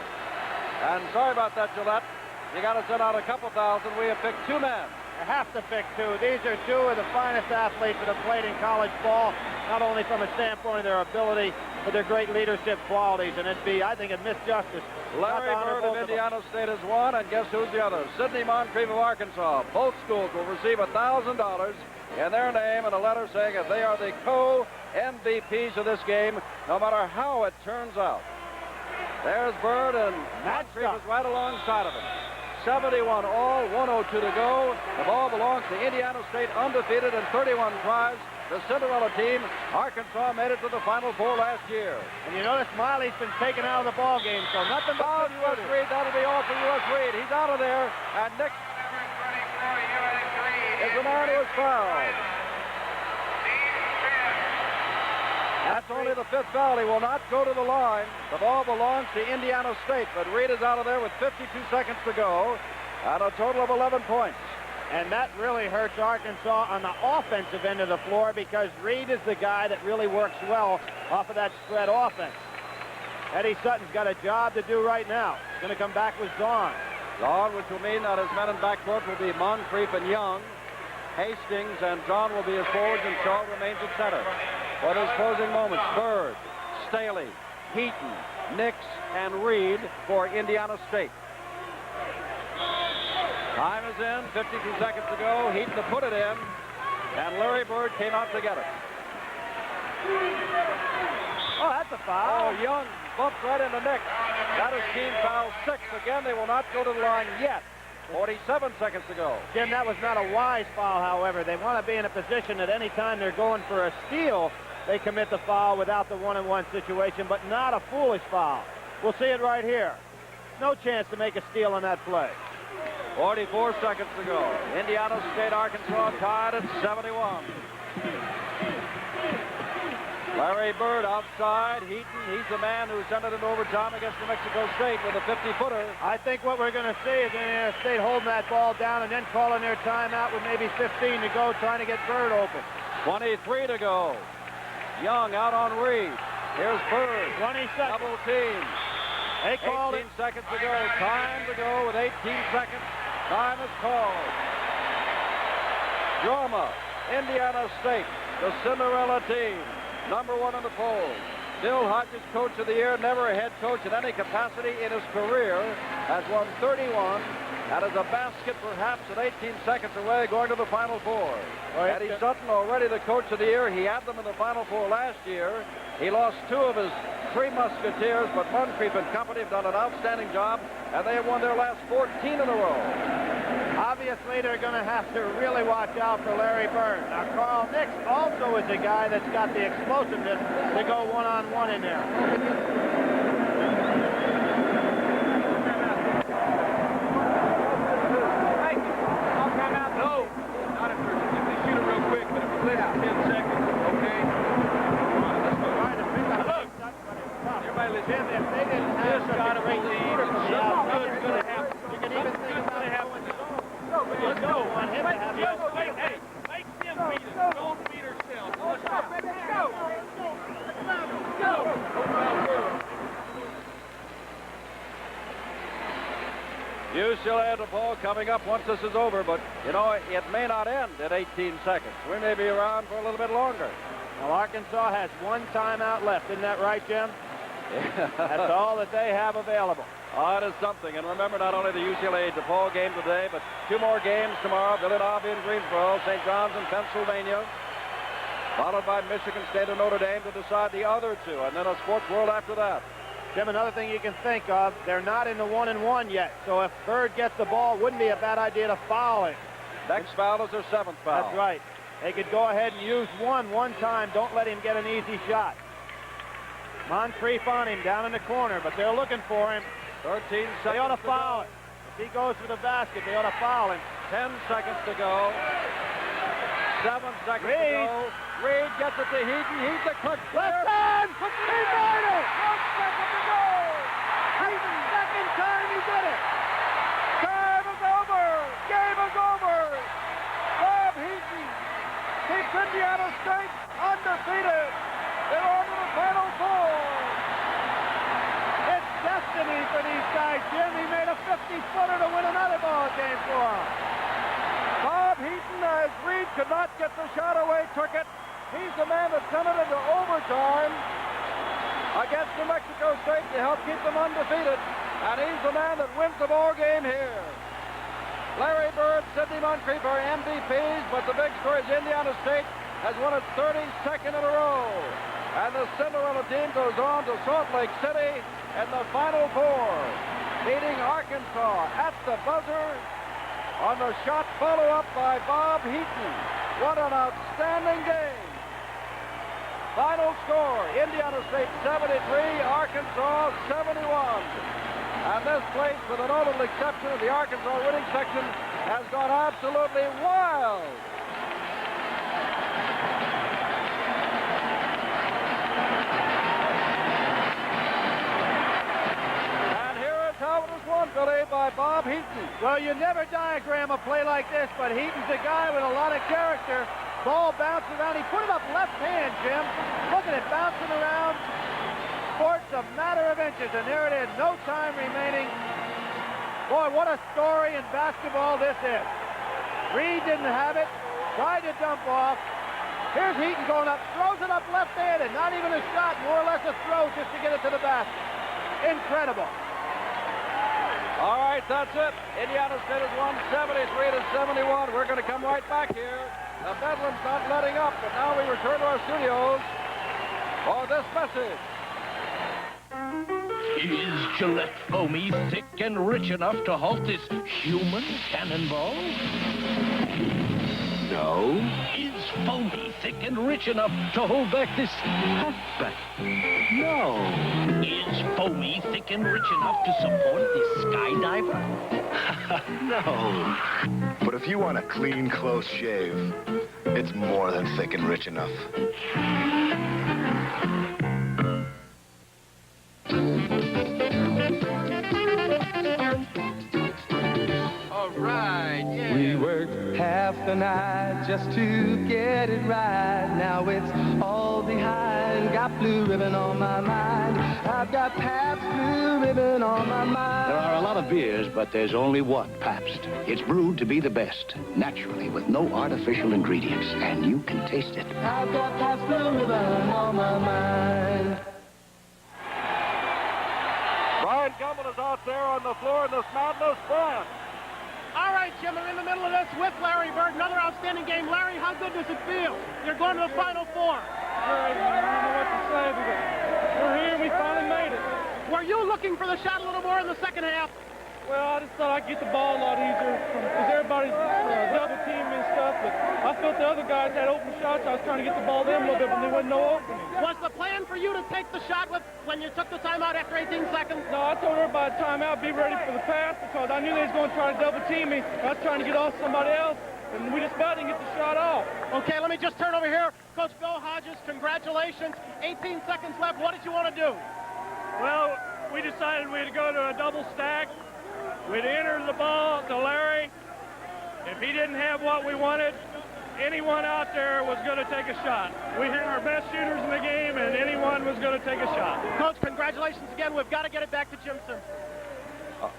And sorry about that, Gillette. You got to send out a couple thousand. We have picked 2 men. You have to pick 2. These are 2 of the finest athletes that have played in college ball. not only from a standpoint of their ability, but their great leadership qualities. And I think it missed justice. Larry Bird of Indiana State has won, and guess who's the other? Sidney Moncrief of Arkansas. Both schools will receive $1,000 in their name and a letter saying that they are the co-MVPs of this game, no matter how it turns out. There's Bird, and Moncrief is right alongside of him. 71 all, 102 to go. The ball belongs to Indiana State, undefeated in 31 tries. The Cinderella team. Arkansas made it to the Final Four last year. And you notice Miley's been taken out of the ball game, so nothing but U.S. Reed. That'll be all for U.S. Reed. He's out of there, and Nick is the man who is fouled. That's only the fifth foul. He will not go to the line. The ball belongs to Indiana State, but Reed is out of there with 52 seconds to go, and a total of 11 points. And that really hurts Arkansas on the offensive end of the floor because Reed is the guy that really works well off of that spread offense. Eddie Sutton's got a job to do right now. He's going to come back with Zahn. Zahn, which will mean that his men in backcourt will be Moncrief and Young. Hastings and John will be his forwards, and Shaw remains at center. For his closing moments, Bird, Staley, Heaton, Nix, and Reed for Indiana State. Time is in, 52 seconds to go. Heaton to put it in, and Larry Bird came out to get it. Oh, that's a foul. Oh, Young bumped right into Nix. That is team foul 6. Again, they will not go to the line yet. 47 seconds to go. Jim, that was not a wise foul, however. They want to be in a position that any time they're going for a steal, they commit the foul without the one-on-one situation, but not a foolish foul. We'll see it right here. No chance to make a steal on that play. 44 seconds to go. Indiana State, Arkansas tied at 71. Larry Bird outside. Heaton, he's the man who sent it into overtime against New Mexico State with a 50-footer. I think what we're going to see is Indiana State holding that ball down and then calling their timeout with maybe 15 to go, trying to get Bird open. 23 to go. Young out on Reed. Here's Bird. 20 seconds. Double team. They called 18 seconds to go. Time to go with 18 seconds. Time is called. Drama. Indiana State, the Cinderella team. Number 1 in the polls. Bill Hodges, Coach of the Year, never a head coach in any capacity in his career, has won 31 and is a basket perhaps at 18 seconds away going to the Final Four. Eddie Sutton, already the Coach of the Year. He had them in the Final Four last year. He lost 2 of his 3 Musketeers, but Moncrief and company have done an outstanding job, and they have won their last 14 in a row. Obviously, they're going to have to really watch out for Larry Bird. Now, Carl Nix also is a guy that's got the explosiveness to go one-on-one in there. No, not at first. If they shoot it real quick, but if it's less than 10 seconds, okay? Look, everybody listen. If they didn't have such a great shooter from the outside, Something good's going to happen. you can even think about going Let's go. on him to have the other. Hey, make them beat us. Don't beat ourselves. Let's go, baby. Go. Go. UCLA DePaul coming up once this is over, but, you know, it may not end at 18 seconds. We may be around for a little bit longer. Well, Arkansas has 1 timeout left. Isn't that right, Jim? Yeah. That's all that they have available. Oh, it is something. And remember, not only the UCLA DePaul game today, but 2 more games tomorrow. Villanova in Greensboro, St. John's in Pennsylvania, followed by Michigan State and Notre Dame to decide the other 2, and then a Sports World after that. Jim, another thing you can think of, they're not in the 1-and-1 yet. So if Bird gets the ball, wouldn't be a bad idea to foul him. Next foul is their 7th foul. That's right. They could go ahead and use one time. Don't let him get an easy shot. Moncrief on him down in the corner, but they're looking for him. 13 seconds. They ought to foul him. If he goes for the basket, they ought to foul him. 10 seconds to go. 7 seconds to go. Reed gets it to Heaton. He's the quick player. Left hand! He made it! 1 second to go. Heaton, second time he did it. Time is over. Game is over. Bob Heaton keeps Indiana State undefeated. They're on to the Final Four. It's destiny for these guys, Jim. He made a 50-footer to win another ball game for him. Bob Heaton, as Reed could not get the shot away, took it. He's the man that sent it into overtime against New Mexico State to help keep them undefeated. And he's the man that wins the ball game here. Larry Bird, Sidney Moncrief are MVPs, but the big story is Indiana State has won its 32nd in a row. And the Cinderella team goes on to Salt Lake City in the Final Four, beating Arkansas at the buzzer on the shot follow-up by Bob Heaton. What an outstanding game. Final score, Indiana State 73, Arkansas 71. And this place, with a notable exception of the Arkansas winning section, has gone absolutely wild. And here is how it was won, Billy, by Bob Heaton. Well, you never diagram a play like this, but Heaton's a guy with a lot of character. Ball bouncing around. He put it up left hand, Jim. Look at it bouncing around. Sports a matter of inches, and there it is. No time remaining. Boy, what a story in basketball this is. Reed didn't have it. Tried to dump off. Here's Heaton going up. Throws it up left-handed. Not even a shot. More or less a throw just to get it to the basket. Incredible. All right, that's it. Indiana State has won 73-71. We're going to come right back here. The Bedlam's not letting up, but now we return to our studios for this message. Is Gillette foamy thick and rich enough to halt this human cannonball? No. Is foamy thick and rich enough to hold back this halfback? No. Is foamy thick and rich enough to support this skydiver? No. But if you want a clean, close shave, it's more than thick and rich enough. All right, yeah. We worked half the night just to get it right. Now it's all behind. Got blue ribbon on my mind. I've got Pabst Blue Ribbon on my mind. There are a lot of beers, but there's only one, Pabst. It's brewed to be the best, naturally, with no artificial ingredients, and you can taste it. I've got Pabst Blue Ribbon on my mind. Brian Gumbel is out there on the floor in this madness. Brian. All right, Jim, we're in the middle of this with Larry Bird. Another outstanding game. Larry, how good does it feel? You're going to the Final Four. Great. I don't know what to say, but we're here. We finally made it. Were you looking for the shot a little more in the second half? Well, I just thought I'd get the ball a lot easier because everybody's double teaming and stuff, but I felt the other guys had open shots. I was trying to get the ball to them a little bit, but there wasn't no opening. Was the plan for you to take the shot when you took the timeout after 18 seconds? No, I told everybody timeout, be ready for the pass because I knew they was going to try to double team me. I was trying to get off somebody else, and we just about didn't get the shot off. Okay, let me just turn over here. Coach Bill Hodges, congratulations. 18 seconds left. What did you want to do? Well, we decided we'd go to a double stack. We'd enter the ball to Larry. If he didn't have what we wanted, anyone out there was going to take a shot. We had our best shooters in the game, and anyone was going to take a shot. Coach, congratulations again. We've got to get it back to Jim Simpson.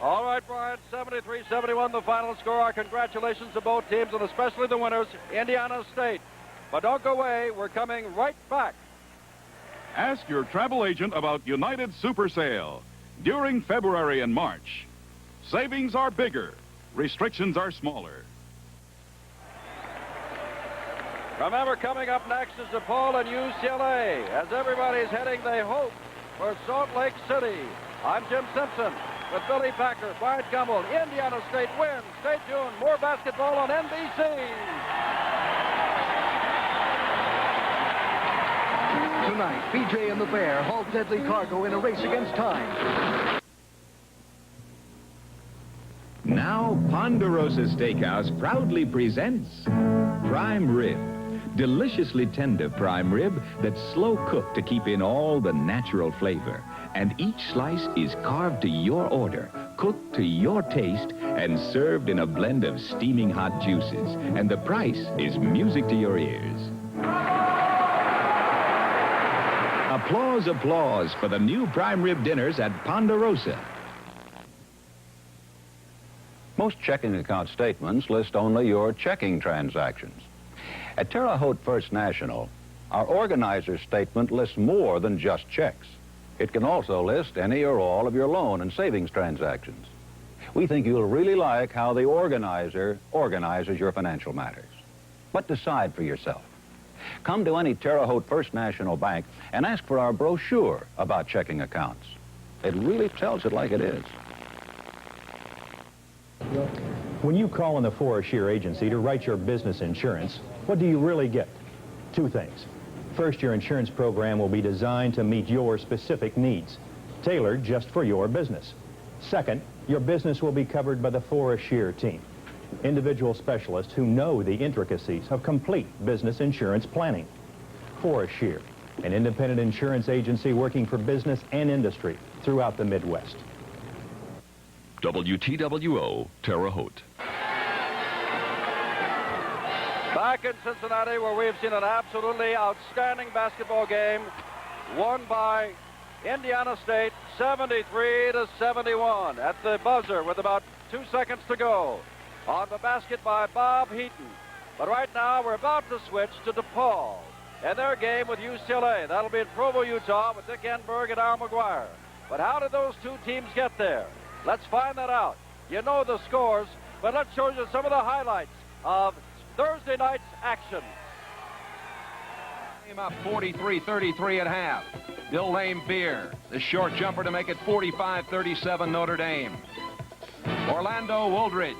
All right, Brian, 73-71 the final score. Our congratulations to both teams, and especially the winners, Indiana State. But don't go away. We're coming right back. Ask your travel agent about United Super Sale during February and March. Savings are bigger. Restrictions are smaller. Remember, coming up next is DePaul and UCLA. As everybody's heading, they hope, for Salt Lake City. I'm Jim Simpson with Billy Packer, Brian Gumbel. Indiana State wins. Stay tuned. More basketball on NBC. Tonight, BJ and the Bear haul deadly cargo in a race against time. Now, Ponderosa Steakhouse proudly presents Prime Rib. Deliciously tender prime rib that's slow cooked to keep in all the natural flavor. And each slice is carved to your order, cooked to your taste, and served in a blend of steaming hot juices. And the price is music to your ears. Applause, applause for the new prime rib dinners at Ponderosa. Most checking account statements list only your checking transactions. At Terre Haute First National, Our organizer's statement lists more than just checks. It can also list any or all of your loan and savings transactions. We think you'll really like how the organizer organizes your financial matters. But decide for yourself. Come to any Terre Haute First National Bank and ask for our brochure about checking accounts. It really tells it like it is. When you call on the Forest Shear Agency to write your business insurance, what do you really get? Two things. First, your insurance program will be designed to meet your specific needs, tailored just for your business. Second, your business will be covered by the Forest Shear team, individual specialists who know the intricacies of complete business insurance planning. Forest Shear, an independent insurance agency working for business and industry throughout the Midwest. WTWO, Terre Haute. Back in Cincinnati, where we've seen an absolutely outstanding basketball game, won by Indiana State 73-71 at the buzzer with about 2 seconds to go. On the basket by Bob Heaton. But right now, we're about to switch to DePaul and their game with UCLA. That'll be in Provo, Utah, with Dick Enberg and Al McGuire. But how did those two teams get there? Let's find that out. You know the scores, but let's show you some of the highlights of Thursday night's action. Came up 43-33 at half. Bill Lame-Beer, the short jumper to make it 45-37 Notre Dame. Orlando Woldridge,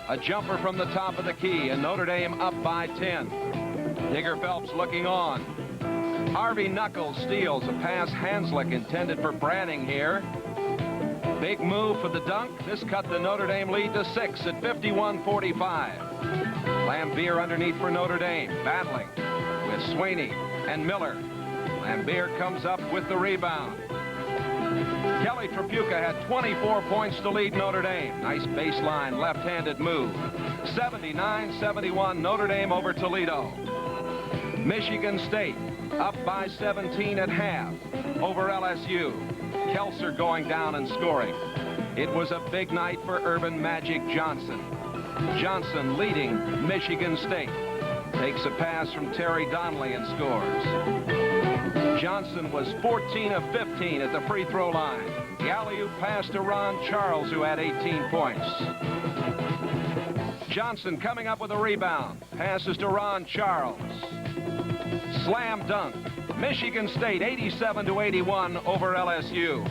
a jumper from the top of the key, and Notre Dame up by 10. Digger Phelps looking on. Harvey Knuckles steals a pass Hanslick intended for Branning here. Big move for the dunk. This cut the Notre Dame lead to 6 at 51-45. Lambier underneath for Notre Dame, battling with Sweeney and Miller. Lambier comes up with the rebound. Kelly Tripucka had 24 points to lead Notre Dame. Nice baseline, left-handed move. 79-71 Notre Dame over Toledo. Michigan State up by 17 at half over LSU. Kelser going down and scoring. It was a big night for Urban Magic Johnson. Johnson leading Michigan State. Takes a pass from Terry Donnelly and scores. Johnson was 14 of 15 at the free throw line. The alley-oop pass to Ron Charles, who had 18 points. Johnson coming up with a rebound. Passes to Ron Charles. Slam dunk. Michigan State 87-81 over LSU.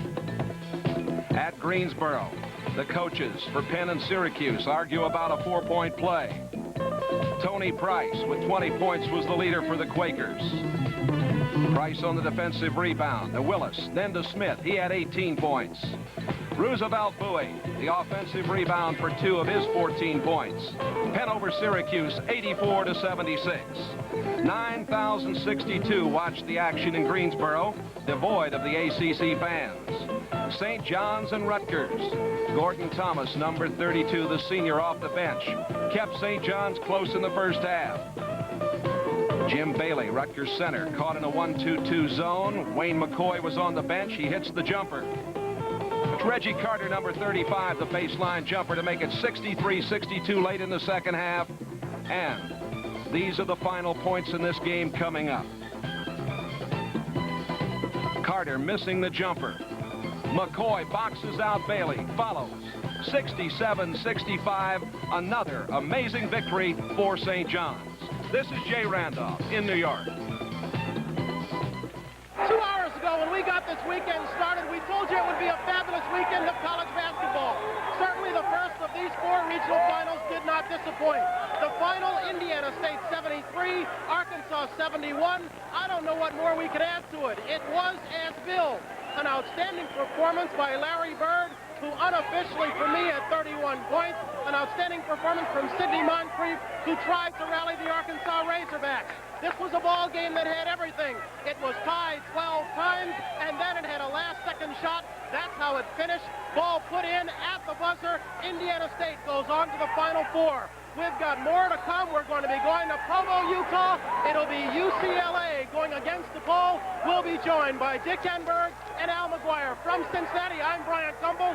At Greensboro, the coaches for Penn and Syracuse argue about a 4-point play. Tony Price with 20 points was the leader for the Quakers. Price on the defensive rebound to Willis, then to Smith. He had 18 points. Roosevelt Bowie, the offensive rebound for 2 of his 14 points. Penn over Syracuse, 84-76. 9,062 watched the action in Greensboro, devoid of the ACC fans. St. John's and Rutgers. Gordon Thomas, number 32, the senior off the bench, kept St. John's close in the first half. Jim Bailey, Rutgers center, caught in a 1-2-2 zone. Wayne McCoy was on the bench. He hits the jumper. Reggie Carter, number 35, the baseline jumper to make it 63-62 late in the second half. And these are the final points in this game coming up. Carter missing the jumper. McCoy boxes out Bailey, follows. 67-65, another amazing victory for St. John's. This is Jay Randolph in New York. 2 hours ago, when we got this weekend started, we told you it would be a fabulous weekend of college basketball. Certainly the first of these 4 regional finals did not disappoint. The final, Indiana State 73, Arkansas 71. I don't know what more we could add to it. It was as billed. An outstanding performance by Larry Bird, who unofficially for me had 31 points. An outstanding performance from Sidney Moncrief, who tried to rally the Arkansas Razorbacks. This was a ball game that had everything. It was tied 12 times, and then it had a last-second shot. That's how it finished. Ball put in at the buzzer. Indiana State goes on to the Final Four. We've got more to come. We're going to be going to Provo, Utah. It'll be UCLA going against DePaul. We'll be joined by Dick Enberg and Al McGuire. From Cincinnati, I'm Brian Gumbel.